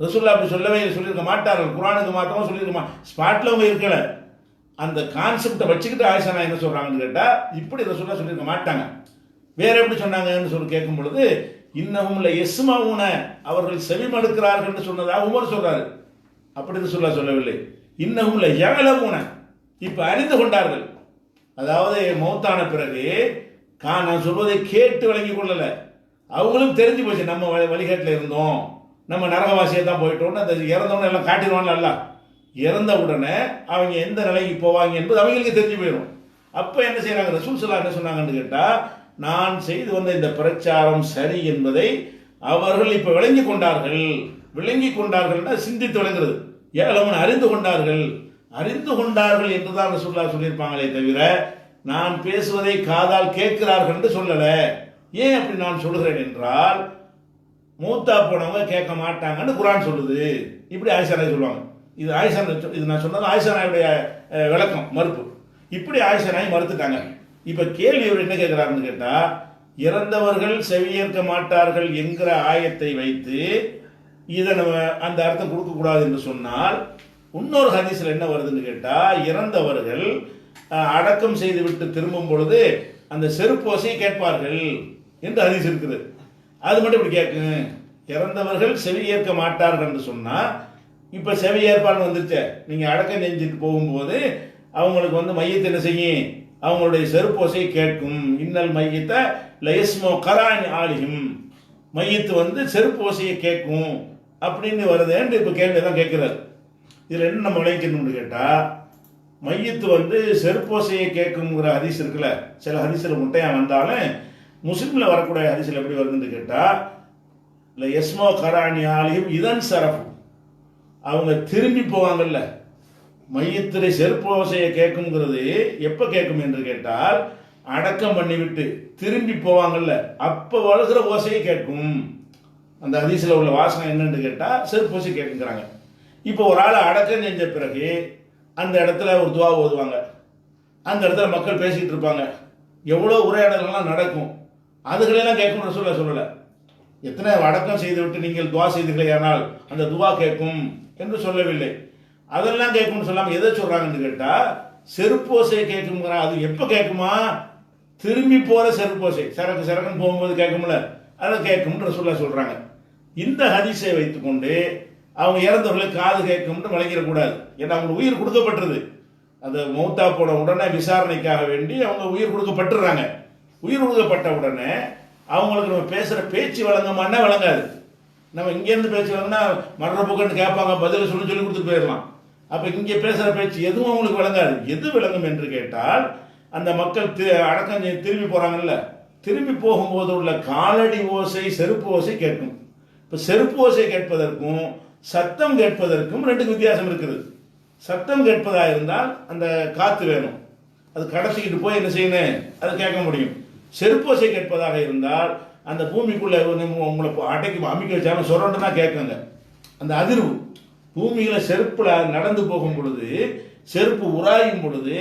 ரசூலுல்லாஹ் அப்படி சொல்லவே சொல்லியிருக்க மாட்டார்கள், குர்ஆனுக்கு மாத்திரமா சொல்லியிருக்க ஸ்பாட்டில் அவங்க இருக்கல. அந்த கான்செப்டை வச்சுக்கிட்டு ஆயிஷா நான் என்ன சொல்றாங்கன்னு கேட்டால், இப்படி ரசூலுல்லாஹ் சொல்லியிருக்க மாட்டாங்க, வேற எப்படி சொன்னாங்கன்னு சொல்லி கேட்கும் பொழுது இன்னஹும் லயஸ்மஊன, அவர்கள் செவிமடுக்கிறார்கள் என்று சொன்னதாக உமர் சொல்றாரு. அப்படி ரசூலுல்லாஹ் சொல்லவில்லை, இன்னஹும் லயஅலமூன, இப்ப அறிந்து கொண்டார்கள். அதாவது மௌத்தான பிறகு நான் சொல்வதை கேட்டு விளங்கி கொள்ளல, அவங்களும் தெரிஞ்சு போச்சு நம்ம வழிகாட்டில் இருந்தோம், நம்ம நரகவாசியை தான் போயிட்டோம்னு. அந்த இறந்தவன எல்லாம் காட்டிடுவான்ல, அல்ல இறந்த உடனே அவங்க எந்த நிலைக்கு போவாங்க என்பது அவங்களுக்கு தெரிஞ்சு போயிடும். அப்போ என்ன செய்யறாங்க, ரசூல் ஸல்லல்லாஹு என்ன சொன்னாங்கன்னு கேட்டால், நான் செய்து வந்த இந்த பிரச்சாரம் சரி என்பதை அவர்கள் இப்ப விளங்கி கொண்டார்கள். விளங்கி கொண்டார்கள் சிந்தித்து விளங்குறது. ஏழவன் அறிந்து கொண்டார்கள். அறிந்து கொண்டார்கள் என்றுதான் ரசூலுல்லாஹ் சொல்லியிருப்பாங்களே தவிர நான் பேசுவதை காதால் கேட்கிறார்கள் என்று சொல்லல. ஏன் அப்படி நான் சொல்கிறேன் என்றால், மூத்தா போனவங்க கேட்க மாட்டாங்கன்னு குர்ஆன் சொல்லுது. இப்படி ஆயிஷா நாயகி சொல்லுவாங்க. இது ஆயிஷா, இது நான் சொன்னது ஆயிஷா நாயுடைய விளக்கம், மறுப்பு. இப்படி ஆயிஷா நாயகி மறுத்துட்டாங்க. இப்ப கேள்வி இவர் என்ன கேட்கிறாருன்னு கேட்டா, இறந்தவர்கள் செவியேற்க மாட்டார்கள் என்கிற ஆயத்தை வைத்து இதை நம்ம அந்த அர்த்தம் கொடுக்க கூடாது என்று சொன்னால், இன்னொரு ஹதீஸ்ல என்ன வருதுன்னு கேட்டா, இறந்தவர்கள் அடக்கம் செய்து விட்டு திரும்பும் பொழுது அந்த செருப்போசையை கேட்பார்கள் என்று ஹதீஸ் இருக்குது. அது மட்டும் இப்படி கேட்கும், இறந்தவர்கள் செவி ஏற்க மாட்டார்கள் என்று சொன்னா, இப்ப செவி ஏற்பாடு வந்துருச்சு. நீங்க அடக்கம் செஞ்சுட்டு போகும்போது அவங்களுக்கு வந்து மையத்தை என்ன செய்யும், அவங்களுடைய செருப்போசை கேட்கும். இன்னல் மையத்த லயஸ்மோ கரானி ஆலிஹிம், மையத்து வந்து செருப்போசையை கேட்கும் அப்படின்னு வருதுன்னு இப்ப கேள்வி தான் கேட்கிறார். இதுல என்ன நம்ம விளைக்கணும்னு கேட்டா, மையத்து வந்து செருப்போசையை கேட்குங்கிற ஹதீஸ் இருக்குல்ல, சில ஹதீஸ்ல முட்டையா வந்தாலும் முஸ்லிம்ல வரக்கூடிய ஹதீஸ்ல எப்படி வருதுன்னு கேட்டா, எஸ்மோ கரானி ஆலிஹிம் இதன் சரஃபு, அவங்க திரும்பி போவாங்கல்ல, மையத்திலே செருப்போசையை கேட்குங்கிறது எப்ப கேட்கும் என்று கேட்டால், அடக்கம் பண்ணிவிட்டு திரும்பி போவாங்கல்ல அப்ப வழுகிற ஓசையை கேட்கும். அந்த ஹதீஸ்ல உள்ள வாசனை என்னன்னு கேட்டா செருப்போசை கேட்குறாங்க. இப்போ ஒரு ஆள் அடக்கம் செஞ்ச பிறகு அந்த இடத்துல ஒரு துவா ஓதுவாங்க. அந்த இடத்துல மக்கள் பேசிட்டு இருப்பாங்க. எவ்வளோ உரையாடல்கள்லாம் நடக்கும். அதுகளெல்லாம் கேட்கும் ரசூலுல்லாஹ் சொல்லல. எத்தனை அடக்கம் செய்து விட்டு நீங்கள் துவா செய்தீர்களேயானால் அந்த துவா கேட்கும் என்று சொல்லவில்லை. அதெல்லாம் கேட்கும்னு சொல்லாம எதை சொல்றாங்கன்னு கேட்டா, செருப்போசையை கேட்குங்கிற. அது எப்ப கேட்குமா, திரும்பி போற செருப்போசை, சரக்கு சரக்குன்னு போகும்போது கேட்கும்ல, அதை கேட்கும்னு ரசூலுல்லாஹ் சொல்றாங்க. இந்த ஹதீஸை வைத்துக்கொண்டு அவங்க இறந்தவர்களுக்கு காது கேட்கும்னு வழங்கிடக்கூடாது. ஏன்னா அவங்க உயிர் கொடுக்கப்பட்டது. அந்த மௌத்தா போன உடனே விசாரணைக்காக வேண்டி அவங்க உயிர் கொடுக்கப்பட்டுறாங்க. உயிர் கொடுக்கப்பட்ட உடனே அவங்களுக்கு நம்ம பேசுற பேச்சு வழங்கமானா வழங்காது. நம்ம இங்கேருந்து பேச்சு வழங்கினா மரண புக்கன்னு கேட்பாங்க, பதில சொல்லி கொடுத்துட்டு போயிடலாம். அப்ப இங்கே பேசுற பேச்சு எதுவும் அவங்களுக்கு வழங்காது. எது விளங்கும் என்று கேட்டால், அந்த மக்கள் அடக்கம் திரும்பி போறாங்கல்ல, திரும்பி போகும்போது உள்ள காலடி ஓசை செருப்பு ஓசை கேட்கும். இப்ப செருப்பு ஓசை கேட்பதற்கும் சத்தம் கேட்பதற்கும் ரெண்டுக்கு வித்தியாசம் இருக்குது. சத்தம் கேட்பதா இருந்தால் அந்த காத்து வேணும், அது கடத்திக்கிட்டு போய் என்ன செய்யணும், அதை கேட்க முடியும். செருப்போசை கேட்பதாக இருந்தால் அந்த பூமிக்குள்ள உங்களை அடைக்கு அமைக்க வச்சாலும் சொரண்டுனா கேட்குங்க. அந்த அதிர்வு பூமியில செருப்புல நடந்து போகும் பொழுது, செருப்பு உராயும் பொழுது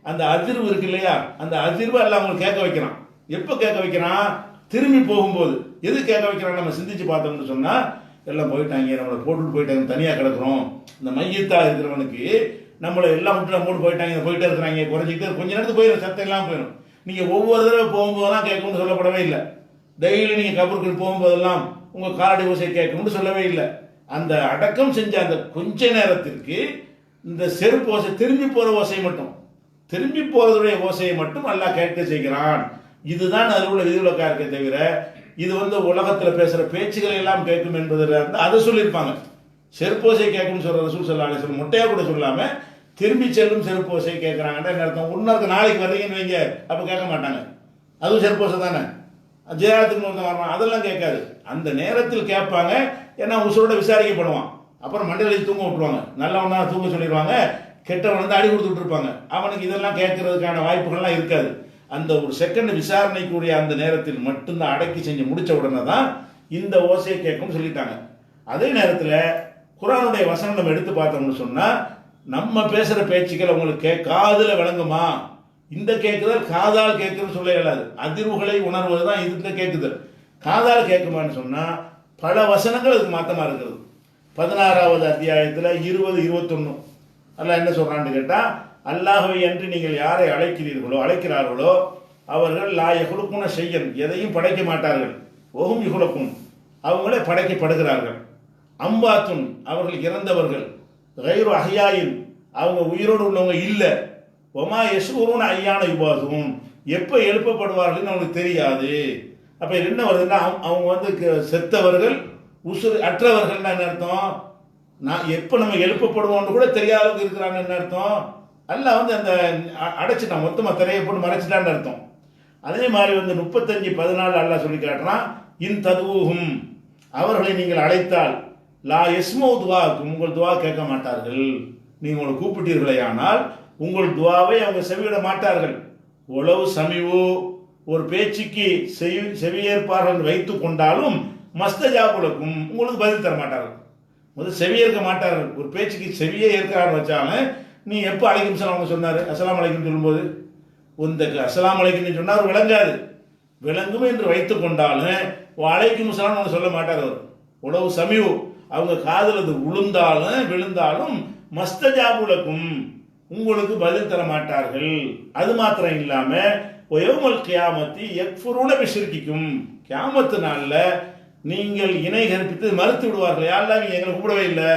அந்த அதிர்வு இருக்கு இல்லையா, அந்த அதிர்வு எல்லாம் அவங்களுக்கு கேட்க வைக்கிறான். எப்ப கேட்க வைக்கிறான், திரும்பி போகும்போது. எது கேட்க வைக்கிறான் நம்ம சிந்திச்சு பார்த்தோம்னு சொன்னா, எல்லாம் போயிட்டாங்க, நம்மளை போட்டுட்டு போயிட்டாங்க, தனியா கிடக்குறோம். இந்த மையத்தா இருக்கிறவனுக்கு நம்மளை எல்லாம் விட்டு போட்டு போயிட்டே இருக்கிறாங்க, குறைஞ்சிக்கிட்டு கொஞ்ச நேரத்துக்கு போயிடும், சத்தம் எல்லாம் போயிடும். நீங்க ஒவ்வொரு தடவை போகும்போதெல்லாம் கேட்கும்னு சொல்லப்படவே இல்லை. டெய்லி நீங்க கபருக்கு போகும்போதெல்லாம் உங்க காலடி ஓசை கேட்கும்னு சொல்லவே இல்லை. அந்த அடக்கம் செஞ்ச அந்த கொஞ்ச நேரத்திற்கு இந்த செருப்பு ஓசை, திரும்பி போற ஓசை மட்டும், திரும்பி போறதுடைய ஓசையை மட்டும் அல்லாஹ் கேட்க செய்கிறான். இதுதான் அதில் உள்ள விதிவிலக்கா இருக்கே தவிர, இது வந்து உலகத்துல பேசுற பேச்சுக்கள் எல்லாம் கேட்கும் என்பதில் அதை சொல்லியிருப்பாங்க. செருப்போசை கேட்கும் சொல்ற ரசூல் ஸல்லல்லாஹு அலைஹி வஸல்லம் முட்டையா கூட சொல்லாம திரும்பி செல்லும் செருப்போசை கேட்கிறாங்கன்னா என்ன அர்த்தம், இன்னொரு நாளைக்கு வர்றீங்கன்னு வைங்க, அப்ப கேட்க மாட்டாங்க. அதுவும் செருப்போசை தானே. ஜெயத்துக்கு ஒருத்தன் வரணும், அதெல்லாம் கேட்காது. அந்த நேரத்தில் கேட்பாங்க. ஏன்னா உசுரோட விசாரிக்கப்படுவான். அப்புறம் மண்டலில் தூங்க விட்டுருவாங்க. நல்லவனா தூங்க சொல்லிடுவாங்க, கெட்டவன் வந்து அடி கொடுத்துட்டு இருப்பாங்க. அவனுக்கு இதெல்லாம் கேட்கறதுக்கான வாய்ப்புகள்லாம் இருக்காது. அந்த ஒரு செகண்ட் விசாரணைக்குரிய அந்த நேரத்தில் மட்டும்தான் அடக்கி செஞ்சு முடிச்ச உடனே தான் இந்த ஓசையை கேட்கும்னு சொல்லிட்டாங்க. அதே நேரத்தில் குர்ஆனுடைய வசனம் நம்ம எடுத்து பார்த்தோம்னு சொன்னா, நம்ம பேசுற பேச்சுக்கள் உங்களுக்கு காதுல விளங்குமா, இந்த கேட்குதல் காதால் கேட்குதுன்னு சொல்ல இயலாது. அதிர்வுகளை உணர்வது தான் இந்த கேட்குதல். காதால் கேட்குமான்னு சொன்னா பல வசனங்கள் அதுக்கு மாத்தமா இருக்கிறது. 16வது அத்தியாயத்தில் 20, 21 அல்லாஹ் என்ன சொல்றான்னு கேட்டா, அல்லாஹ்வை அன்றி நீங்கள் யாரை அழைக்கிறார்களோ அவர்கள் லா யஹ்லுகுன ஷையன், எதையும் படைக்க மாட்டார்கள். வஹும் யுஹ்லகுன், அவங்களே படைக்கப்படுகிறார்கள். அம்பாத்துன், அவர்கள் இறந்தவர்கள். கைரு அஹ்யாயின், அவங்க உயிரோடு உள்ளவங்க இல்லை. ஒமா யஷ்உரூன அய்யான யுபாசுன், எப்போ எழுப்பப்படுவார்கள் அவங்களுக்கு தெரியாது. அப்ப என்ன வருதுன்னா, அவங்க வந்து செத்தவர்கள், உசுறு அற்றவர்கள் என்ன அர்த்தம், நான் எப்போ நம்ம எழுப்பப்படுவோம்னு கூட தெரியாத அளவுக்கு இருக்கிறாங்க என்ன அர்த்தம். அல்லாஹ் வந்து அந்த அடைச்சிட்டான், மொத்தமாக திரையை போட்டு மறைச்சிட்டான்னு அர்த்தம். அதே மாதிரி வந்து 35:14 அல்லாஹ் சொல்லி காட்டுறான், இன் ததுவும், அவர்களை நீங்கள் அழைத்தால், லா எஸ்மோ துவாக்கும், உங்கள் துவா கேட்க மாட்டார்கள். நீங்கள் உங்களை கூப்பிட்டீர்களே ஆனால் உங்கள் துவாவை அவங்க செவியிட மாட்டார்கள். உளவு சமிவு, ஒரு பேச்சுக்கு செவியேற்பார்கள் வைத்து கொண்டாலும் மஸ்தஜாபுலக்கும், உங்களுக்கு பதில் தர மாட்டார்கள். முதல் செவியேற்க மாட்டார்கள். ஒரு பேச்சுக்கு செவியே ஏற்கிறான்னு வச்சாலும், நீ எப்போ அலைக்கும் சலாம் அவங்க சொன்னார், அஸ்ஸலாமு அலைக்கும் சொல்லும்போது இந்த அஸ்ஸலாமு அலைக்கும் சொன்னார் விளங்காது. விளங்கும் என்று வைத்து கொண்டாலும் அலைக்கும் சலாம் அவங்க சொல்ல மாட்டார். அவர் உளவு சமிவு, அவங்க காதில் அது விழுந்தாலும் மஸ்தஜாபுலக்கும், உங்களுக்கு பதில் தர மாட்டார்கள். அது மாத்திரம் இல்லாம ஒயவுமல் கியாமத்தி யக்ஃபுரூன பிஷ்ரிக்கும், கியாமத்து நாளில் நீங்கள் இணை கற்பித்து மறுத்து விடுவார்கள். யாரெல்லாம் நீங்க எங்களை கூப்பிடவே இல்லை,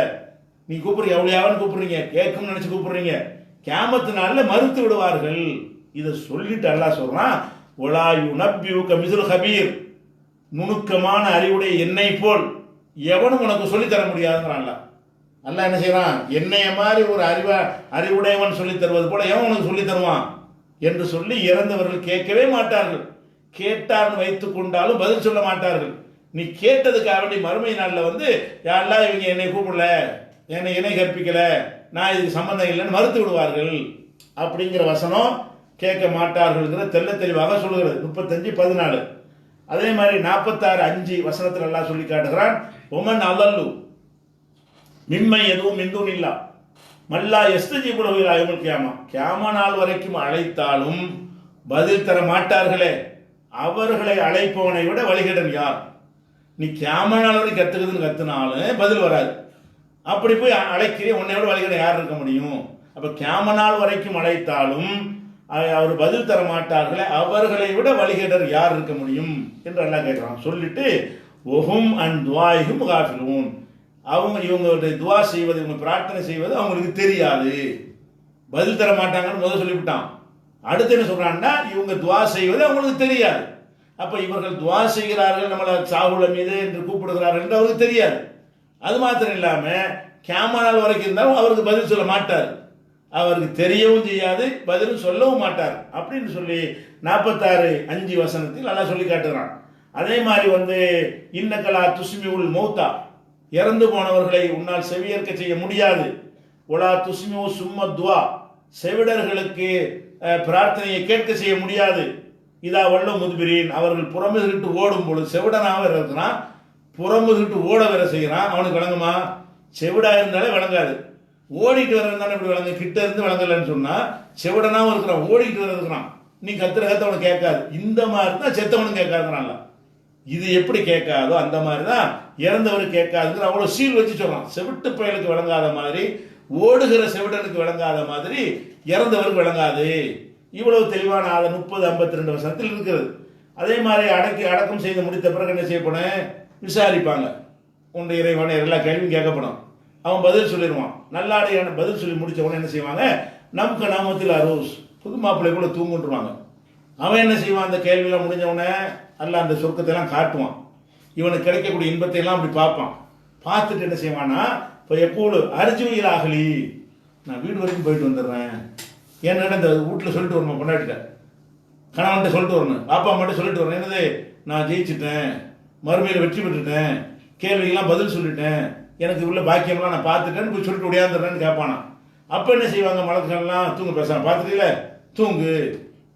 நீ கூப்பிடுறீங்க எவ்வளோயாவன்னு கூப்பிடுறீங்க, கேட்கும்னு நினைச்சு கூப்பிடுறீங்க, கியாமத்து நாளில் மறுத்து விடுவார்கள். இதை சொல்லிட்டு அல்லாஹ் சொல்றான், ஒலா யுனப்பியுக மிஸ்லு ஹபீர், நுணுக்கமான அறிவுடைய என்னை போல் எவனும் உனக்கு சொல்லித்தர முடியாதுங்கிறான்ல. அல்லாஹ் என்ன செய்யறான், என்னைய மாதிரி ஒரு அறிவுடையவன் சொல்லித் தருவது போல எவன் உனக்கு சொல்லித் தருவான் என்று சொல்லி இறந்தவர்கள் கேட்கவே மாட்டார்கள். கேட்டார்னு வைத்துக் கொண்டாலும் பதில் சொல்ல மாட்டார்கள். நீ கேட்டதுக்காக வேண்டி மறுமை நாளில் வந்து யாரெல்லாம் இவங்க என்னை கூப்பிடல, என்னை இணை கற்பிக்கல, நான் இதுக்கு சம்பந்தம் இல்லைன்னு மறுத்து விடுவார்கள். அப்படிங்கிற வசனம் கேட்க மாட்டார்கள் தெல்ல தெளிவாக சொல்லுகிறது 35:14. அதே மாதிரி 46:5 வசனத்தில் எல்லாம் சொல்லி காட்டுகிறான், ஒமன் அல்லல்லு மின்மை எதுவும் மிந்தூன் இல்லா மல்லா எஸ்தஜிபுலவில் ஆயுமல் கியாமா, கியாமா நாள் வரைக்கும் அழைத்தாலும் பதில் தர மாட்டார்களே, அவர்களை அழைப்பவனை விட வழிகடன் யார்? நீ கியாமா நாள் வரைக்கும் கத்துனாலும் பதில் வராது. அப்படி போய் அழைக்கிறே, உன்னை விட வழிகடன் யார் இருக்க முடியும்? அப்ப கியாமா நாள் வரைக்கும் அழைத்தாலும் அவர் பதில் தர மாட்டார்களே, அவர்களை விட வழிகேடர் யார் இருக்க முடியும் என்று அல்லாஹ் கேட்கிறான். சொல்லிட்டு ஒஹும் அன் துவாயிஹும் காஃபிலூன், அவங்க இவங்களுடைய துவா செய்வது, இவங்க பிரார்த்தனை செய்வது அவங்களுக்கு தெரியாது, பதில் தர மாட்டாங்கன்னு முதல் சொல்லிவிட்டான். அடுத்து என்ன சொல்றான்னா, இவங்க துவா செய்வது அவங்களுக்கு தெரியாது. அப்ப இவர்கள் துவா செய்கிறார்கள், நம்மளை சாகுல மீது என்று கூப்பிடுகிறார்கள் என்று அவருக்கு தெரியாது. அது மாத்திரம் இல்லாம கியாமா நாள் வரைக்கும் இருந்தாலும் அவருக்கு பதில் சொல்ல மாட்டார், அவருக்கு தெரியவும் செய்யாது, பதிலும் சொல்லவும் மாட்டார் அப்படின்னு சொல்லி 46:5 வசனத்தில் அல்லாஹ் சொல்லி காட்டுகிறான். அதே மாதிரி வந்து இன்னக்கலா துஸ்மிஉல் மௌத்தா, இறந்து போனவர்களை உன்னால் செவியேற்க செய்ய முடியாது. ஒலா துஸ்மிஉ சும்ம துவா, செவிடர்களுக்கு பிரார்த்தனையை கேட்க செய்ய முடியாது. இதா வல்ல முதுபிரீன், அவர்கள் புறமுதுகிட்டு ஓடும் பொழுது, செவிடனாக இருக்கிறான், புறமுதுகிட்டு ஓட வேற செய்கிறான், அவனுக்கு விளங்குமா? செவிடா இருந்தாலே விளங்காது. ஓடிட்டு வர்றதுனால இப்படி விளங்கு, கிட்ட இருந்து விளங்கலன்னு சொன்னா செவிடனாவும் இருக்கிறான், ஓடிட்டு வர இருக்கிறான், நீ கத்துற அவனுக்கு கேட்காது. இந்த மாதிரி தான் செத்தவனும் கேட்காதுனால, இது எப்படி கேட்காதோ அந்த மாதிரி தான் இறந்தவர் கேட்காதுங்கிற அவ்வளோ சீல் வச்சு சொல்றான். செவிட்டு பயலுக்கு விளங்காத மாதிரி, ஓடுகிற செவிடனுக்கு விளங்காத மாதிரி இறந்தவருக்கு விளங்காது. இவ்வளவு தெளிவான 30-52 வசனத்தில் இருக்கிறது. அதே மாதிரி அடக்கம் செய்து முடித்த பிறகு என்ன செய்யப்படும், விசாரிப்பாங்க. உன்னுடைய இறைவனை எல்லா கேள்வியும் கேட்கப்படும். அவன் பதில் சொல்லிடுவான். நல்லாடையான பதில் சொல்லி முடிச்ச உடனே என்ன செய்வாங்க, நமக்கு நாமத்தில் அரோஸ், புது மாப்பிள்ளை கூட தூங்குன்றுவாங்க. அவன் என்ன செய்வான், அந்த கேள்வியெல்லாம் முடிஞ்ச உடனே அல்ல அந்த சொர்க்கத்தை எல்லாம் காட்டுவான். இவனுக்கு கிடைக்கக்கூடிய இன்பத்தை எல்லாம் அப்படி பார்ப்பான். பார்த்துட்டு என்ன செய்வான்னா, இப்போ எப்போது அர்ஜுனியில் ஆகலி, நான் வீடு வரைக்கும் போயிட்டு வந்துடுறேன், ஏன்னா இந்த வீட்டில் சொல்லிட்டு வரணும், கொண்டாடிட்டேன், கணவன்கிட்ட சொல்லிட்டு வரணும், பாப்பா மட்டும் சொல்லிட்டு வரணும், என்னது நான் ஜெயிச்சுட்டேன், மறுமையில் வெற்றி பெற்றுட்டேன், கேள்விக்கெல்லாம் பதில் சொல்லிட்டேன், எனக்கு உள்ள பாக்கியம்லாம் நான் பார்த்துட்டேன்னு போய் சொல்லிட்டு உடையாந்துடுறேன்னு கேட்பானா. அப்போ என்ன செய்வாங்க, மலர்கள்லாம் தூங்க பேசாம பார்த்துட்டீங்களே தூங்கு,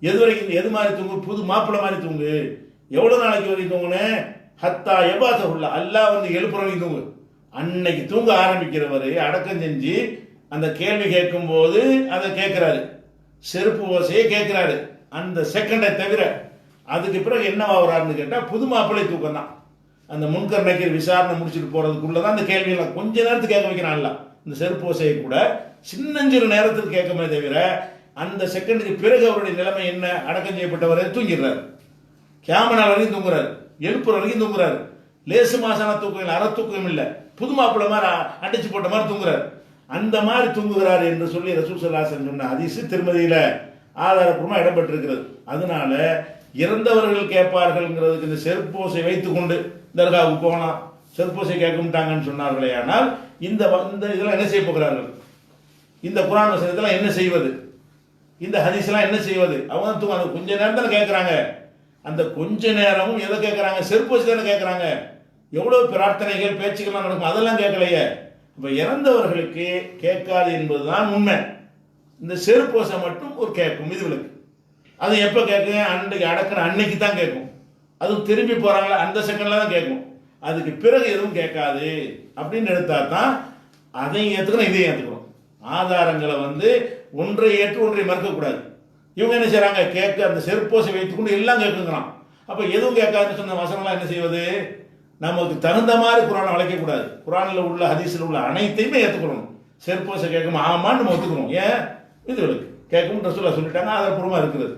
எது வரைக்கும் எது மாதிரி தூங்கு, புது மாப்பிள்ளை மாதிரி தூங்கு, எவ்வளோ நாளைக்கு வரைக்கும் தூங்குனே, ஹத்தா எபாத்த உள்ள அல்லாஹ் வந்து எழுப்புற வரைக்கும் தூங்கு. அன்னைக்கு தூங்க ஆரம்பிக்கிறவர் அடக்கம் செஞ்சு அந்த கேள்வி கேட்கும் போது அதை கேட்கிறாரு, செருப்பு ஓசையை கேட்கிறாரு, அந்த செகண்டை தவிர அதுக்கு பிறகு என்னவாகிறாருன்னு கேட்டால் புது மாப்பிள்ளை தூக்கம் தான். அந்த முன்கர் நக்கீர் விசாரணை முடிச்சுட்டு போறதுக்குள்ளதான் அந்த கேள்வியெல்லாம் கொஞ்ச நேரத்துக்கு கேட்க வைக்கிறான்ல, இந்த செருப்பு ஓசையை கூட சின்னஞ்சிறு நேரத்துக்கு கேட்கமே தவிர அந்த செகண்டுக்கு பிறகு அவருடைய நிலைமை என்ன, அடக்கம் செய்யப்பட்டவரை தூங்கிடுறாரு, கேமனால் வரைக்கும் தூங்குறாரு, எழுப்புற வரைக்கும் தூங்குறாரு, லேசு மாசான தூக்கம் இல்லை, அற தூக்கம் இல்லை, புது மாப்பிள்ளை மாதிரி அடிச்சு போட்ட மாதிரி தூங்குறாரு. அந்த மாதிரி தூங்குகிறார் என்று சொல்லி ரசூல் ஸல்லல்லாஹு அலைஹி வஸல்லம் சொன்ன ஹதீஸ் திருமதியில ஆதாரப்பூர்வமாக இடம்பெற்றிருக்கிறது. அதனால இறந்தவர்கள் கேட்பார்கள்ங்கிறதுக்கு இந்த செருப்போசை வைத்துக் கொண்டு தர்காவுக்கு போகலாம், செருப்போசை கேட்கட்டாங்கன்னு சொன்னார்களே. ஆனால் இந்த இதெல்லாம் என்ன செய்ய போகிறார்கள், இந்த குர்ஆன் வசனத்தெல்லாம் என்ன செய்வது, இந்த ஹதீஸ்லாம் என்ன செய்வது? அவங்க கொஞ்ச நேரம் தானே கேட்குறாங்க, அந்த கொஞ்ச நேரமும் எதை கேட்குறாங்க? செருப்பு வச்சு தானே கேட்குறாங்க. எவ்வளோ பிரார்த்தனைகள் பேச்சுக்கள்லாம் நடக்கும், அதெல்லாம் கேட்கலையே. இப்போ இறந்தவர்களுக்கு கேட்காது என்பதுதான் உண்மை. இந்த செருப்போசை மட்டும் ஒரு கேட்கும் விதிவிலக்கு. அது எப்போ கேட்கும்? அன்றைக்கு அடக்கிற அன்னைக்கு தான் கேட்கும். அதுவும் திரும்பி போகிறாங்களா அந்த செகண்டில் தான் கேட்கும். அதுக்கு பிறகு எதுவும் கேட்காது அப்படின்னு எடுத்தா தான் அதையும் ஏற்றுக்கணும், இதையும் ஏற்றுக்கணும். ஆதாரங்களை ஒன்றை ஏற்று ஒன்றை மறுக்கக்கூடாது. இவங்க என்ன செய்கிறாங்க? கேட்க அந்த செருப்போசை வைத்துக்கொண்டு எல்லாம் கேட்குங்கிறான். அப்போ எதுவும் கேட்காதுன்னு சொன்ன வசனம்லாம் என்ன செய்வது? நமக்கு தகுந்த மாதிரி குரானை வளைக்கக்கூடாது. குரானில் உள்ள ஹதீஸில் உள்ள அனைத்தையுமே ஏற்றுக்கணும். செருப்போசை கேட்கும் ஆமான்னு நம்ம ஒத்துக்கணும். ஏன்? விதிவிலக்கு கேட்கும் ரசூலுல்லாஹ் சொல்லிட்டாங்க, ஆதாரப்பூர்வமாக இருக்குது.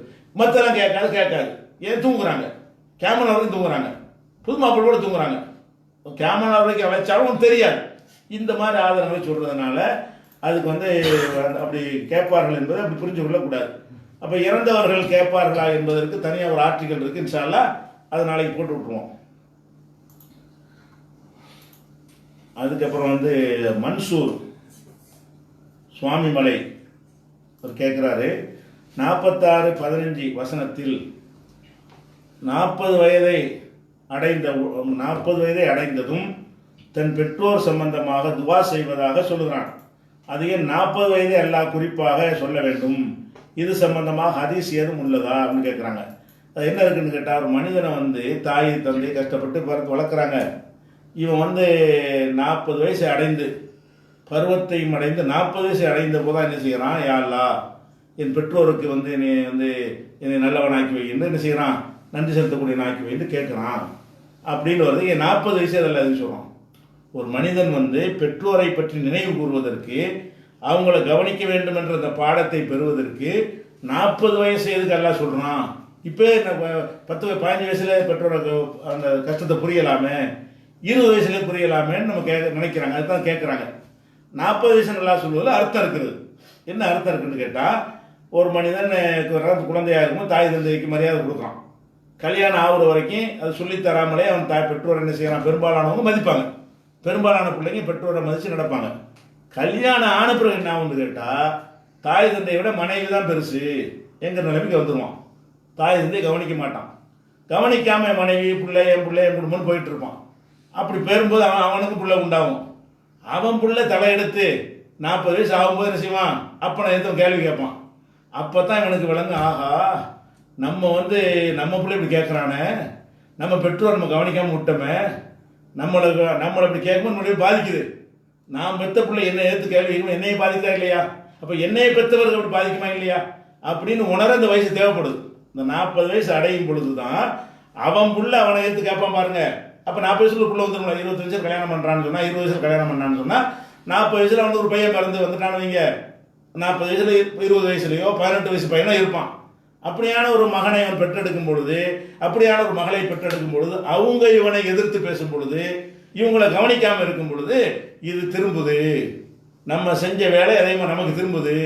மற்றெல்லாம் கேட்காது. ஏன்? தூங்குறாங்க. கேமரா வரைக்கும் தூங்குறாங்க. புது மாப்பிள்ளை கூட தூங்குறாங்க. கேமரா வரைக்கும் அழைச்சாலும் தெரியாது. இந்த மாதிரி ஆதாரங்களை சொல்றதுனால அதுக்கு அப்படி கேட்பார்கள் என்பதை அப்படி புரிஞ்சு கொள்ளக்கூடாது. அப்போ இறந்தவர்கள் கேட்பார்களா என்பதற்கு தனியாக ஒரு ஆர்டிக்கல் இருக்கு. இன்ஷா அல்லாஹ் அது நாளைக்கு போட்டு விட்டுருவோம். அதுக்கப்புறம் மன்சூர் சுவாமிமலை அவர் கேட்குறாரு, 46:15 வசனத்தில் 40 வயதை அடைந்ததும் தன் பெற்றோர் சம்பந்தமாக துவா செய்வதாக சொல்லுகிறான். அது ஏன் 40 வயதை அல்லாஹ் குறிப்பாக சொல்ல வேண்டும்? இது சம்பந்தமாக ஹதீஸ் ஏதும் உள்ளதா அப்படின்னு கேட்குறாங்க. அது என்ன இருக்குன்னு கேட்டால், ஒரு மனிதனை தாய் தந்தை கஷ்டப்பட்டு வளர்க்குறாங்க. இவன் 40 வயசு அடைந்து பருவத்தையும் அடைந்து 40 வயசு அடைந்த போதான் என்ன செய்கிறான்? யா அல்லாஹ், என் பெற்றோருக்கு என்னை நல்லவனாக்கி வைன்னு என்ன செய்கிறான்? நன்றி செலுத்தக்கூடிய நாக்கி வைன்னு கேட்குறான் அப்படின்னு வருது. 40 வயசு அதில் அது சொல்கிறான். ஒரு மனிதன் பெற்றோரை பற்றி நினைவு கூறுவதற்கு, அவங்கள கவனிக்க வேண்டும் என்ற அந்த பாடத்தை பெறுவதற்கு 40 வயசு எதுக்கு எல்லாம் சொல்கிறான்? இப்போ 10-15 வயசுல பெற்றோருக்கு அந்த கஷ்டத்தை புரியலாமே, 20 வயசுல புரியலாமேன்னு நம்ம நினைக்கிறாங்க. அதுதான் கேட்குறாங்க. 40 வயசு நல்லா சொல்லுவதில் அர்த்தம் இருக்குது. என்ன அர்த்தம் இருக்குன்னு கேட்டால், ஒரு மனிதன் குழந்தையாக இருக்கும்போது தாய் தந்தைக்கு மரியாதை கொடுக்குறான். கல்யாணம் ஆகுற வரைக்கும் அது சொல்லித்தராமலே அவன் பெற்றோர் என்ன செய்யறான்? பெரும்பாலானவங்க மதிப்பாங்க. பெரும்பாலான பிள்ளைங்க பெற்றோரை மதித்து நடப்பாங்க. கல்யாணம் ஆன பிறகு என்ன ஆகுன்னு கேட்டால், தாய் தந்தையை விட மனைவி தான் பெருசு என்கிற நிலைமைக்கு வந்துடுவான். தாய் தந்தையை கவனிக்க மாட்டான். கவனிக்காமல் மனைவி பிள்ளை என் குடும்பம்னு போயிட்டு இருப்பான். அப்படி பெறும்போது அவனுக்கு பிள்ளை உண்டாகும். அவன் பிள்ளை தலையெடுத்து 40 வயசு ஆகும்போது என்ன செய்வான்? அப்போ நான் எதுவும் கேள்வி கேட்பான். அப்போ தான் இவனுக்கு விளங்கு, ஆஹா, நம்ம நம்ம பிள்ளை இப்படி கேட்குறானே, நம்ம பெற்றோர் நம்ம கவனிக்காமல் விட்டோமே, நம்மளை இப்படி கேட்கும்போது நம்மளுடைய பாதிக்குது. நான் பெற்ற பிள்ளை என்னை ஏற்று கேள்வி என்னையை பாதிக்கிறா இல்லையா? அப்போ என்னையை பெற்றவர்கள் அப்படி பாதிக்குமா இல்லையா அப்படின்னு உணர இந்த வயசு தேவைப்படுது. இந்த 40 வயசு அடையும் பொழுது தான் அவன் புள்ள அவனை ஏற்று கேட்பான் பாருங்க. அப்போ 40 வயசுல புள்ள 25 வயசுல கல்யாணம் பண்ணுறான்னு சொன்னால், 20 வயசுல கல்யாணம் பண்ணான்னு சொன்னால், 40 வயசுல ஒரு பையன் பிறந்து வந்துட்டான்னு வைங்க, 40 வயசுல 20 வயசுலையோ 18 வயசு பையனோ இருப்பான். அப்படியான ஒரு மகனை அவன் பெற்றெடுக்கும் பொழுது, அப்படியான ஒரு மகளை பெற்றெடுக்கும் பொழுது, அவங்க இவனை எதிர்த்து பேசும் பொழுது, இவங்களை கவனிக்காமல் இருக்கும் பொழுது, இது திரும்புது. நம்ம செஞ்ச வேலை அதே மாதிரி நமக்கு திரும்புது.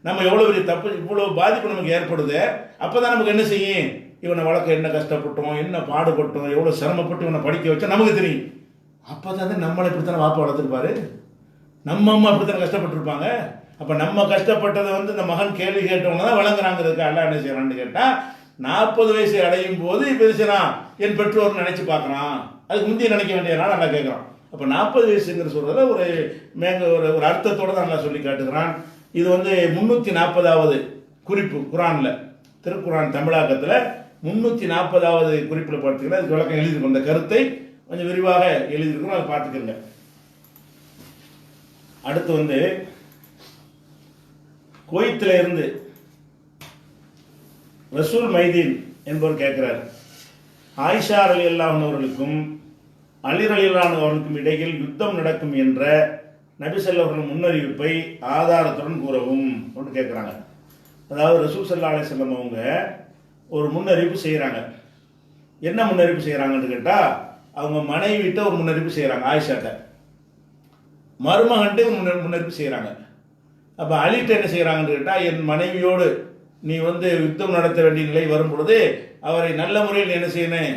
நம்ம எவ்வளோ பெரிய தப்பு, இவ்வளோ பாதிப்பு நமக்கு ஏற்படுது. அப்போதான் நமக்கு என்ன செய்யும்? இவனை வளர்க்க என்ன கஷ்டப்பட்டோம், என்ன பாடுபட்டோம், எவ்வளோ சிரமப்பட்டு இவனை படிக்க வச்சா நமக்கு தெரியும். அப்போ தான் நம்மளை இப்படித்தானே வாப்பா வளர்த்துருப்பாரு, நம்ம அம்மா அப்படித்தானே கஷ்டப்பட்டுருப்பாங்க. அப்போ நம்ம கஷ்டப்பட்டதை இந்த மகன் கேள்வி கேட்டவங்க தான் வழங்குறாங்கிறதுக்கு அல்லா என்ன செய்யறான்னு கேட்டால், 40 வயசு அடையும் போது இப்போ செய்யறான்? என் பெற்றோர் நினைச்சு பார்க்குறான். அதுக்கு முந்தைய நினைக்க வேண்டியதுனால நல்லா கேட்குறான். அப்போ 40 வயசுங்கிற சொல்றத ஒரு அர்த்தத்தோடு தான் நல்லா சொல்லி காட்டுகிறான். இது 340வது குறிப்பு குரானில், திருக்குரான் தமிழாக்கத்தில் 340வது குறிப்பில் பார்த்துக்கிறேன். அதுக்கு விளக்கம் எழுதியிருக்கோம். அந்த கருத்தை கொஞ்சம் விரிவாக எழுதியிருக்கோம், அதை பார்த்துக்கிறங்க. அடுத்து குவைத்தில் இருந்து ரசூல் மைதீன் என்பவர் கேட்கிறார், ஆயிஷா ரலியல்லாஹு அவர்களுக்கும் அலி ரலியல்லாஹு அவர்களுக்கும் இடையில் யுத்தம் நடக்கும் என்ற நபி ஸல்லல்லாஹு அலைஹி வஸல்லம் முன்னறிவிப்பை ஆதாரத்துடன் கூறவும் அப்படின்னு கேட்குறாங்க. அதாவது ரசூல் ஸல்லல்லாஹு அலைஹி வஸல்லம் அவங்க ஒரு முன்னறிவிப்பு செய்கிறாங்க. என்ன முன்னறிவிப்பு செய்கிறாங்கன்னு கேட்டால், அவங்க மனைவிட்ட ஒரு முன்னறிவிப்பு செய்கிறாங்க, ஆயிஷாட்ட. மருமகன்ட்டு முன்னறிவிப்பு செய்கிறாங்க. அப்போ அலிட்ட என்ன செய்கிறாங்கன்னு கேட்டால், என் மனைவியோடு நீ யுத்தம் நடத்த வேண்டிய நிலை வரும் பொழுது அவரை நல்ல முறையில் என்ன செய்யணும்,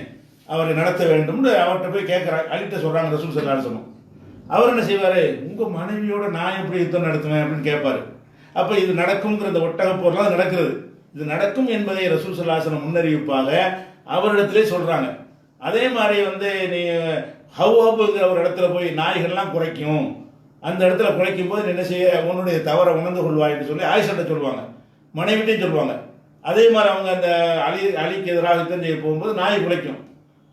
அவரை நடத்த வேண்டும்னு அவர்கிட்ட போய் கேட்குறாங்க. அலிட்ட சொல்கிறாங்க ரசூல் ஸல்லல்லாஹு அலைஹி வஸல்லம். அவர் என்ன செய்வார்? உங்கள் மனைவியோட நான் எப்படி யுத்தம் நடத்துவேன் அப்படின்னு கேட்பார். அப்போ இது நடக்குங்கிற இந்த ஒட்டக போர்லாம் நடக்கிறது. இது நடக்கும் என்பதை ரசூல் ஸல்லல்லாஹு அலைஹி வஸல்லம் முன்னறிவிப்பாக அவரிடத்திலே சொல்கிறாங்க. அதே மாதிரி வந்து நீ ஹவ்வாபுங்கிற ஒரு இடத்துல போய் நாய்கள்லாம் குறைக்கும், அந்த இடத்துல குறைக்கும் போது நீ என்ன செய்ய, உன்னுடைய தவறை உணர்ந்து கொள்வாயின்னு சொல்லி ஆயிஷாட்ட சொல்லுவாங்க, மனைவிட்டையும் சொல்லுவாங்க. அதே மாதிரி அவங்க அந்த அலிக்கு எதிராக யுத்தம் செய்ய போகும்போது நாய் குலைக்கும்.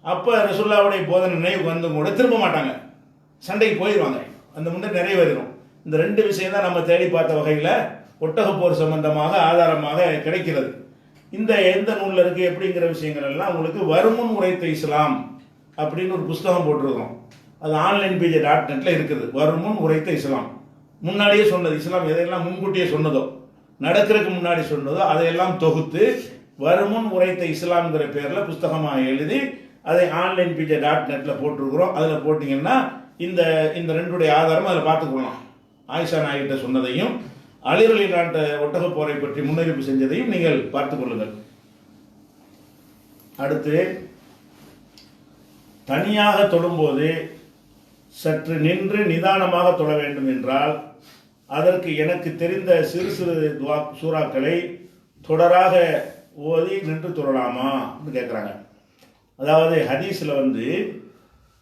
அப்போ ரசூலுல்லாஹ்வுடைய போதனை நினைவுக்கு வந்து கூட திரும்ப மாட்டாங்க, சண்டைக்கு போயிடுவாங்க. அந்த முன்னே நிறைவேறும். இந்த ரெண்டு விஷயம் தான் நம்ம தேடி பார்த்த வகையில் ஒட்டகப்போர் சம்பந்தமாக ஆதாரமாக கிடைக்கிறது. இந்த எந்த நூலில் இருக்குது எப்படிங்கிற விஷயங்கள் எல்லாம் உங்களுக்கு வருமுன் உரைத்த இஸ்லாம் அப்படின்னு ஒரு புஸ்தகம் போட்டிருக்கோம். அது onlinepj.netல இருக்குது. வருமுன் உரைத்த இஸ்லாம், முன்னாடியே சொன்னது இஸ்லாம் எதையெல்லாம் முன்கூட்டியே சொன்னதோ, நடக்கிறதுக்கு முன்னாடி சொன்னதோ அதையெல்லாம் தொகுத்து வருமுன் உரைத்த இஸ்லாம்ங்கிற பேரில் புஸ்தகமாக எழுதி அதை onlinepj.netல போட்டிருக்கிறோம். அதில் போட்டிங்கன்னா இந்த இந்த ரெண்டுடைய ஆதாரம் அதில் பார்த்துக்கொள்ளலாம். ஆயிஷா நாய்கிட்ட சொன்னதையும் அலி ரலியல்லாஹு அன்ஹு ஒட்டகப் போரை பற்றி முன்னறிவிப்பு செஞ்சதையும் நீங்கள் பார்த்துக் கொள்ளுங்கள். அடுத்து, தனியாக தொழும்போது சற்று நின்று நிதானமாக தொழ வேண்டும் என்றால் அதற்கு எனக்கு தெரிந்த சிறு சிறு சூறாக்களை தொடராக ஓதி நின்று தொழலாமா கேட்குறாங்க. அதாவது ஹதீஸில் வந்து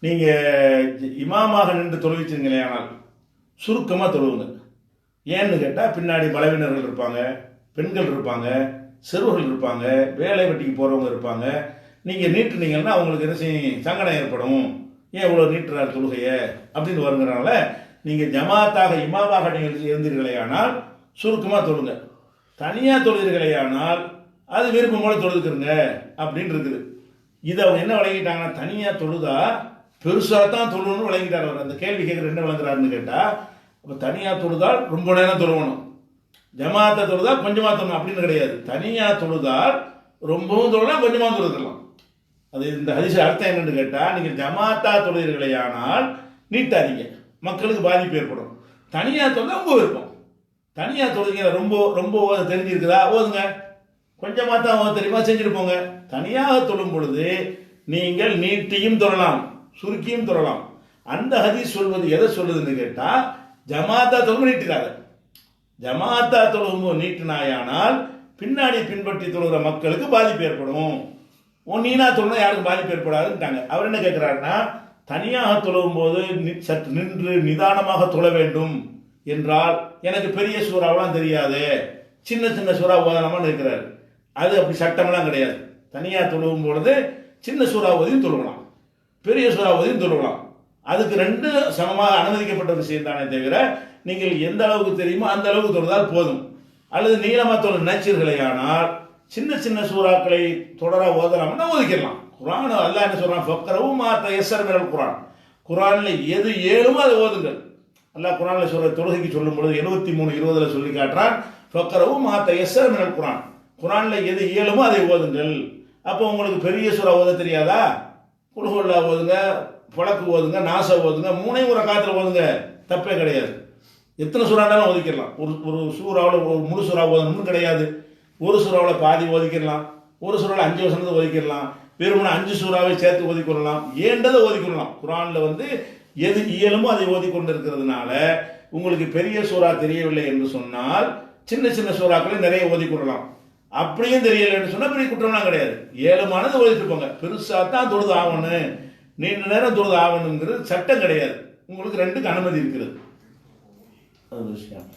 நீங்கள் இமாமாக நின்று தொழுவிச்சிங்களே, ஆனால் சுருக்கமாக தொழுவுங்க. ஏன்னு கேட்டால் பின்னாடி பலவீனர்கள் இருப்பாங்க, பெண்கள் இருப்பாங்க, சிறுவர்கள் இருப்பாங்க, வேலை வெட்டிக்கு போகிறவங்க இருப்பாங்க. நீங்கள் நீட்டுனீங்கன்னா அவங்களுக்கு என்ன செய்யும், சங்கடம் ஏற்படும். ஏன் இவ்வளோ நீட்டுறார் தொழுகைய அப்படின்னு வருங்கிறனால நீங்கள் ஜமாத்தாக இமாமாக நீங்கள் இருந்தீர்களே ஆனால் சுருக்கமாக தொழுங்க. தனியாக தொழுகிறீர்களேயானால் அது விருப்பம் போல தொழுதுக்கிறங்க அப்படின்னு இருக்குது. இதை அவங்க என்ன வழங்கிட்டாங்கன்னா, தனியாக தொழுதா பெருசாக தான் தொழுன்னு வழங்கிட்டார் அவர். அந்த கேள்வி கேட்குற என்ன வழங்குறாருன்னு கேட்டால், அப்போ தனியாக தொழுதால் ரொம்ப நேரம் தொழுவணும், ஜமாத்தை தொழுதால் கொஞ்சமாக தொழணும் அப்படின்னு கிடையாது. தனியாக தொழுதால் ரொம்பவும் தொழலாம், கொஞ்சமாக தொழுதலாம். அது இந்த ஹதீஸ் அர்த்தம் என்னன்னு கேட்டால், நீங்கள் ஜமாத்தா தொழுகிறீர்களேயானால் நீட்டாதீங்க, மக்களுக்கு பாதிப்பு ஏற்படும். தனியாக தொழுதா உங்கள் விருப்பம். தனியாக தொழுகிற ரொம்ப ரொம்ப தெரிஞ்சிருக்குதா ஓதுங்க, கொஞ்சமாக தான் ஓத தெரியுமா செஞ்சுட்டு போங்க. தனியாக தொழும் பொழுது நீங்கள் நீட்டியும் தொழலாம், சுருக்கியும் தொழலாம். அந்த ஹதீஸ் சொல்வது எதை சொல்லுதுன்னு கேட்டால், ஜமாத்தா தொழும் நீட்டுக்காத, ஜமாத்தா தொழுகும் நீட்டினாயானால் பின்னாடி பின்பற்றி தொழுகிற மக்களுக்கு பாதிப்பு ஏற்படும். நீனா தொழுனா யாருக்கும் பாதிப்பு ஏற்படாதுன்ட்டாங்க. அவர் என்ன கேட்கிறாருன்னா, தனியாக தொழுவும் போது சற்று நின்று நிதானமாக தொழ வேண்டும் என்றால் எனக்கு பெரிய சூறாவெல்லாம் தெரியாது, சின்ன சின்ன சூறா ஓதனமான்னு இருக்கிறார். அது அப்படி சட்டமெல்லாம் கிடையாது. தனியாக தொழுவும் பொழுது சின்ன சூறாவதியும் தொழுகலாம், பெரிய சூறாவதியும் தொழுகலாம். அதுக்கு ரெண்டு சமமாக அனுமதிக்கப்பட்ட விஷயம் தானே தவிர, நீங்கள் எந்த அளவுக்கு தெரியுமோ அந்த அளவுக்கு தொழுதால் போதும். அல்லது நீளமாக தொழ நினைச்சீர்களேயானால் சின்ன சின்ன சூறாக்களை தொடர ஓதலாம்னா ஓதிக்கலாம். குரான் அல்லாஹ் என்ன சொல்றான், ஃபக்ரவும் மா தயஸ்ஸர மினல் குரான், குரான்ல எது ஏழுமோ அதை ஓதுங்கள். அல்லாஹ் குரான்ல சொல்ற தொழுகைக்கு சொல்லும் பொழுது 73:20 சொல்லி காட்டுறான், ஃபக்ரவும் மா தயஸ்ஸர மினல் குரான், குரான்ல எது ஏழுமோ அதை ஓதுங்கள். அப்போ உங்களுக்கு பெரிய சூறா ஓத தெரியாதா, குல்ஹுவல்லா ஓதுங்க, பழக்கு ஓதுங்க, நாசா ஓதுங்க, மூணையும் ஒரு காலத்தில் ஓதுங்க, தப்பே கிடையாது. எத்தனை சூறாண்டாலும் ஓதிக்கலாம். ஒரு சூறாவில் ஒரு முழு சூறா ஓதணும்னு கிடையாது. ஒரு சூறாவில் பாதி ஓதிக்கிடலாம், ஒரு சூறாவில் 5 வசனத்தை ஓதிக்கிடலாம், வெறுமனே 5 சூறாவை சேர்த்து ஓதிக்கொள்ளலாம், ஏண்டதை ஓதிக்கொள்ளலாம். குரானில் வந்து எது இயலுமோ அதை ஓதிக்கொண்டு இருக்கிறதுனால உங்களுக்கு பெரிய சூறா தெரியவில்லை என்று சொன்னால் சின்ன சின்ன சூறாக்களை நிறைய ஓதிக்கொள்ளலாம். அப்படியும் தெரியலைன்னு சொன்னால் பெரிய குற்றம்லாம் கிடையாது, ஏழுமானது ஓதிட்டு போங்க. பெருசாக தான் தொழுது ஆகணும், நீண்ட நேரம் தொழுது ஆகணுங்கிறது சட்டம் கிடையாது. உங்களுக்கு ரெண்டுக்கு அனுமதி இருக்கிறது. அது விஷயம்.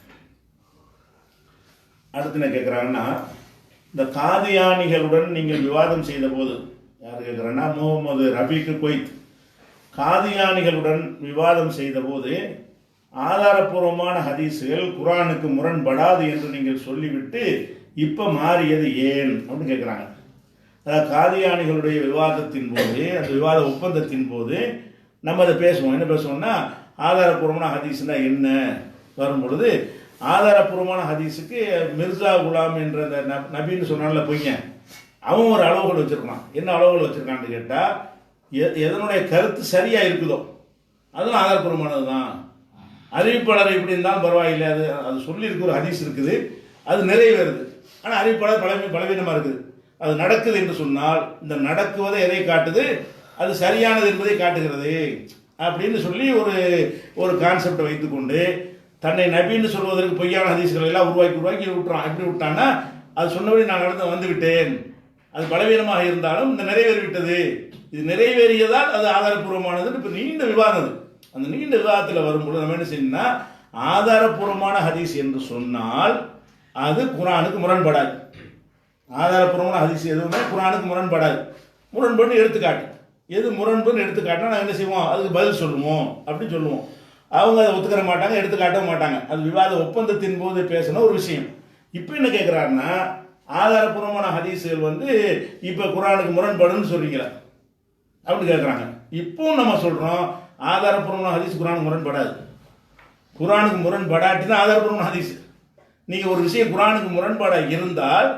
அடுத்து என்ன கேட்குறாங்கன்னா, இந்த காதியானிகளுடன் நீங்கள் விவாதம் செய்த போது, யார் கேட்குறேன்னா முகமது ரபீக்கு கொய்த், காதியானிகளுடன் விவாதம் செய்த போது ஆதாரபூர்வமான ஹதீஸுகள் குரானுக்கு முரண்படாது என்று நீங்கள் சொல்லிவிட்டு இப்போ மாறியது ஏன் அப்படின்னு கேட்குறாங்க. அதாவது காதியானிகளுடைய விவாதத்தின் போது, அந்த விவாத ஒப்பந்தத்தின் போது நம்ம அதை பேசுவோம். என்ன பேசுவோம்னா, ஆதாரபூர்வமான ஹதீஸ்னா என்ன வரும் பொழுது, ஆதாரபூர்வமான ஹதீஸுக்கு மிர்சா குலாம் என்ற அந்த நபின்னு சொன்னால பொய்ங்க, அவன் ஒரு அளவுகள் வச்சுருக்கான். என்ன அளவுகள் வச்சுருக்கான்னு கேட்டால், எதனுடைய கருத்து சரியாக இருக்குதோ அதெல்லாம் ஆதாரபூர்வமானது தான். அறிவிப்பாளர் இப்படி இருந்தாலும் பரவாயில்லை, அது சொல்லியிருக்கு, ஒரு ஹதீஸ் இருக்குது, அது நிறைவேறுது. ஆனால் அறிவிப்பாளர் பலவீனமாக இருக்குது. அது நடக்குது என்று சொன்னால் இந்த நடக்குவதை எதை காட்டுது, அது சரியானது என்பதை காட்டுகிறது அப்படின்னு சொல்லி ஒரு கான்செப்டை வைத்துக்கொண்டு தன்னை நபின்னு சொல்வதற்கு பொய்யான ஹதீஸ்களை எல்லாம் உருவாக்கி விட்டுறான். எப்படி விட்டான்னா, அது சொன்னபடி நான் நடந்து வந்துவிட்டேன், அது பலவீனமாக இருந்தாலும் இந்த நிறைவேறிவிட்டது, இது நிறைவேறியதால் அது ஆதாரப்பூர்வமானது. இப்போ நீண்ட விவாதம் அது. அந்த நீண்ட விவாதத்தில் வரும்போது நம்ம என்ன செய்யணும்னா, ஆதாரப்பூர்வமான ஹதீஸ் என்று சொன்னால் அது குர்ஆனுக்கு முரண்படாது. ஆதாரப்பூர்வமான ஹதீஸ் எதுவுமே குர்ஆனுக்கு முரண்படாது. முரண்படுன்னு எடுத்துக்காட்டு, எது முரண்புன்னு எடுத்துக்காட்டினா நாங்கள் என்ன செய்வோம், அதுக்கு பதில் சொல்லுவோம் அப்படின்னு சொல்லுவோம். அவங்க அதை ஒத்துக்கிற மாட்டாங்க, எடுத்துக்காட்ட மாட்டாங்க. அது விவாத ஒப்பந்தத்தின் போது பேசின ஒரு விஷயம். இப்போ என்ன கேட்குறாருன்னா, ஆதாரப்பூர்வமான ஹதீஸுகள் வந்து இப்போ குர்ஆனுக்கு முரண்படுன்னு சொல்றீங்களா அப்படின்னு கேட்குறாங்க. இப்போவும் நம்ம சொல்கிறோம், ஆதாரப்பூர்வமான ஹதீஸ் குர்ஆனுக்கு முரண்படாது. குர்ஆனுக்கு முரண்படாட்டி தான் ஆதாரப்பூர்வமான ஹதீஸ். நீங்கள் ஒரு விஷயம் குர்ஆனுக்கு முரண்பாடாக இருந்தால்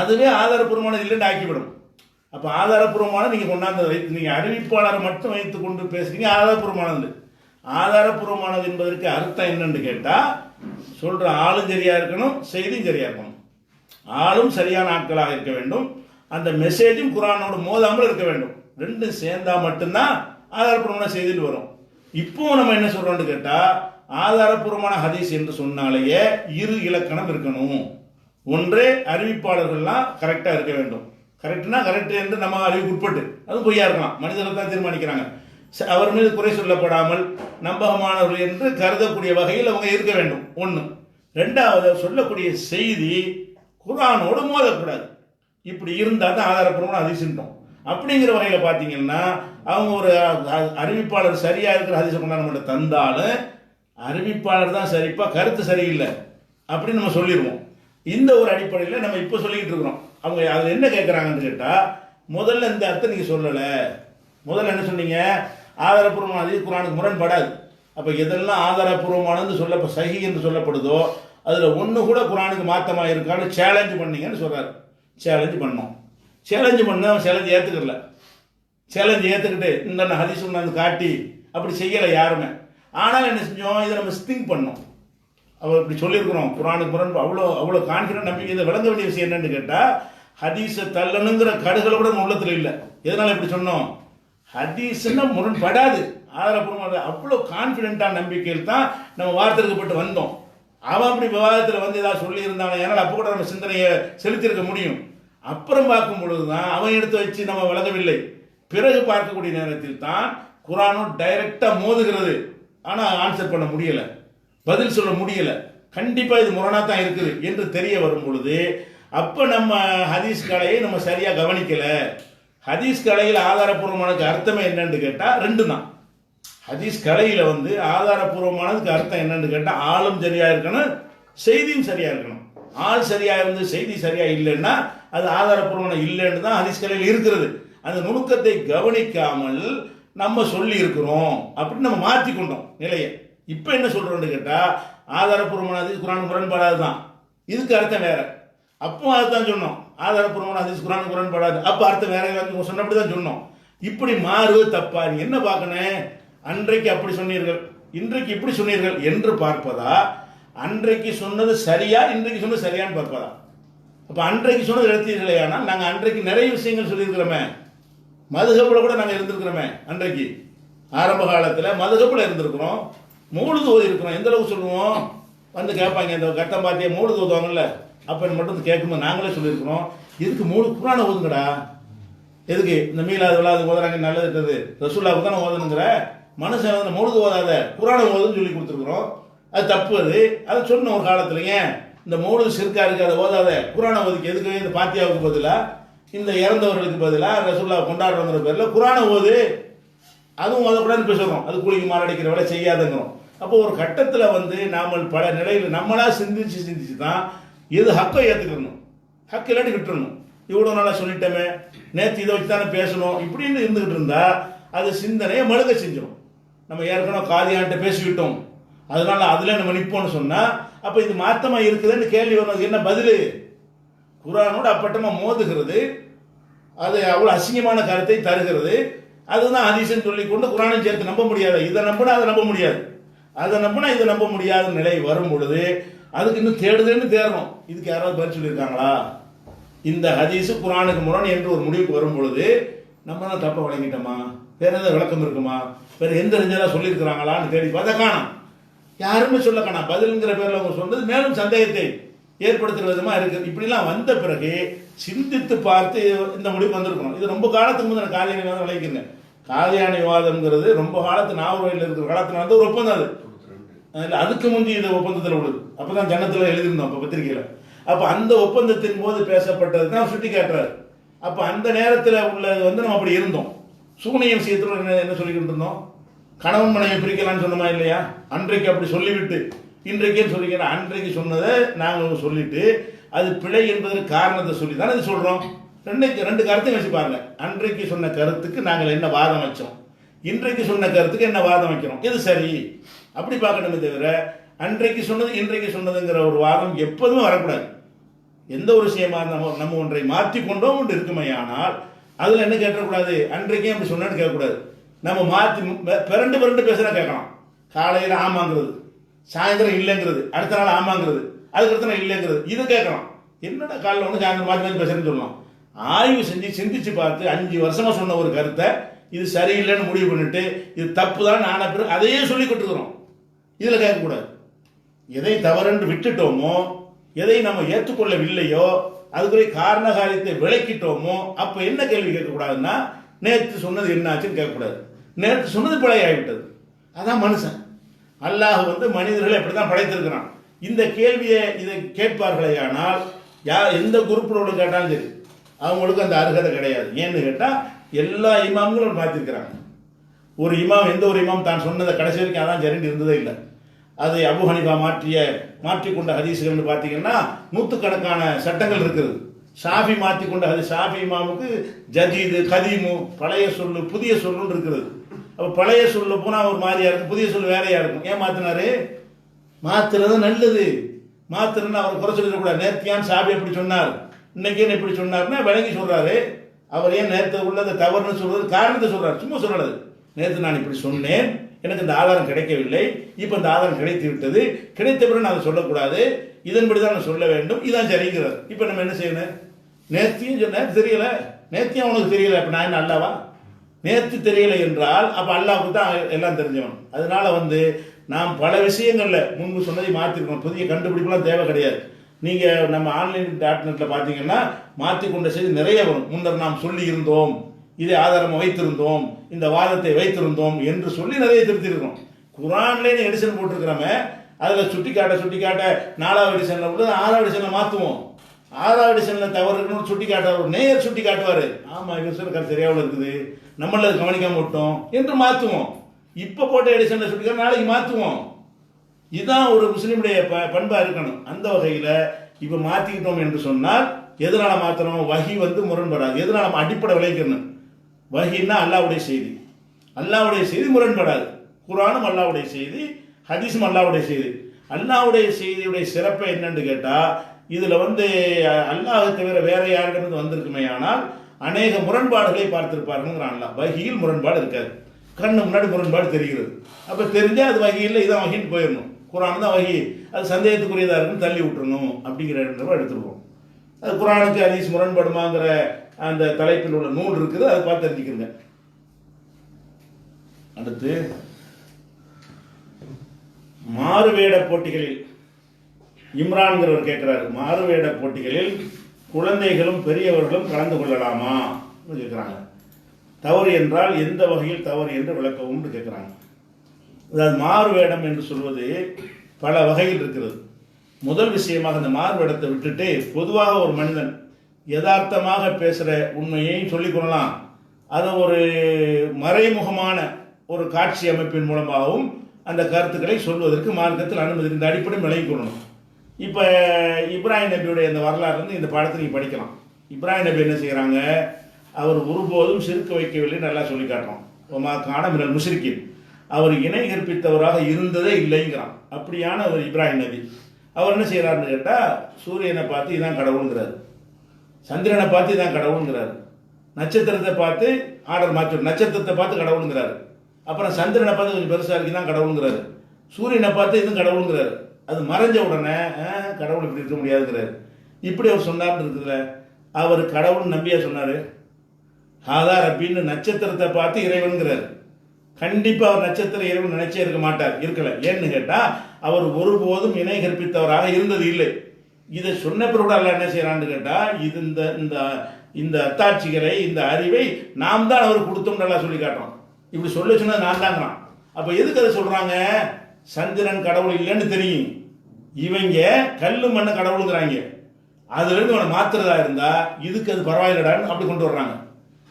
அதுவே ஆதாரப்பூர்வமானது இல்லைன்னு ஆக்கிவிடும். அப்போ ஆதாரப்பூர்வமான நீங்கள் கொண்டாந்து வைத்து நீங்கள் அறிவிப்பாளரை மட்டும் வைத்து கொண்டு பேசுறீங்க ஆதாரப்பூர்வமானது. ஆதாரப்பூர்வமானது என்பதற்கு அர்த்தம் என்னன்னு கேட்டால், சொல்கிற ஆளும் சரியாக இருக்கணும், செய்தியும் சரியாக இருக்கணும். ஆளும் சரியான ஆட்களாக இருக்க வேண்டும், அந்த மெசேஜும் குர்ஆனோடு மோதாமல் இருக்க வேண்டும். ரெண்டும் சேர்ந்தா மட்டும்தான் ஆதாரப்பூர்வமான செய்தின்னு வரும். இப்போ நம்ம என்ன சொல்கிறோம்னு கேட்டால், ஆதாரப்பூர்வமான ஹதீஸ் என்று சொன்னாலேயே இரு இலக்கணம் இருக்கணும். ஒன்றே அறிவிப்பாளர்கள்லாம் கரெக்டாக இருக்க வேண்டும். கரெக்டுனா கரெக்டு என்று நம்ம அறிவுக்கு உட்பட்டு, அது பொய்யா இருக்கலாம், மனிதர்கள் தான் தீர்மானிக்கிறாங்க. அவர் மீது குறை சொல்லப்படாமல் நம்பகமானவர்கள் என்று கருதக்கூடிய வகையில் அவங்க இருக்க வேண்டும். ஒன்று. ரெண்டாவது, சொல்லக்கூடிய செய்தி குர்ஆனோடு மோதக்கூடாது. இப்படி இருந்தால் தான் ஆதாரப்பூர்வமான ஹதீஸ்ன்றோம். அப்படிங்கிற வகையில் பார்த்தீங்கன்னா, அவங்க ஒரு அறிவிப்பாளர் சரியாக இருக்கிற ஹதீஸை கொண்டாட மட்டும் தந்தாலும் அறிவிப்பாளர் தான் சரிப்பா, கருத்து சரியில்லை அப்படின்னு நம்ம சொல்லிடுவோம். இந்த ஒரு அடிப்படையில் நம்ம இப்போ சொல்லிக்கிட்டு இருக்கிறோம். அவங்க அதில் என்ன கேட்குறாங்கன்னு கேட்டால், முதல்ல இந்த அர்த்தம் நீங்கள் சொல்லலை. முதல்ல என்ன சொன்னீங்க, ஆதாரப்பூர்வமான ஹதீஸ் குர்ஆனுக்கு முரண்படாது. அப்போ எதெல்லாம் ஆதாரப்பூர்வமானது சஹீஹ் என்று சொல்லப்படுதோ அதில் ஒன்று கூட குர்ஆனுக்கு மாற்றமாக இருக்கான்னு சேலஞ்சு பண்ணீங்கன்னு சொல்கிறார். சேலஞ்சு பண்ணோம். சேலஞ்சு பண்ண அவன் சேலஞ்சு ஏற்றுக்கல. சேலஞ்சு ஏற்றுக்கிட்டு இந்த ஹதீஸ் கொண்டாந்து காட்டி அப்படி செய்யலை யாருமே. ஆனால் என்ன செஞ்சோம், இதை நம்ம திங்க் பண்ணோம். அவர் இப்படி சொல்லியிருக்கிறோம், குர்ஆனுக்கு முரண் அவ்வளோ கான்ஃபிடன்ட் நம்பிக்கை. இதை விளங்க வேண்டிய விஷயம் என்னன்னு கேட்டால், ஹதீஸை தள்ளணுங்கிற கடுகளை கூட நம்ம உள்ளத்தில் இல்லை. எதனால் இப்படி சொன்னோம், ஹதீஸ்னா முரண்படாது, ஆதாரப்பூர்வமாக அவ்வளோ கான்ஃபிடென்ட்டான நம்பிக்கையில் தான் நம்ம வார்த்தைக்கப்பட்டு வந்தோம். அவன் அப்படி விவாதத்தில் வந்து ஏதாவது சொல்லியிருந்தானே, ஏன்னால் அப்போ கூட நம்ம சிந்தனையை செலுத்தியிருக்க முடியும். அப்புறம் பார்க்கும் பொழுது தான் அவன் எடுத்து வச்சு நம்ம விளங்கவில்லை. பிறகு பார்க்கக்கூடிய நேரத்தில் தான் குர்ஆனும் டைரக்டாக மோதுகிறது. ஆனால் ஆன்சர் பண்ண முடியலை, பதில் சொல்ல முடியலை. கண்டிப்பாக இது முரணாக தான் இருக்குது என்று தெரிய வரும் பொழுது, அப்போ நம்ம ஹதீஸ் கலையை நம்ம சரியாக கவனிக்கலை. ஹதீஸ் கலையில் ஆதாரப்பூர்வமானதுக்கு அர்த்தமே என்னன்னு கேட்டால் ரெண்டு தான். ஹதீஸ் கலையில் வந்து ஆதாரப்பூர்வமானதுக்கு அர்த்தம் என்னன்னு கேட்டால், ஆளும் சரியாக இருக்கணும், செய்தியும் சரியாக இருக்கணும். ஆள் சரியாக இருந்து செய்தி சரியாக இல்லைன்னா அது ஆதாரப்பூர்வமான இல்லைன்னு தான் ஹதீஸ் கலையில் இருக்கிறது. அந்த நுணுக்கத்தை கவனிக்காமல் நம்ம சொல்லி இருக்கிறோம் அப்படின்னு நம்ம மாற்றிக்கொண்டோம் நிலையை. இப்போ என்ன சொல்கிறோன்னு கேட்டால், ஆதாரப்பூர்வமான ஹதீஸ் குர்ஆனுக்கு முரண்படாது தான், இதுக்கு அர்த்தம் வேற. அப்போ அதுதான் சொன்னோம், ஆதாரப்பூர்வமான ஹதீஸ் குர்ஆனுக்கு முரண்படாது, அப்போ அர்த்தம் வேற சொன்னபடி தான் சொன்னோம். இப்படி மாறுவது தப்பா? நீங்க என்ன பார்க்கணும், அன்றைக்கு அப்படி சொன்னீர்கள், இன்றைக்கு இப்படி சொன்னீர்கள் என்று பார்ப்பதா, அன்றைக்கு சொன்னது சரியா இன்றைக்கு சொன்னது சரியான்னு பார்ப்பதா? அப்போ அன்றைக்கு சொன்னது எடுத்தீர்களே, ஆனால் நாங்கள் அன்றைக்கு நிறைய விஷயங்கள் சொல்லியிருக்கிறோமே, மதுஹபில் கூட நாங்கள் இருந்திருக்கிறோமே. அன்றைக்கு ஆரம்ப காலத்தில் மதுஹபில் இருந்திருக்கிறோம், மௌலிது ஓதி இருக்கிறோம். எந்த அளவுக்கு சொல்லுவோம், வந்து கேட்பாங்க, இந்த கட்டம் பார்த்தியா மௌலிது ஓதுவாங்கல்ல, அப்போ மட்டும் கேட்கும்போது நாங்களே சொல்லியிருக்கிறோம், எதுக்கு குர்ஆனை ஓதுங்கடா, எதுக்கு இந்த மீலாது விழாது ஓதுறாங்க, நல்லது இருக்குது, ரசூலுல்லாஹ்வுக்கு தானே ஓதணுங்கிற, மனுஷன் வந்து மௌலிது ஓதாத குர்ஆனை ஓதுன்னு சொல்லி கொடுத்துருக்குறோம். அது தப்பு. அதை சொன்ன ஒரு காலத்துலங்க, இந்த மௌலிது ஷிர்கா இருக்கு, அதை ஓதாத, குர்ஆனை ஓதுக்கு எதுக்கு, இந்த பாத்தியாவுக்கு பதிலாக, இந்த இறந்தவர்களுக்கு பதிலாக ரசூலுல்லாஹ் கொண்டாடுறோங்கிற பேரில் குர்ஆனை ஓது, அதுவும் ஓதக்கூடாதுன்னு பேசுகிறோம். அது கூலிக்கு மாரடிக்கிற வேலை செய்யாதுங்கிறோம். அப்போ ஒரு கட்டத்தில் வந்து நாம் பல நிலையில் நம்மளா சிந்திச்சு தான் எது ஹக்கை ஏற்றுக்கணும், ஹக்கு இல்லாட்டி விட்டுறணும். இவ்வளோ நாளாக சொல்லிட்டோமே, நேற்று இதை வச்சு தானே பேசணும் இப்படின்னு இருந்துக்கிட்டு இருந்தா அது சிந்தனையை மழுக செஞ்சிடும். நம்ம ஏற்கனவே காதியான்ட்ட பேசிவிட்டோம், அதனால அதில் நம்ம நிற்போம்னு சொன்னால் அப்போ இது மாற்றமாக இருக்குதுன்னு கேள்வி வரும். என்ன பதில்? குர்ஆனோடு அப்பட்டமாக மோதுகிறது, அது அவ்வளோ அசிங்கமான கருத்தை தருகிறது. அதுதான் ஹதீஸ்ன்னு சொல்லி கொண்டு குர்ஆனையும் சேர்த்து நம்ப முடியாது. இதை நம்பினா அதை நம்ப முடியாது, அதை நம்பினா இதை நம்ப முடியாத நிலை வரும் பொழுது அதுக்கு இன்னும் தேடுதுன்னு தேடணும். இதுக்கு யாராவது பதில் சொல்லியிருக்காங்களா? இந்த ஹதீஸு குர்ஆனுக்கு முரண் என்று ஒரு முடிவுக்கு வரும் பொழுது நம்ம தான் தப்பை வழங்கிட்டோமா, வேற ஏதாவது விளக்கம் இருக்குமா, வேற எந்த அறிஞராக சொல்லியிருக்கிறாங்களான்னு தேடி பார்த்தா காணோம், யாருமே சொல்ல காணோம். பதிலுங்கிற பேரில் அவங்க சொன்னது மேலும் சந்தேகத்தை ஏற்படுத்துகிற விதமாக இருக்குது. இப்படிலாம் வந்த பிறகு சிந்தித்து பார்த்து இந்த முடிவு வந்திருக்கணும். இது ரொம்ப காலத்துக்கு முந்தைய காதியானிவாதம் விளைவிக்குங்க. காதியானிவாதம்ங்கிறது ரொம்ப காலத்து நாகர்கோயிலில் இருக்கிற காலத்தில் வந்து ஒரு ஒப்பந்தம். அது அதுக்கு முந்தி இந்த ஒப்பந்தத்தில் உள்ளது. அப்போ தான் ஜன்னத்தில் எழுதியிருந்தோம் அப்போ பத்திரிகையில். அப்போ அந்த ஒப்பந்தத்தின் போது பேசப்பட்டது தான் சுட்டி காட்டுறாரு. அப்போ அந்த நேரத்தில் உள்ளது வந்து நம்ம அப்படி இருந்தோம். சூனியம் விஷயத்தில் என்ன சொல்லிக்கிட்டு இருந்தோம்? கணவன் மனைவி பிரிக்கலான்னு சொன்னோமா இல்லையா? அன்றைக்கு அப்படி சொல்லிவிட்டு இன்றைக்கே சொல்லிக்கிற அன்றைக்கு சொன்னதை நாங்கள் சொல்லிட்டு அது பிழை என்பதற்கு காரணத்தை சொல்லி தானே இது சொல்கிறோம். ரெண்டு கருத்தையும் வச்சு பாருங்க. அன்றைக்கு சொன்ன கருத்துக்கு நாங்கள் என்ன வாதம் வச்சோம், இன்றைக்கு சொன்ன கருத்துக்கு என்ன வாதம் வைக்கிறோம், இது சரி அப்படி பார்க்கணுமே தவிர அன்றைக்கு சொன்னது இன்றைக்கு சொன்னதுங்கிற ஒரு வாதம் எப்போதுமே வரக்கூடாது. எந்த ஒரு விஷயமா நம்ம ஒன்றை மாற்றி கொண்டோம் ஒன்று இருக்குமே, ஆனால் அதில் என்ன கேட்கக்கூடாது, அன்றைக்கே அப்படி சொன்னு கேட்கக்கூடாது. நம்ம மாற்றி பிறண்டு பேசுனா கேட்கலாம். காலையில் ஆமாங்கிறது, சாயந்தரம் இல்லைங்கிறது, அடுத்த நாள் ஆமாங்கிறது, அதுக்கடுத்த நாள் இல்லைங்கிறது, இது கேட்கலாம். என்னடா காலையில் ஒன்று சாயந்தரம் மாற்றி பேசுறேன்னு சொல்லலாம். ஆய்வு செஞ்சு சிந்திச்சு பார்த்து 5 வருஷமா சொன்ன ஒரு கருத்தை இது சரியில்லைன்னு முடிவு பண்ணிட்டு இது தப்பு தான் ஆன பிறகு அதையே சொல்லி கொட்டுக்கிறோம். இதில் கேட்கக்கூடாது. எதை தவறென்று விட்டுட்டோமோ, எதை நம்ம ஏற்றுக்கொள்ளவில்லையோ, அதுக்குரிய காரண காரியத்தை விளக்கிட்டோமோ, அப்போ என்ன கேள்வி கேட்கக்கூடாதுன்னா, நேற்று சொன்னது என்னாச்சுன்னு கேட்கக்கூடாது. நேற்று சொன்னது பிழையாகிவிட்டது. அதான் மனுஷன். அல்லாஹ் வந்து மனிதர்களை எப்படி தான் படைத்திருக்கிறான். இந்த கேள்வியை இதை கேட்பார்களே, ஆனால் எந்த குரூப்பில் கேட்டாலும் சரி அவங்களுக்கு அந்த அருகதை கிடையாது. ஏன்னு கேட்டால் எல்லா இமாம்களும் மாற்றிருக்கிறாங்க. ஒரு இமாம் எந்த ஒரு இமாம் தான் சொன்னதை கடைசி வரைக்கும் அதான் சரின்னு இருந்ததே இல்லை. அது அபு ஹனீஃபா மாற்றிக்கொண்ட ஹதீஸ்கள்னு பார்த்தீங்கன்னா நூற்றுக்கணக்கான சட்டங்கள் இருக்குது. ஷாஃபி மாற்றிக்கொண்ட ஷாஃபி இமாமுக்கு ஜதீது கதீமு பழைய சொல்லு புதிய சொல்லுன்னு இருக்குது. அப்போ பழைய சொல்லு போனால் ஒரு மாதிரியா இருக்கும், புதிய சொல்லு வேறையா இருக்கும். ஏன் மாற்றினாரு? மாற்றுறது நல்லது. மாற்றுறதுன்னு அவர் குறை சொல்லிடக்கூடாது. நேர்த்தியான் ஷாஃபி எப்படி சொன்னார், இன்னைக்கு எப்படி சொன்னார்னா விளங்கி சொல்றாரு. அவர் ஏன் நேற்று உள்ளதை தவறுன்னு சொல்றது காரணத்தை சொல்றாரு, சும்மா சொல்றது. நேற்று நான் இப்படி சொன்னேன், எனக்கு இந்த ஆதாரம் கிடைக்கவில்லை, இப்போ இந்த ஆதாரம் கிடைத்து விட்டது, கிடைத்த பிறகு நான் அதை சொல்லக்கூடாது, இதன்படி தான் நான் சொல்ல வேண்டும், இதான் சரிங்கிறார். இப்போ நம்ம என்ன செய்யணும்? நேர்த்தியும் சொன்ன தெரியல, நேர்த்தியும் அவனுக்கு தெரியல, இப்போ நான் என்ன அல்லாவா? நேர்த்தி தெரியலை என்றால் அப்போ அல்லாவுக்கு தான் எல்லாம் தெரிஞ்சவன். அதனால வந்து நாம் பல விஷயங்களில் முன்பு சொன்னதை மாற்றிருக்கோம். புதிய கண்டுபிடிப்புலாம் தேவை கிடையாது. நீங்கள் நம்ம ஆன்லைன்.நெட்டில் பார்த்தீங்கன்னா மாற்றிக்கொண்ட செய்தி நிறைய வரும். முன்னர் நாம் சொல்லி இருந்தோம், இதை ஆதாரம் வைத்திருந்தோம், இந்த வாதத்தை வைத்திருந்தோம் என்று சொல்லி நிறைய திருத்திருக்கோம். குரான்லேயே எடிஷன் போட்டிருக்கிறோமே, அதில் சுட்டி காட்ட 4வது எடிஷனில் உள்ளது 6வது எடிஷனில் மாற்றுவோம். 6வது எடிஷனில் தவறு இருக்கணும்னு சுட்டி காட்டுவார், நேர் சுட்டி காட்டுவார். ஆமாம் இவர் சொல்ல கருத்து சரியாவில் இருக்குது, நம்மள கவனிக்காம விட்டோம் என்று மாற்றுவோம். இப்போ போட்ட எடிஷனில் சுட்டி காட்ட நாளைக்கு மாற்றுவோம். இதுதான் ஒரு முஸ்லீமுடைய பண்பாக இருக்கணும். அந்த வகையில் இப்போ மாற்றிக்கிட்டோம் என்று சொன்னால் எதனால் மாற்றணும்? வஹி வந்து முரண்படாது. எதனால் நம்ம அடிப்படை விளைக்கணும்? வஹின்னா அல்லாவுடைய செய்தி, அல்லாவுடைய செய்தி முரண்படாது. குர்ஆனும் அல்லாவுடைய செய்தி, ஹதீஸும் அல்லாவுடைய செய்தி. அல்லாவுடைய செய்தியுடைய சிறப்பை என்னன்னு கேட்டால், இதில் வந்து அல்லாஹ் தவிர வேற யாரிடமிருந்து வந்திருக்குமே ஆனால் அநேக முரண்பாடுகளை பார்த்திருப்பாருங்கிறான். அல்லாஹ் வஹியில் முரண்பாடு இருக்காது, கண்ணு முன்னாடி முரண்பாடு தெரிகிறது. அப்போ தெரிஞ்சால் அது வஹியில் இதான் வஹின்னு போயிடணும். குர்ஆன் தான் வஹி, அது சந்தேகத்துக்குரியதாக இருக்குன்னு தள்ளி விட்டுறணும் அப்படிங்கிற எடுத்துருவோம். அது குர்ஆனுக்கு ஹதீஸ் முரண்படுமாங்கிற அந்த தலைப்பில் உள்ள நூல் இருக்குது, அதை பார்த்து தெரிஞ்சுக்கிறங்க. அடுத்து மாறுவேட போட்டிகளில் இம்ரான்கிறவர் கேட்கிறாரு, மாறுவேட போட்டிகளில் குழந்தைகளும் பெரியவர்களும் கலந்து கொள்ளலாமா கேட்குறாங்க. தவறு என்றால் எந்த வகையில் தவறு என்று விளக்கவும் கேட்குறாங்க. அதாவது மாறுவேடம் என்று சொல்வது பல வகையில் இருக்கிறது. முதல் விஷயமாக இந்த மாறுவேடத்தை விட்டுட்டு பொதுவாக ஒரு மனிதன் யதார்த்தமாக பேசுகிற உண்மையை சொல்லிக்கொள்ளலாம். அதை ஒரு மறைமுகமான ஒரு காட்சி அமைப்பின் மூலமாகவும் அந்த கருத்துக்களை சொல்வதற்கு மார்க்கத்தில் அனுமதி, இந்த அடிப்படை விளங்கிக் கொள்ளணும். இப்போ இப்ராஹிம் நபியுடைய இந்த வரலாறு வந்து இந்த பாடத்தை நீங்கள் படிக்கலாம். இப்ராஹிம் நபி என்ன செய்கிறாங்க? அவர் ஒருபோதும் சிறுக்க வைக்கவில்லை, நல்லா சொல்லி காட்டுறோம். ஒமாக்கான மினல் முஷ்ரிக்கீன், அவர் இணை கற்பித்தவராக இருந்ததே இல்லைங்கிறான். அப்படியான ஒரு இப்ராஹிம் நபி அவர் என்ன செய்கிறாருன்னு கேட்டால், சூரியனை பார்த்து இதான் கடவுளுங்கிறார், சந்திரனை பார்த்து இதான் கடவுளுங்கிறார், நட்சத்திரத்தை பார்த்து ஆர்டர் மாற்றி நட்சத்திரத்தை பார்த்து கடவுளுங்கிறார், அப்புறம் சந்திரனை பார்த்து கொஞ்சம் பெருசாக இருக்கு தான் கடவுளுங்கிறாரு, சூரியனை பார்த்து இதுவும் கடவுளுங்கிறாரு. அது மறைஞ்ச உடனே கடவுள் இப்படி இருக்க முடியாதுங்கிறாரு. இப்படி அவர் சொன்னார்னு இருக்குதுல்ல, அவர் கடவுள் நம்பியா சொன்னார்? ஹாதா ரப்பின்னு நட்சத்திரத்தை பார்த்து இறைவனுங்கிறார். கண்டிப்பாக அவர் நட்சத்திர இறைவன் நினைச்சே இருக்க மாட்டார், இருக்கல. ஏன்னு கேட்டால் அவர் ஒருபோதும் இணை கற்பித்தவராக இருந்தது இல்லை. இதை சொன்ன பிறகு அல்ல என்ன செய்யறான்னு கேட்டா, இது இந்த இந்த இந்த அத்தாட்சிகளை, இந்த அறிவை நாம் தான் அவருக்கு கொடுத்தோம் நல்லா சொல்லி காட்டுறோம். இப்படி சொல்ல சொன்னது நான் தாங்கிறான். அப்ப எதுக்கு அதை சொல்றாங்க? சந்திரன் கடவுள் இல்லைன்னு தெரியும், இவங்க கல்லு மண்ணு கடவுளுங்கிறாங்க. அதுல இருந்து அவனை மாத்துறதா இருந்தா இதுக்கு அது பரவாயில்லடான்னு அப்படி கொண்டு வர்றாங்க.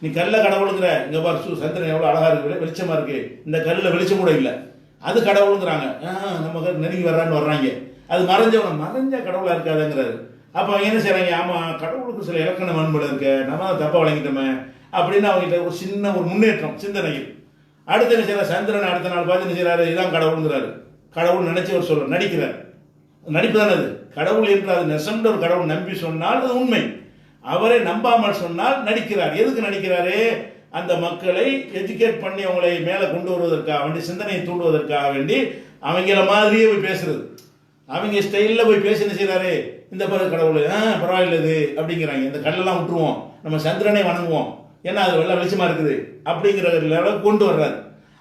நீ கல்ல கடவுளுங்கிற, இங்க பாரு சந்திரன் எவ்வளவு அழகா இருக்கு, வெளிச்சமா இருக்கு, இந்த கல்லுல வெளிச்சம் கூட இல்லை, அது கடவுளுங்கிறாங்க. நம்ம நெருங்கி வர்றான்னு வர்றாங்க. அது மறைஞ்ச கடவுளா இருக்காதுங்கிறாரு. அப்ப அவங்க என்ன செய்யறாங்க? ஆமா, கடவுளுக்கு சில இலக்கண மண்புல இருக்கு, நம்ம தப்பா வழங்கிட்டோமே அப்படின்னு அவங்ககிட்ட ஒரு சின்ன ஒரு முன்னேற்றம் சிந்தனையில். அடுத்து என்ன செய்யறாரு? சந்திரன் அடுத்த நாள் பார்த்து என்ன செய்யறாரு? இதான் கடவுளுங்கிறாரு. கடவுள் நினைச்சு ஒரு சொல்ல நடிக்கிறார். நடிப்பு தானே அது. கடவுள் என்று அது நெசம்ன்ற ஒரு கடவுள் நம்பி சொன்னால் அது உண்மை, அவரை நம்பாமல் சொன்னால் நடிக்கிறார். எதுக்கு நடிக்கிறாரு? அந்த மக்களை எஜுகேட் பண்ணி அவங்களை மேலே கொண்டு வருவதற்காக வேண்டி, சிந்தனையை தூண்டுவதற்காக வேண்டி அவங்கள மாதிரியே போய் பேசுறது, அவங்க ஸ்டைலில் போய் பேசி என்ன செய்யறாரு? இந்த பிறகு கடவுள் பரவாயில்ல இது அப்படிங்கிறாங்க, இந்த கல்லெல்லாம் விட்டுருவோம், நம்ம சந்திரனை வணங்குவோம், ஏன்னா அது வெள்ள வெளிச்சமா இருக்குது அப்படிங்கிற லெவலுக்கு கொண்டு வர்றாரு.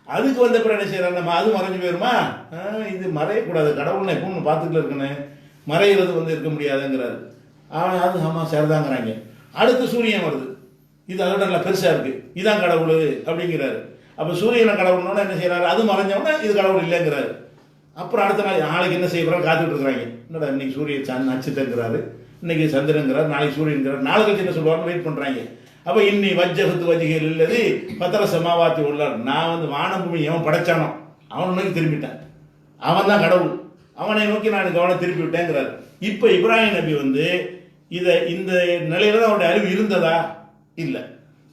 அதுக்கு வந்த பிறகு என்ன செய்யறாரு? நம்ம அது மறைஞ்சு போயிருமா? இது மறையக்கூடாது, கடவுள்னா எப்பவும் பார்த்துட்டு இருக்கணும், மறைகிறது இருக்க முடியாதுங்கிறாரு. அது ஆமா சரிதாங்கிறாங்க. அடுத்து சூரியன் வருது, இது அதோட நல்லா பெருசா இருக்கு, இதான் கடவுள் அப்படிங்கிறாரு. அப்ப சூரியனை கடவுள்னோட என்ன செய்யறாரு? அது மறைஞ்சவொடனே இது கடவுள் இல்லைங்கிறாரு. அப்புறம் அடுத்த நாளைக்கு என்ன செய்ய போறாங்க? காத்துட்டு இருக்கிறாங்க. என்னடா இன்னைக்கு சூரியன் நட்சத்திரங்கிறாரு, இன்னைக்கு சந்திரங்கிறார், நாளைக்கு சூரியன்கிறார், நாளை கழிச்சு என்ன சொல்லுவாங்க? வெயிட் பண்றாங்க. அப்ப இன்னி வஜ்ஜகத்து வஜ்ஜிகள் இல்லது பத்திர சமாவாத்தி உள்ளார். நான் வானம் பூமி எவன் படைச்சானோ அவனை நோக்கி திரும்பிட்டேன், அவன் தான் கடவுள், அவனை நோக்கி நான் கவனம் திருப்பி விட்டேங்கிறார். இப்ப இப்ராஹிம் நபி இதை இந்த நிலையில தான் அவருடைய அறிவு இருந்ததா? இல்லை.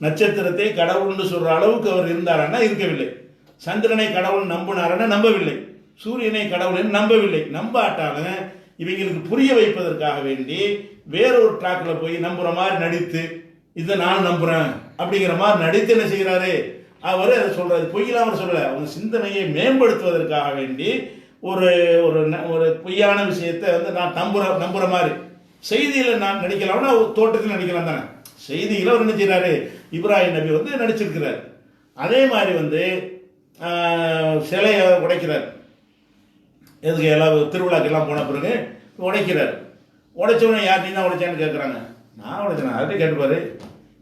நட்சத்திரத்தை கடவுள்னு சொல்ற அளவுக்கு அவர் இருந்தாரன்னா இருக்கவில்லை. சந்திரனை கடவுள் நம்பினாரன்னா நம்பவில்லை. சூரியனை கடவுள் நம்பவில்லை. நம்பாட்டாலும் இவங்களுக்கு புரிய வைப்பதற்காக வேண்டி வேற ஒரு டிராக்ல போய் நம்புற மாதிரி நடித்து, இதை நான் நம்புறேன் அப்படிங்கிற மாதிரி நடித்து என்ன செய்கிறாரு? அவர் அதை சொல்றாரு. பொய்யெல்லாம் அவர் சொல்லல, அவங்க சிந்தனையை மேம்படுத்துவதற்காக வேண்டி ஒரு ஒரு பொய்யான விஷயத்தை நான் நம்புற மாதிரி செய்தியில் நான் நடிக்கலாம்னா தோட்டத்தில் நடிக்கலாம் தானே. செய்தியில் அவர் என்ன செய்யறாரு? இப்ராஹிம் நபி நடிச்சிருக்கிறார். அதே மாதிரி சிலையை உடைக்கிறார். எதுக்கு? எல்லாம் திருவிழாக்கெல்லாம் போன பிறகு உடைக்கிறார். உடைச்சவனே யார் நீ தான் உடைச்சான்னு கேட்குறாங்க. நான் உடைச்சேன், அதே கேட்டுப்பாரு,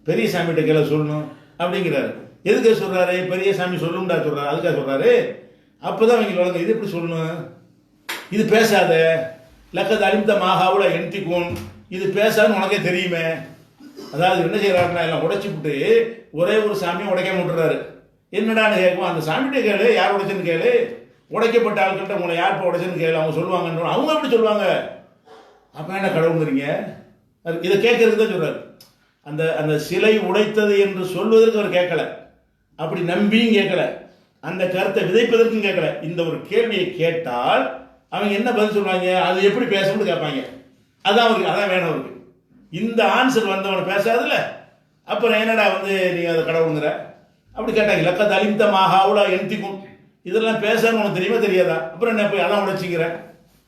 பெரிய சாமிகிட்ட கீழே சொல்லணும் அப்படிங்கிறாரு. எதுக்கு சொல்றாரு? பெரிய சாமி சொல்லும்டா சொல்றாரு, அதுக்காக சொல்றாரு. அப்போதான் அவங்க வழங்க, இது எப்படி சொல்லணும்? இது பேசாத, லக்கது அழிந்த மாகாவுல என்திக்கும், இது பேசாதுன்னு உனக்கே தெரியுமே. அதாவது என்ன செய்யறாருன்னா எல்லாம் உடைச்சு விட்டு ஒரே ஒரு சாமியை உடைக்காம விட்டுறாரு. என்னடான்னு கேட்கும், அந்த சாமிகிட்ட கேளு, யார் உடைச்சுன்னு கேளு, உடைக்கப்பட்ட ஆட்கள்கிட்ட உங்களை யார் இப்போ உடைச்சுன்னு கேளு, அவங்க சொல்லுவாங்கன்னு. அவங்க எப்படி சொல்லுவாங்க? அப்ப என்ன கடவுளுங்கிறீங்க? இதை கேட்கறதுக்கு தான் சொல்றாரு. அந்த அந்த சிலை உடைத்தது என்று சொல்வதற்கு அவர் கேட்கல, அப்படி நம்பியும் கேட்கல, அந்த கருத்தை விதைப்பதற்கும் கேட்கல. இந்த ஒரு கேள்வியை கேட்டால் அவங்க என்ன பதில் சொல்லுவாங்க? அது எப்படி பேசணும்னு கேட்பாங்க. அதான் வேணும் அவருக்கு. இந்த ஆன்சர் வந்தவனை பேசாதுல்ல, அப்புறம் என்னடா நீ அதை கடவுளுங்கிற அப்படி கேட்டாங்க. லக்கத் அலிந்த மாகாவுலா என்திக்கும், இதெல்லாம் பேசணும்னு உனக்கு தெரியுமா தெரியாதா? அப்புறம் என்ன போய் அதான் உடைச்சிக்கிற?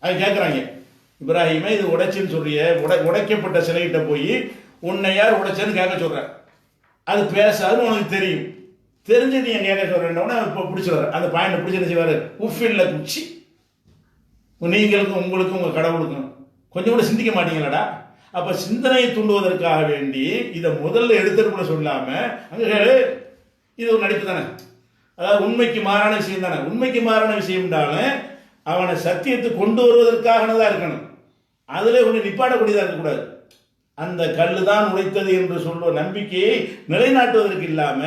அது கேட்குறாங்க. இப்ராஹிமே இது உடைச்சின்னு சொல்றிய, உடைக்கப்பட்ட சிலைகிட்ட போய் உன்னை யார் உடைச்சேன்னு கேட்க சொல்ற, அது பேசாதுன்னு உனக்கு தெரியும், தெரிஞ்சு நீ கேட்க சொல்றேன்னொன்னே இப்போ பிடிச்சிடுற அந்த பாயிண்ட் பிடிச்சி என்ன செய்வாரு? உஃபில்ல குச்சி, நீங்களுக்கும் உங்களுக்கும் உங்க கடவுளுக்கும் கொஞ்சம் கூட சிந்திக்க மாட்டீங்களாடா? அப்ப சிந்தனையை தூண்டுவதற்காக வேண்டி இதை முதல்ல எடுத்துட்டு கூட சொல்லாம அங்க இது ஒரு நடிப்பு தானே. அதாவது உண்மைக்கு மாறான விஷயம் தானே. உண்மைக்கு மாறான விஷயம்னாலும் அவனை சத்தியத்தை கொண்டு வருவதற்காக தான் இருக்கணும். அதுல ஒன்று நிப்பாடக்கூடியதாக இருக்கக்கூடாது. அந்த கல்லு தான் உடைத்தது என்று சொல்லுவ நம்பிக்கையை நிலைநாட்டுவதற்கு இல்லாம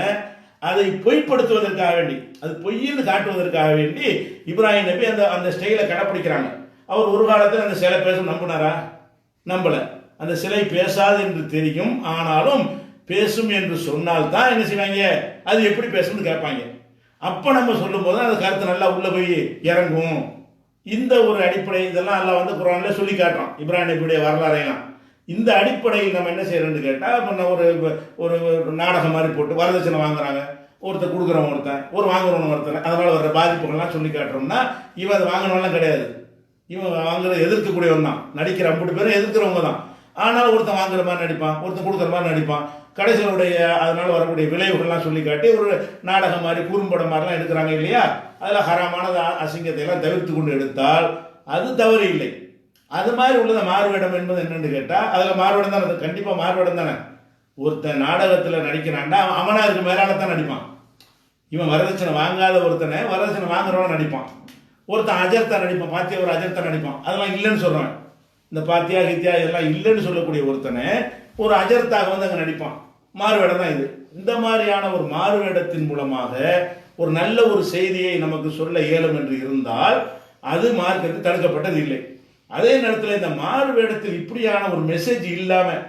அதை பொய்ப்படுத்துவதற்காக வேண்டி, அது பொய்ன்னு காட்டுவதற்காக வேண்டி இப்ராஹிம் நபி அந்த ஸ்டைலை கடைப்பிடிக்கிறாங்க. அவர் ஒரு காலத்தில் அந்த சிலை பேச நம்பினாரா? நம்பல. அந்த சிலை பேசாது என்று தெரியும், ஆனாலும் பேசும் என்று சொன்னால் தான் என்ன செய்வாங்க? அது எப்படி பேசும்னு கேட்பாங்க. அப்ப நம்ம சொல்லும் போது அந்த கருத்து நல்லா உள்ள போய் இறங்கும். இந்த ஒரு அடிப்படை இதெல்லாம் எல்லாம் குர்ஆன்ல சொல்லி காட்டுறோம், இப்ராஹிம் நபியுடைய வரலாறையெல்லாம். இந்த அடிப்படையில் நம்ம என்ன செய்யறோம்னு கேட்டால், இப்போ ஒரு நாடகம் மாதிரி போட்டு வரதட்சணை வாங்குறாங்க, ஒருத்தர் கொடுக்குறவன் ஒரு வாங்குறவன் ஒருத்தர், அதனால வர பாதிப்புகள்லாம் சொல்லி காட்டுறோம்னா இவன் அதை வாங்கினவெல்லாம் கிடையாது. இவன் வாங்குறத எதிர்க்கக்கூடியவன் தான். நடிக்கிற 50 பேரும் எதிர்க்கிறவங்க தான். ஆனால் ஒருத்தன் வாங்குற மாதிரி நடிப்பான், ஒருத்தன் கொடுக்குற மாதிரி நடிப்பான். கடைசியுடைய அதனால வரக்கூடிய விளைவுகள்லாம் சொல்லி காட்டி ஒரு நாடகம் மாதிரி குறும்படம் மாதிரிலாம் எடுக்கிறாங்க இல்லையா? அதில் ஹராமான அசிங்கத்தை எல்லாம் தவிர்த்து கொண்டு எடுத்தால் அது தவறு இல்லை. அது மாதிரி உள்ளத மாறுவேடம் என்பது என்னன்னு கேட்டால் அதில் மாறுவேடம் தானே, அது கண்டிப்பாக மாறுவேடம் தானே. ஒருத்தன் நாடகத்தில் நடிக்கிறான்டா அவனா அதுக்கு மேலால தான் நடிப்பான். இவன் வரதட்சணை வாங்காத ஒருத்தனை வரதட்சணை வாங்குறவன நடிப்பான். ஒருத்தன் அஜர்த்தா நடிப்பான், பாத்தியா ஒரு அஜர்த்தா நடிப்பான். அதெல்லாம் இல்லைன்னு சொல்கிறான். இந்த பாத்தியா கித்தியா இதெல்லாம் இல்லைன்னு சொல்லக்கூடிய ஒருத்தனை ஒரு அஜர்த்தாக வந்து அங்கே நடிப்பான். மாறுவேடம் தான் இது. இந்த மாதிரியான ஒரு மாறுவேடத்தின் மூலமாக ஒரு நல்ல ஒரு செய்தியை நமக்கு சொல்ல இயலும் என்று இருந்தால் அது மார்க்கத்தில் தடுக்கப்பட்டது இல்லை. அதே நேரத்தில் இந்த மாறுவேடத்தில் இப்படியான ஒரு மெசேஜ் இல்லாமல்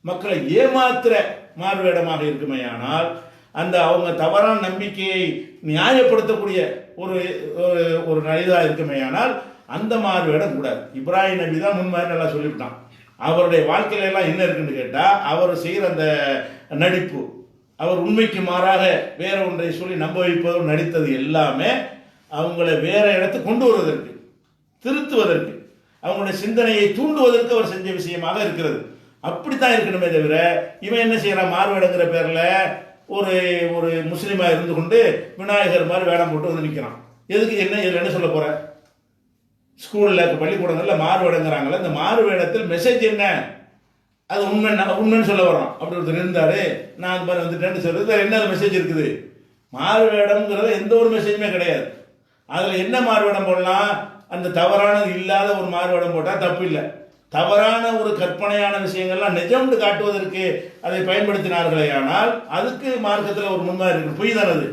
மக்களை ஏமாத்துற மாறுவேடமாக இருக்குமேயானால் அந்த அவங்க தவறான நம்பிக்கையை நியாயப்படுத்தக்கூடிய ஒரு ஒரு இதாக இருக்குமேயானால் அந்த மாறுவேடம் கூடாது. இப்ராஹிம் நபி தான் முன்மாதிரி நல்லா சொல்லிவிட்டான். அவருடைய வாழ்க்கையில எல்லாம் என்ன இருக்குன்னு கேட்டால் அவர் செய்கிற அந்த நடிப்பு, அவர் உண்மைக்கு மாறாக வேற ஒன்றை சொல்லி நம்ப வைப்பதும் நடித்தது எல்லாமே அவங்கள வேற இடத்துக்கு கொண்டு வருவதற்கு, திருத்துவதற்கு, அவங்களுடைய சிந்தனையை தூண்டுவதற்கு அவர் செஞ்ச விஷயமாக இருக்கிறது. அப்படித்தான் இருக்கணுமே தவிர இவன் என்ன செய்யறான், மாறுவேடங்கிற பேரில் ஒரு ஒரு முஸ்லீமாக இருந்து கொண்டு விநாயகர் மாதிரி வேடம் போட்டு வந்து நிற்கிறான். எதுக்கு, என்ன இதில் என்ன சொல்ல போற? ஸ்கூலில் பள்ளிக்கூடங்களில் மாறுவேடங்கிறாங்களே, இந்த மாறுவேடத்தில் மெசேஜ் என்ன? அது உண்மைன்னு சொல்ல வரோம். அப்படி ஒருத்தர் இருந்தாரு, நான் அது மாதிரி வந்துட்டேன்னு சொல்றது என்ன மெசேஜ் இருக்குது? மாறுவேடம்ங்கிறத எந்த ஒரு மெசேஜுமே கிடையாது. அதில் என்ன மாறுவேடம் போடலாம்? அந்த தவறானது இல்லாத ஒரு மாறுவேடம் போட்டால் தப்பு இல்லை. தவறான ஒரு கற்பனையான விஷயங்கள்லாம் நிஜம்னு காட்டுவதற்கு அதை பயன்படுத்தினார்களே ஆனால் அதுக்கு மார்க்கத்தில் ஒரு முன்மாதிரி இருக்கு. பொய் தானே அது.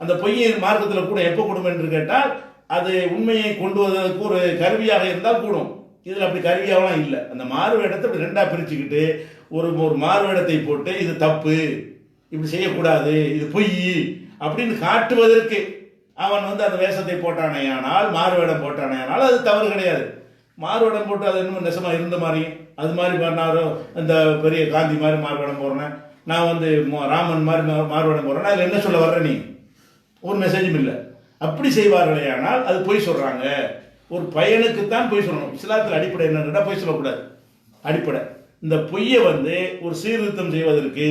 அந்த பொய்யை மார்க்கத்தில் கூட எப்போ கூடும் என்று கேட்டால் அது உண்மையை கொண்டு வருவதற்கு ஒரு கருவியாக இருந்தால் கூடும். இதில் அப்படி கருவியாகலாம் இல்லை. அந்த மாறுவேடத்தை இப்படி ரெண்டாக பிரிச்சுக்கிட்டு ஒரு ஒரு மாறுவேடத்தை போட்டு இது தப்பு, இப்படி செய்யக்கூடாது, இது பொய் அப்படின்னு காட்டுவதற்கு அவன் வந்து அந்த வேஷத்தை போட்டானேயானால், மாறுவேடம் போட்டானேயானால் அது தவறு கிடையாது. மாறுவேடம் போட்டு அது இன்னும் நெசமாக இருந்த மாதிரி அது மாதிரி பண்ணாரோ, இந்த பெரிய காந்தி மாதிரி மாறுவேடம் போடுறேன், நான் வந்து ராமன் மாதிரி மாறுவேடம் போடுறேன், அதில் என்ன சொல்ல வர்ற? நீ ஒரு மெசேஜும் இல்லை. அப்படி செய்வார்களே ஆனால் அது பொய் சொல்கிறாங்க. ஒரு பையனுக்குத்தான் பொய் சொல்லணும். இஸ்லாத்தில் அடிப்படை என்னன்னா பொய் சொல்லக்கூடாது. அடிப்படை இந்த பொய்யை வந்து ஒரு சீர்திருத்தம் செய்வதற்கு,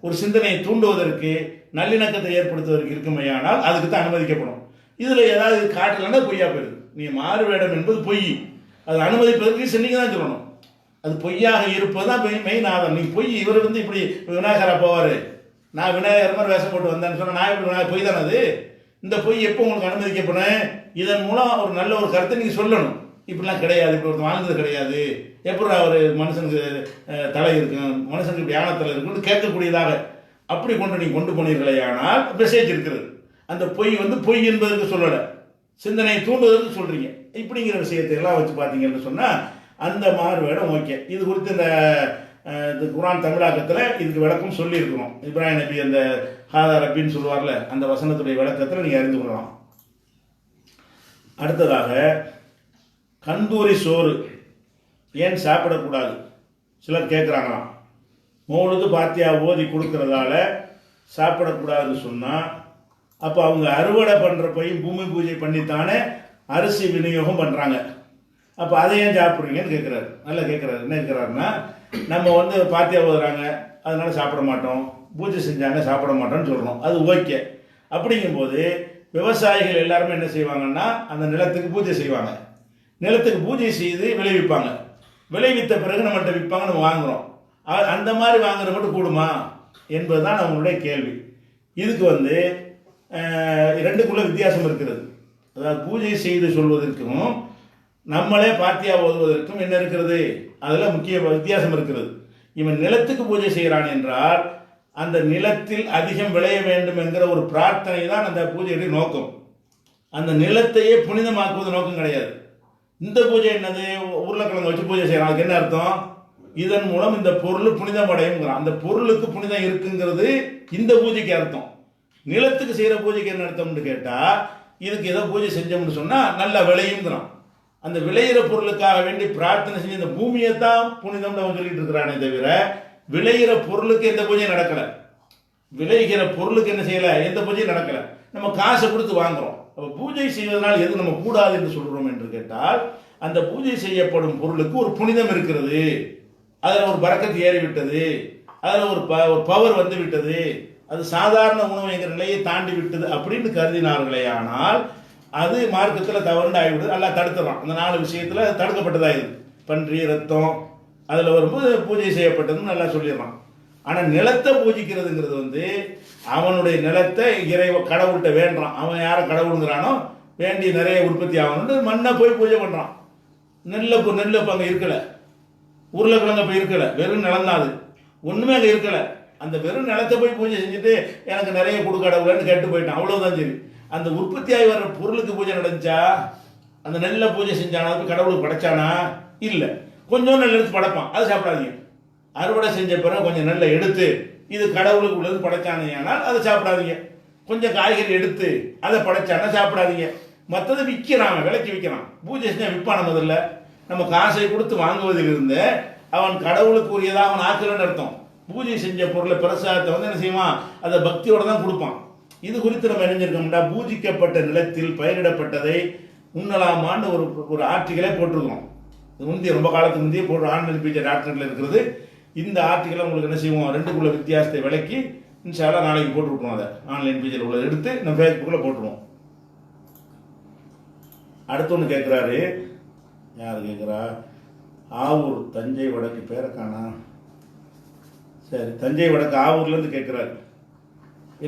ஒரு சிந்தனையை தூண்டுவதற்கு, நல்லிணக்கத்தை ஏற்படுத்துவதற்கு இருக்குமையானால் அதுக்கு தான் அனுமதிக்கப்படும். இதில் ஏதாவது காட்டலன்னா பொய்யா போயிடுது. நீ மாறுவேடம் என்பது பொய், அது அனுமதிப்பதற்கு சென்னிங்க தான் சொல்லணும். அது பொய்யாக இருப்பது தான் மெயின் ஆதாரம். நீ பொய், இவர் வந்து இப்படி விநாயகரா போவார், நான் விநாயகர் மாதிரி வேஷம் போட்டு வந்தேன்னு சொன்னால் நான் எப்படி பொய் தானே அது. இந்த பொய் எப்போ உங்களுக்கு அனுமதிக்கப்படும்? இதன் மூலம் ஒரு நல்ல ஒரு கருத்தை நீங்கள் சொல்லணும். இப்படிலாம் கிடையாது, இப்படி ஒருத்தர் வாழ்ந்தது கிடையாது, எப்படி அவர் மனுஷனுக்கு தலை இருக்கும், மனுஷனுக்கு இப்படி யானத்தலை இருக்குன்னு கேட்கக்கூடியதாக அப்படி கொண்டு நீங்கள் கொண்டு போனீர்களே ஆனால் மெசேஜ் இருக்கிறது. அந்த பொய் வந்து பொய் என்பதற்கு சொல்லலை, சிந்தனையை தூண்டுவதற்கு சொல்கிறீங்க. இப்படிங்கிற விஷயத்தை எல்லாம் வச்சு பார்த்தீங்கன்னு சொன்னால் அந்த மாறுவேடம் ஓகே. இது குறித்து இந்த குர்ஆன் தமிழாக்கத்தில் இதுக்கு விளக்கம் சொல்லியிருக்கிறோம். இப்ராஹிம் நபி அந்த ஹாதா ரப்பின்னு சொல்லுவார்ல, அந்த வசனத்துடைய விளக்கத்தில் நீங்கள் அறிந்து கொள்ளலாம். அடுத்ததாக கந்தூரி சோறு ஏன் சாப்பிடக்கூடாது சிலர் கேட்குறாங்களாம். மௌலுது பாத்தியா ஓதி கொடுக்கறதால சாப்பிடக்கூடாதுன்னு சொன்னால் அப்போ அவங்க அறுவடை பண்ணுறப்பையும் பூமி பூஜை பண்ணித்தானே அரிசி விநியோகம் பண்ணுறாங்க. அப்போ அதை ஏன் சாப்பிட்றீங்கன்னு கேட்குறாரு. நல்லா கேட்குறாரு. என்ன கேட்குறாருன்னா, நம்ம வந்து பாத்தியா ஓதுறாங்க அதனால சாப்பிட மாட்டோம், பூஜை செஞ்சாங்க சாப்பிட மாட்டோம்னு சொல்கிறோம். அது ஓகே. அப்படிங்கும்போது விவசாயிகள் எல்லாருமே என்ன செய்வாங்கன்னா அந்த நிலத்துக்கு பூஜை செய்வாங்க. நிலத்துக்கு பூஜை செய்து விளைவிப்பாங்க. விளைவித்த பிறகு நம்மகிட்ட விற்பாங்க, நம்ம வாங்குகிறோம். அந்த மாதிரி வாங்குறது மட்டும் கூடுமா என்பது தான் நம்மளுடைய கேள்வி. இதுக்கு வந்து ரெண்டுக்குள்ள வித்தியாசம் இருக்கிறது. அதாவது பூஜை செய்து சொல்வதற்கும் நம்மளே பாத்தியா ஓதுவதற்கும் என்ன இருக்கிறது, அதில் முக்கிய வித்தியாசம் இருக்கிறது. இவன் நிலத்துக்கு பூஜை செய்கிறான் என்றால் அந்த நிலத்தில் அதிகம் விளைய வேண்டும் என்கிற ஒரு பிரார்த்தனை தான் அந்த பூஜையுடைய நோக்கம். அந்த நிலத்தையே புனிதமாக்குவது நோக்கம் கிடையாது. இந்த பூஜை என்னது, உருளைக்கிழங்கு வச்சு பூஜை செய்யறான், அதுக்கு என்ன அர்த்தம்? இதன் மூலம் இந்த பொருள் புனிதம் அடையுங்கிறான். அந்த பொருளுக்கு புனிதம் இருக்குங்கிறது இந்த பூஜைக்கு அர்த்தம். நிலத்துக்கு செய்கிற பூஜைக்கு என்ன அர்த்தம்னு கேட்டால், இதுக்கு ஏதோ பூஜை செஞ்சோம்னு சொன்னால் நல்லா விளையுங்கிறான். அந்த விளையிற பொருளுக்காக வேண்டி பிரார்த்தனை செஞ்சு இந்த பூமியை தான் புனிதம்னு அவன் சொல்லிட்டு இருக்கிறானே தவிர விளையிற பொருளுக்கு எந்த பூஜையும் நடக்கலை. விளைகிற பொருளுக்கு என்ன செய்யலை, எந்த பூஜையும் நடக்கலை. நம்ம காசை கொடுத்து வாங்குறோம். அப்போ பூஜை செய்வதனால் எது நம்ம கூடாது என்று சொல்கிறோம் என்று கேட்டால், அந்த பூஜை செய்யப்படும் பொருளுக்கு ஒரு புனிதம் இருக்கிறது, அதில் ஒரு பரக்கத்து ஏறிவிட்டது, அதில் ஒரு பவர் வந்து விட்டது, அது சாதாரண உணவு என்கிற நிலையை தாண்டி விட்டது அப்படின்னு கருதினார்களே ஆனால் அது மார்க்கத்தில் தவறுண்டு ஆகிவிடுது. எல்லாம் தடுத்துறான். அந்த 4 விஷயத்தில் தடுக்கப்பட்டதாக இது. பன்றி ரத்தம் அதில் வரும்போது பூஜை செய்யப்பட்டதுன்னு நல்லா சொல்லிடுறான். ஆனால் நிலத்தை பூஜிக்கிறதுங்கிறது வந்து அவனுடைய நிலத்தை கடவுள்கிட்ட வேண்டான். அவன் யாரை கடவுளுங்கிறானோ வேண்டி நிறைய உற்பத்தி ஆகணும்னு மண்ணை போய் பூஜை பண்ணுறான். நெல் இப்போ அங்கே இருக்கலை, உருளைக்கிழங்கு இப்போ இருக்கலை, வெறும் நிலம் தான் அது, ஒன்றுமே அங்கே இருக்கலை. அந்த வெறும் நிலத்தை போய் பூஜை செஞ்சுட்டு எனக்கு நிறைய கொடு கடவுள்னு கேட்டு போயிட்டான், அவ்வளோதான். சரி, அந்த உற்பத்தி ஆகி வர்ற பொருளுக்கு பூஜை நடந்துச்சா? அந்த நெல்லை பூஜை செஞ்சானா? அதுக்கு கடவுளுக்கு படைச்சானா? இல்லை. கொஞ்சம் நெல் எடுத்து படைப்பான், அது சாப்பிடாதீங்க. அறுவடை செஞ்ச பிறகு கொஞ்சம் நெல்லை எடுத்து இது கடவுளுக்கு உள்ளது படைச்சானால் அதை சாப்பிடாதீங்க. கொஞ்சம் காய்கறி எடுத்து அதை படைச்சானா சாப்பிடாதீங்க. மற்றது விற்கிறான், விலைக்கு விற்கிறான். பூஜை செஞ்சால் விற்பான. முதல்ல நம்ம காசை கொடுத்து வாங்குவதிலிருந்து அவன் கடவுளுக்கு உரியதாக அவன் ஆக்கலன்னு அர்த்தம். பூஜை செஞ்ச பொருளை பிரசாதத்தை வந்து என்ன செய்வான்? அதை பக்தியோட தான் கொடுப்பான். இது குறித்து நம்ம இணைஞ்சிருக்கோம்னா, பூஜிக்கப்பட்ட நிலத்தில் பயிரிடப்பட்டதை உண்ணலாமான்னு ஒரு ஆர்டிக்கலே போட்டிருக்கோம். முந்தைய ரொம்ப காலத்துக்கு முந்தைய போடுற ஆன்லைன் பேஜ் டாக்டரில் இருக்கிறது. இந்த ஆர்டிக்கலை உங்களுக்கு என்ன செய்வோம்? ரெண்டுக்குள்ள வித்தியாசத்தை விளக்கி இன்ஷால்லா நாளைக்கு போட்டுவிட்ருவோம். அதை ஆன்லைன் பேஜில் உள்ள எடுத்து நம்ம ஃபேஸ்புக்கில் போட்டுருவோம். அடுத்து ஒன்று கேட்குறாரு. யார் கேட்குறா? ஆவூர் தஞ்சை வடக்கு பேரை காணா. சரி, தஞ்சை வடக்கு ஆவூர்லேருந்து கேட்குறாரு.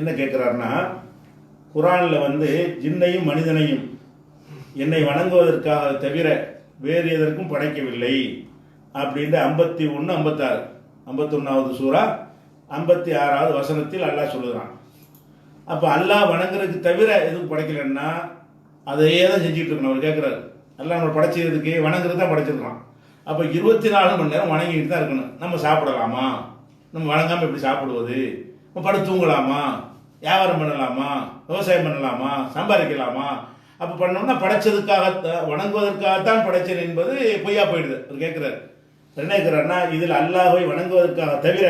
என்ன கேட்குறாருன்னா, குரானில் வந்து ஜின்னையும் மனிதனையும் என்னை வணங்குவதற்காக தவிர வேறு எதற்கும் படைக்கவில்லை அப்படின்ற 51, 56, 51வது சூரா 56வது வசனத்தில் அல்லாஹ் சொல்லுகிறான். அப்போ அல்லாஹ் வணங்குறதுக்கு தவிர எதுவும் படைக்கலன்னா அதையே தான் செஞ்சுட்டு இருக்கணும். அவர் கேட்குறாரு, அல்லாஹ் நம்ம படைச்சதுக்கு வணங்குறது தான் படைச்சிருக்கலாம். அப்போ 24 மணி நேரம் வணங்கிட்டு தான் இருக்கணும். நம்ம சாப்பிடலாமா? நம்ம வணங்காமல் எப்படி சாப்பிடுவது? நம்ம படுத்து தூங்கலாமா? வியாபாரம் பண்ணலாமா? விவசாயம் பண்ணலாமா? சம்பாதிக்கலாமா? அப்போ பண்ணோம்னா படைச்சதுக்காக வணங்குவதற்காகத்தான் படைச்சேன் என்பது பொய்யா போயிடுது. அவர் கேட்குறாரு, என்ன கேட்குறாருன்னா, இதில் அல்லாஹ்வை வணங்குவதற்காக தவிர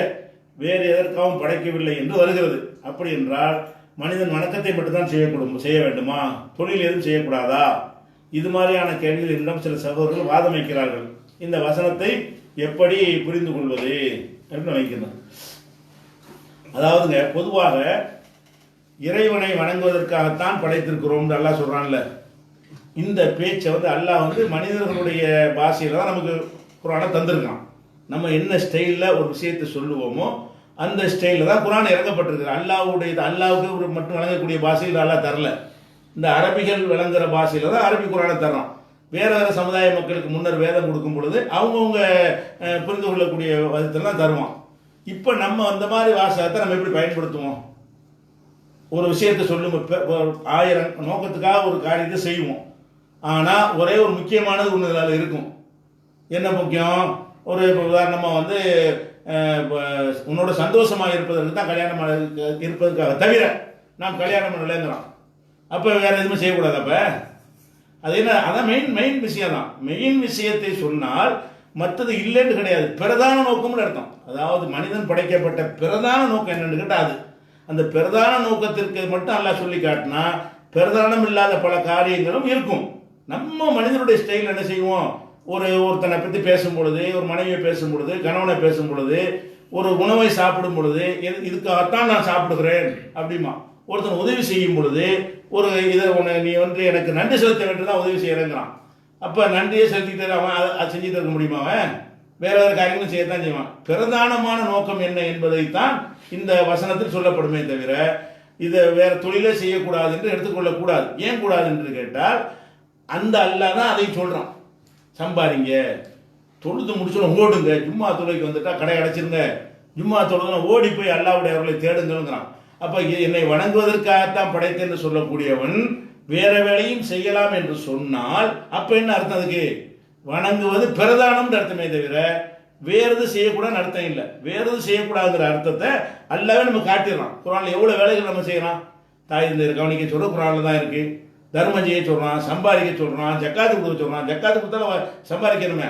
வேறு எதற்காகவும் படைக்கவில்லை என்று வருகிறது. அப்படி என்றால் மனிதன் வணக்கத்தை மட்டும்தான் செய்ய வேண்டுமா? தொழில் எதுவும் செய்யக்கூடாதா? இது மாதிரியான கேள்விகள் இன்னும் சில சகோதரர்கள் வாதம் வைக்கிறார்கள். இந்த வசனத்தை எப்படி புரிந்து கொள்வது அப்படின்னு வைக்கணும். அதாவதுங்க, பொதுவாக இறைவனை வணங்குவதற்காகத்தான் படைத்திருக்கிறோம் அல்லாஹ் சொல்றான்ல. இந்த பேச்சை வந்து அல்லாஹ் வந்து மனிதர்களுடைய பாஷையில தான் நமக்கு குரானை தந்திருக்கான். நம்ம என்ன ஸ்டைலில் ஒரு விஷயத்தை சொல்லுவோமோ அந்த ஸ்டைலில் தான் குரான் இறங்கப்பட்டிருக்கு. அல்லாவுக்கு மட்டும் வழங்கக்கூடிய பாஷையில் அல்லாஹ் தரல. இந்த அரபிகள் விளங்குற பாஷையில் தான் அரபி குரானை தர்றான். வேறு வேறு சமுதாய மக்களுக்கு முன்னர் வேதம் கொடுக்கும் பொழுது அவங்கவுங்க புரிந்து கொள்ளக்கூடிய விதத்தெல்லாம் தருவான். இப்போ நம்ம அந்த மாதிரி வாசகத்தை நம்ம எப்படி பயன்படுத்துவோம்? ஒரு விஷயத்தை சொல்லும் 1000 நோக்கத்துக்காக ஒரு காரியத்தை செய்வோம். ஆனால் ஒரே ஒரு முக்கியமானது ஒன்று அதில் இருக்கும். என்ன முக்கியம்? ஒரு உதாரணமாக வந்து உன்னோட சந்தோஷமாக இருப்பதற்கு தான் கல்யாணம் இருப்பதற்காக தவிர நாம் கல்யாணம் பண்ணலைங்கிறோம். அப்போ வேறு எதுவுமே செய்யக்கூடாது. அப்போ அது என்ன? அதான் மெயின் விஷயம் தான். மெயின் விஷயத்தை சொன்னால் மற்றது இல்லைன்னு கிடையாது. பிரதான நோக்கம்னு அர்த்தம். அதாவது மனிதன் படைக்கப்பட்ட பிரதான நோக்கம் என்னன்னு கேட்டால் அது அந்த பிரதான நோக்கத்திற்கு மட்டும் அல்லாஹ் சொல்லி காட்டினா பிரதானம் இல்லாத பல காரியங்களும் இருக்கும். நம்ம மனிதனுடைய ஸ்டைல் என்ன செய்வோம்? ஒருத்தனை பற்றி பேசும் பொழுது, ஒரு மனைவியை பேசும் பொழுது, கணவனை பேசும் பொழுது, ஒரு உணவை சாப்பிடும் பொழுது இதுக்காகத்தான் நான் சாப்பிடுகிறேன் அப்படிமா. ஒருத்தன் உதவி செய்யும் பொழுது நீ வந்து எனக்கு நன்றி செலுத்த வேண்டும் தான் உதவி செய்யறேங்கிறான். அப்போ நன்றியை செலுத்திட்டு அவன் அதை செஞ்சுட்டு இருக்க முடியுமா? அவன் வேற வேறு காரியங்களும் செய்யத்தான் செய்வான். பிரதானமான நோக்கம் என்ன என்பதைத்தான் இந்த வசனத்தில் சொல்லப்படுமே தவிர இதை வேற தொழிலே செய்யக்கூடாது என்று எடுத்துக்கொள்ளக்கூடாது. ஏன் கூடாது என்று கேட்டால் அந்த அல்லாஹ் தான் அதை சொல்றான். சம்பாதிங்க, தொழுது முடிச்சோம் ஓடுங்க, ஜும்மா தொழுகைக்கு வந்துட்டா கடை அடைச்சிருங்க, ஜும்மா தொழுதுனா ஓடி போய் அல்லாஹ்வுடைய அவர்களை தேடுங்கிறான். அப்போ என்னை வணங்குவதற்காகத்தான் படைத்தேன்னு சொல்லக்கூடியவன் வேற வேலையும் செய்யலாம் என்று சொன்னால் அப்ப என்ன அர்த்தம்? அதுக்கு வணங்குவது பிரதானம் அர்த்தமே தவிர வேறு எது செய்யக்கூடாதுன்னு அர்த்தம் இல்லை. வேறு எது செய்யக்கூடாதுங்கிற அர்த்தத்தை அல்லாவே நம்ம காட்டிடுறான். குரான்ல எவ்வளவு வேலைகள் நம்ம செய்யலாம். தாய் தந்தையர் கவனிக்க சொல்ற குரான்ல தான் இருக்கு. தர்மம் செய்ய சொல்றான், சம்பாதிக்க சொல்றான், ஜக்காத்து கொடுக்க சொல்றான். ஜக்காத்து கொடுத்தாலும் சம்பாதிக்கணுமே.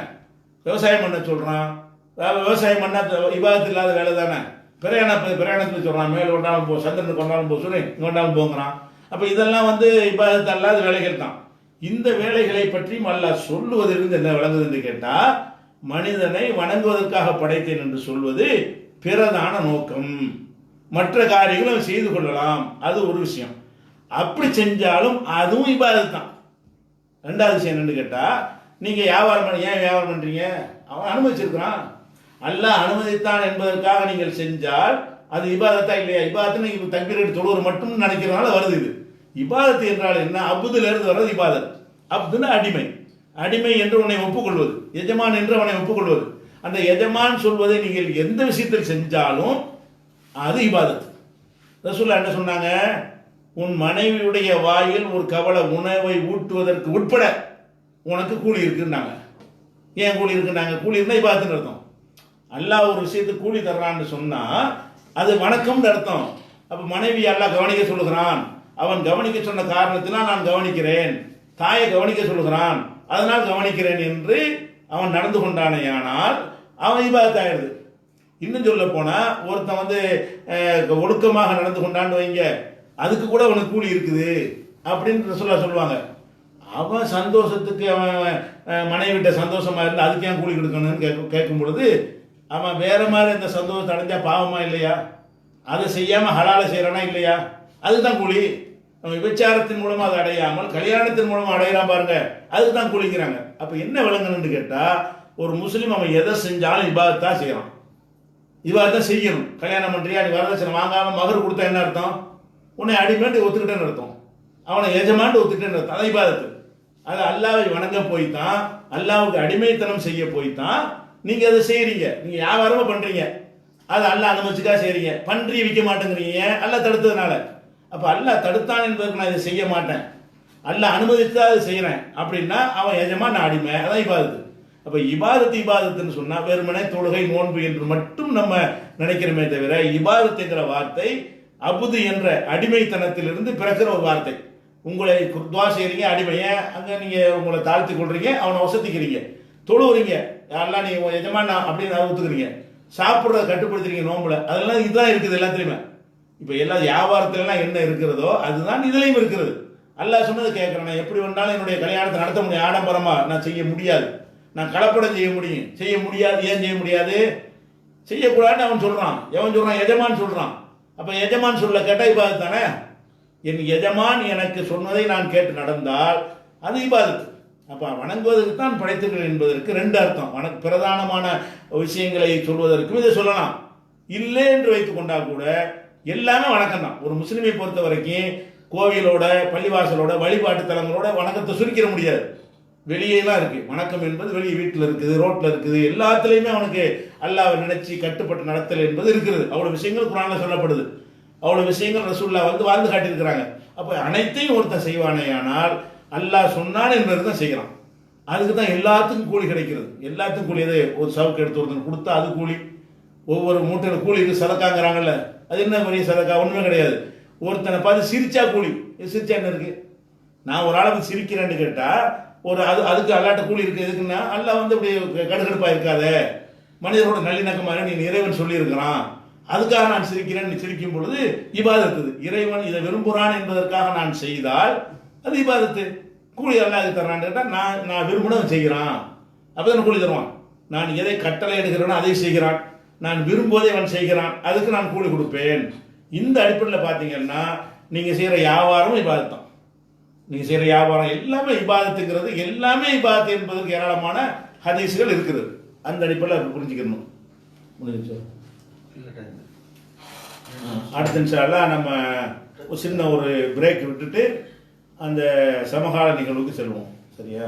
விவசாயம் பண்ண சொல்றான். விவசாயம் பண்ணா இபாதத்து இல்லாத வேலை தானே. பிரயாணத்துக்கு சொல்றான். மேல் கொண்டாலும் போ, சந்திரனுக்கு கொண்டாலும் போ, சொல்லி கொண்டாலும் போங்கிறான். அப்ப இதெல்லாம் வந்து இபாதத்து அல்லாத வேலைகள் தான். இந்த வேலைகளை பற்றி அல்லாஹ் சொல்லுவதிலிருந்து என்ன விளங்குது என்று கேட்டா, மனிதனை வணங்குவதற்காக படைத்தேன் என்று சொல்வது பிரதான நோக்கம். மற்ற காரியங்களை செய்து கொள்ளலாம், அது ஒரு விஷயம். அப்படி செஞ்சாலும் அதுவும் இபாதத் தான். ரெண்டாவது விஷயம் என்னன்னு கேட்டா, நீங்கள் ஏன் வியாபாரம் பண்ணுறீங்க? அவன் அனுமதிச்சிருக்கிறான். அல்லாஹ் அனுமதித்தான் என்பதற்காக நீங்கள் செஞ்சால் அது இபாதத்தா இல்லையா? இபாதத்து நீங்கள் தக்பீர் எடுத்து தொழுவது மட்டும் நினைக்கிறதுனால வருது. இது இபாதத்து என்றால் என்ன? அப்துல இருந்து வர்றது இபாதத். அப்துன்னா அடிமை. அடிமை என்று உன்னை ஒப்புக்கொள்வது, எஜமான் என்று அவனை ஒப்புக்கொள்வது. அந்த எஜமான் சொல்வதை நீங்கள் எந்த விஷயத்தில் செஞ்சாலும் அது இபாதத். ரசூலுல்லாஹ் என்ன சொன்னாங்க? உன் மனைவியுடைய வாயில் ஒரு கவலை உணவை ஊட்டுவதற்கு உட்பட உனக்கு கூலி இருக்குன்னாங்க. ஏன் கூலி இருக்குன்னாங்க? கூலி இருந்தால் இபாதத்துன்னு அர்த்தம். அல்லாஹ் ஒரு விஷயத்துக்கு கூலி தர்றான்னு சொன்னால் அது வணக்கம்னு அர்த்தம். அப்போ மனைவி அல்லாஹ் கவனிக்க சொல்லுகிறான், அவன் கவனிக்க சொன்ன காரணத்தினால் நான் கவனிக்கிறேன், தாயை கவனிக்க சொல்லுகிறான் அதனால் கவனிக்கிறேன் என்று அவன் நடந்து கொண்டானேயானால் அவன் இபாதத் ஆயிடுது. இன்னும் சொல்ல போனால் ஒருத்தன் ஒழுக்கமாக நடந்து கொண்டான்னு வைங்க, அதுக்கு கூட அவனுக்கு கூலி இருக்குது அப்படின்னு சொல்லுவாங்க. அவன் சந்தோஷத்துக்கு அவன் மனைவிட்ட சந்தோஷமா இருந்து அதுக்கு ஏன் கூலி கொடுக்கணும்னு கேட்கும் பொழுது அவன் வேற மாதிரி இந்த சந்தோஷத்தை அடைஞ்சா பாவமா இல்லையா? அதை செய்யாம ஹலால செய்யறானா இல்லையா? அதுதான் கூலி. விபச்சாரத்தின் மூலமா அதை அடையாமல் கல்யாணத்தின் மூலமா அடையிறான் பாருங்க, அதுதான் கூலிங்கிறாங்க. அப்ப என்ன விளங்கணும்னு கேட்டா, ஒரு முஸ்லீம் அவன் எதை செஞ்சாலும் இபாதத்தான் செய்யறான், இபாதத்தான் செய்யணும். கல்யாணம் பண்றியா, நீ வரதட்சணை வாங்காம மகர் கொடுத்தா என்ன அர்த்தம்? உன்னை அடிமையாண்டு ஒத்துக்கிட்டேன்னு அர்த்தம், அவனை எஜமாண்டு ஒத்துக்கிட்டேன்னு அர்த்தம். அதை இபாதத்து. அது அல்லாவை வணங்க போய்தான், அல்லாவுக்கு அடிமைத்தனம் செய்ய போய்தான் நீங்க அதை செய்யறீங்க. நீங்க வியாபாரமா பண்றீங்க, அது அல்லாஹ் அனுமதிச்சுக்கா செய்றீங்க. பன்றி விற்க மாட்டேங்கிறீங்க அல்லாஹ் தடுத்ததுனால. அப்ப அல்லாஹ் தடுத்தான் என்பதற்கு நான் இதை செய்ய மாட்டேன், அல்லாஹ் அனுமதித்தா அதை செய்யறேன் அப்படின்னா அவன் எஜமான், நான் அடிமை. அதான் இபாதத்து. அப்ப இபாதத்துன்னு சொன்னா வெறுமனே தொழுகை நோன்பு என்று மட்டும் நம்ம நினைக்கிறோமே தவிர, இபாதத்துங்கிற வார்த்தை அபுது என்ற அடிமைத்தனத்திலிருந்து பிறக்கிற ஒரு வார்த்தை. உங்களை துவா செய்றீங்க, அடிமைய அங்க நீங்க உங்களை தாழ்த்தி கொள்றீங்க, அவனை வசதிக்கிறீங்க, தொழுவுறீங்க, யாரெல்லாம் நீ எஜமான் அப்படின்னு ஒத்துக்கிறீங்க, சாப்பிட்றத கட்டுப்படுத்துறீங்க நோம்புல, அதெல்லாம் இதுதான் இருக்குது எல்லாத்துலையுமே. இப்போ எல்லா வியாபாரத்திலாம் என்ன இருக்கிறதோ அதுதான் இதுலையும் இருக்கிறது. அல்லாஹ் சொன்னது கேட்குறேன், நான் எப்படி வேணாலும் என்னுடைய கல்யாணத்தை நடத்த முடியும், ஆடம்பரமா நான் செய்ய முடியாது, நான் கலப்படம் செய்ய முடியும், செய்ய முடியாது. ஏன் செய்ய முடியாது? செய்யக்கூடாதுன்னு அவன் சொல்றான். எவன் சொல்றான்? எஜமான் சொல்றான். அப்ப எஜமான் சொல்ல கேட்டா இபாதத் தானே. என் எஜமான் எனக்கு சொன்னதை நான் கேட்டு நடந்தால் அது இபாதத். அப்ப வணங்குவதற்கு தான் படைத்தீர்கள் என்பதற்கு ரெண்டு அர்த்தம். பிரதானமான விஷயங்களை சொல்வதற்கும் இதை சொல்லலாம். இல்லை என்று வைத்துக் கொண்டா கூட எல்லாமே வணக்கம் தான். ஒரு முஸ்லிமை பொறுத்த வரைக்கும் கோவிலோட பள்ளிவாசலோட வழிபாட்டு தலங்களோட வணக்கத்தை சுருக்கிட முடியாது. வெளியேலாம் இருக்கு வணக்கம் என்பது, வெளியே வீட்டில் இருக்குது, ரோட்ல இருக்குது, எல்லாத்துலேயுமே அவனுக்கு அல்லாஹ்வை நினைச்சு கட்டுப்பட்டு நடத்தல் என்பது இருக்கிறது. அவ்வளவு விஷயங்கள் குர்ஆன்ல சொல்லப்படுது, அவ்வளவு விஷயங்கள் ரசூலுல்லாஹ் வாழ்ந்து காட்டியிருக்கிறாங்க. அப்ப அனைத்தையும் ஒருத்தன் செய்வானேயானால் அல்லாஹ் சொன்னான் என்பது தான் செய்கிறான். அதுக்கு தான் எல்லாத்துக்கும் கூலி கிடைக்கிறது. எல்லாத்துக்கும் கூலி. எது? ஒரு சவுக்கு எடுத்து ஒருத்தன் கொடுத்தா அது கூலி. ஒவ்வொரு மூட்டையில் கூலிக்கு சதக்காங்கிறாங்கல்ல, அது என்ன பெரிய சதக்கா? ஒண்ணுமே கிடையாது. ஒருத்தனை பார்த்து சிரிச்சா கூலி. சிரிச்சா என்ன இருக்கு? நான் ஒரு அளவுக்கு சிரிக்கிறேன்னு கேட்டா அதுக்கு அல்லாட்ட கூலி இருக்கு. எதுக்குன்னா அல்லாஹ் அப்படி கடுகடுப்பா இருக்காத, மனிதரோட நல்லிணக்கமாக நீ இறைவன் சொல்லி இருக்கிறான், அதுக்காக நான் சிரிக்கிறேன். சிரிக்கும் பொழுது இபாதத்து. இறைவன் இதை விரும்புகிறான் என்பதற்காக நான் செய்தால் அது இபாதத்து. கூலி அல்லாஹ் தர்றான்னு கேட்டா நான் விரும்பினவன் செய்கிறான், அப்பதான் கூலி தருவான். நான் எதை கட்டளை எடுக்கிறேனோ அதை செய்கிறான், நான் விரும்புவதை அவன் செய்கிறான், அதுக்கு நான் கூலி கொடுப்பேன். இந்த அடிப்படையில் பார்த்தீங்கன்னா நீங்க செய்யற வியாபாரம் இபாதத் தான். நீங்க செய்யற வியாபாரம் எல்லாமே இபாதத்துங்கிறது, எல்லாமே இபாதத் என்பதற்கு ஏராளமான ஹதீஸ்கள் இருக்குது. அந்த அடிப்படையில் புரிஞ்சுக்கணும். அடுத்த நிமிஷம் நம்ம சின்ன ஒரு பிரேக் விட்டுட்டு அந்த சமகால நிகழ்வுக்கு செல்வோம். சரியா?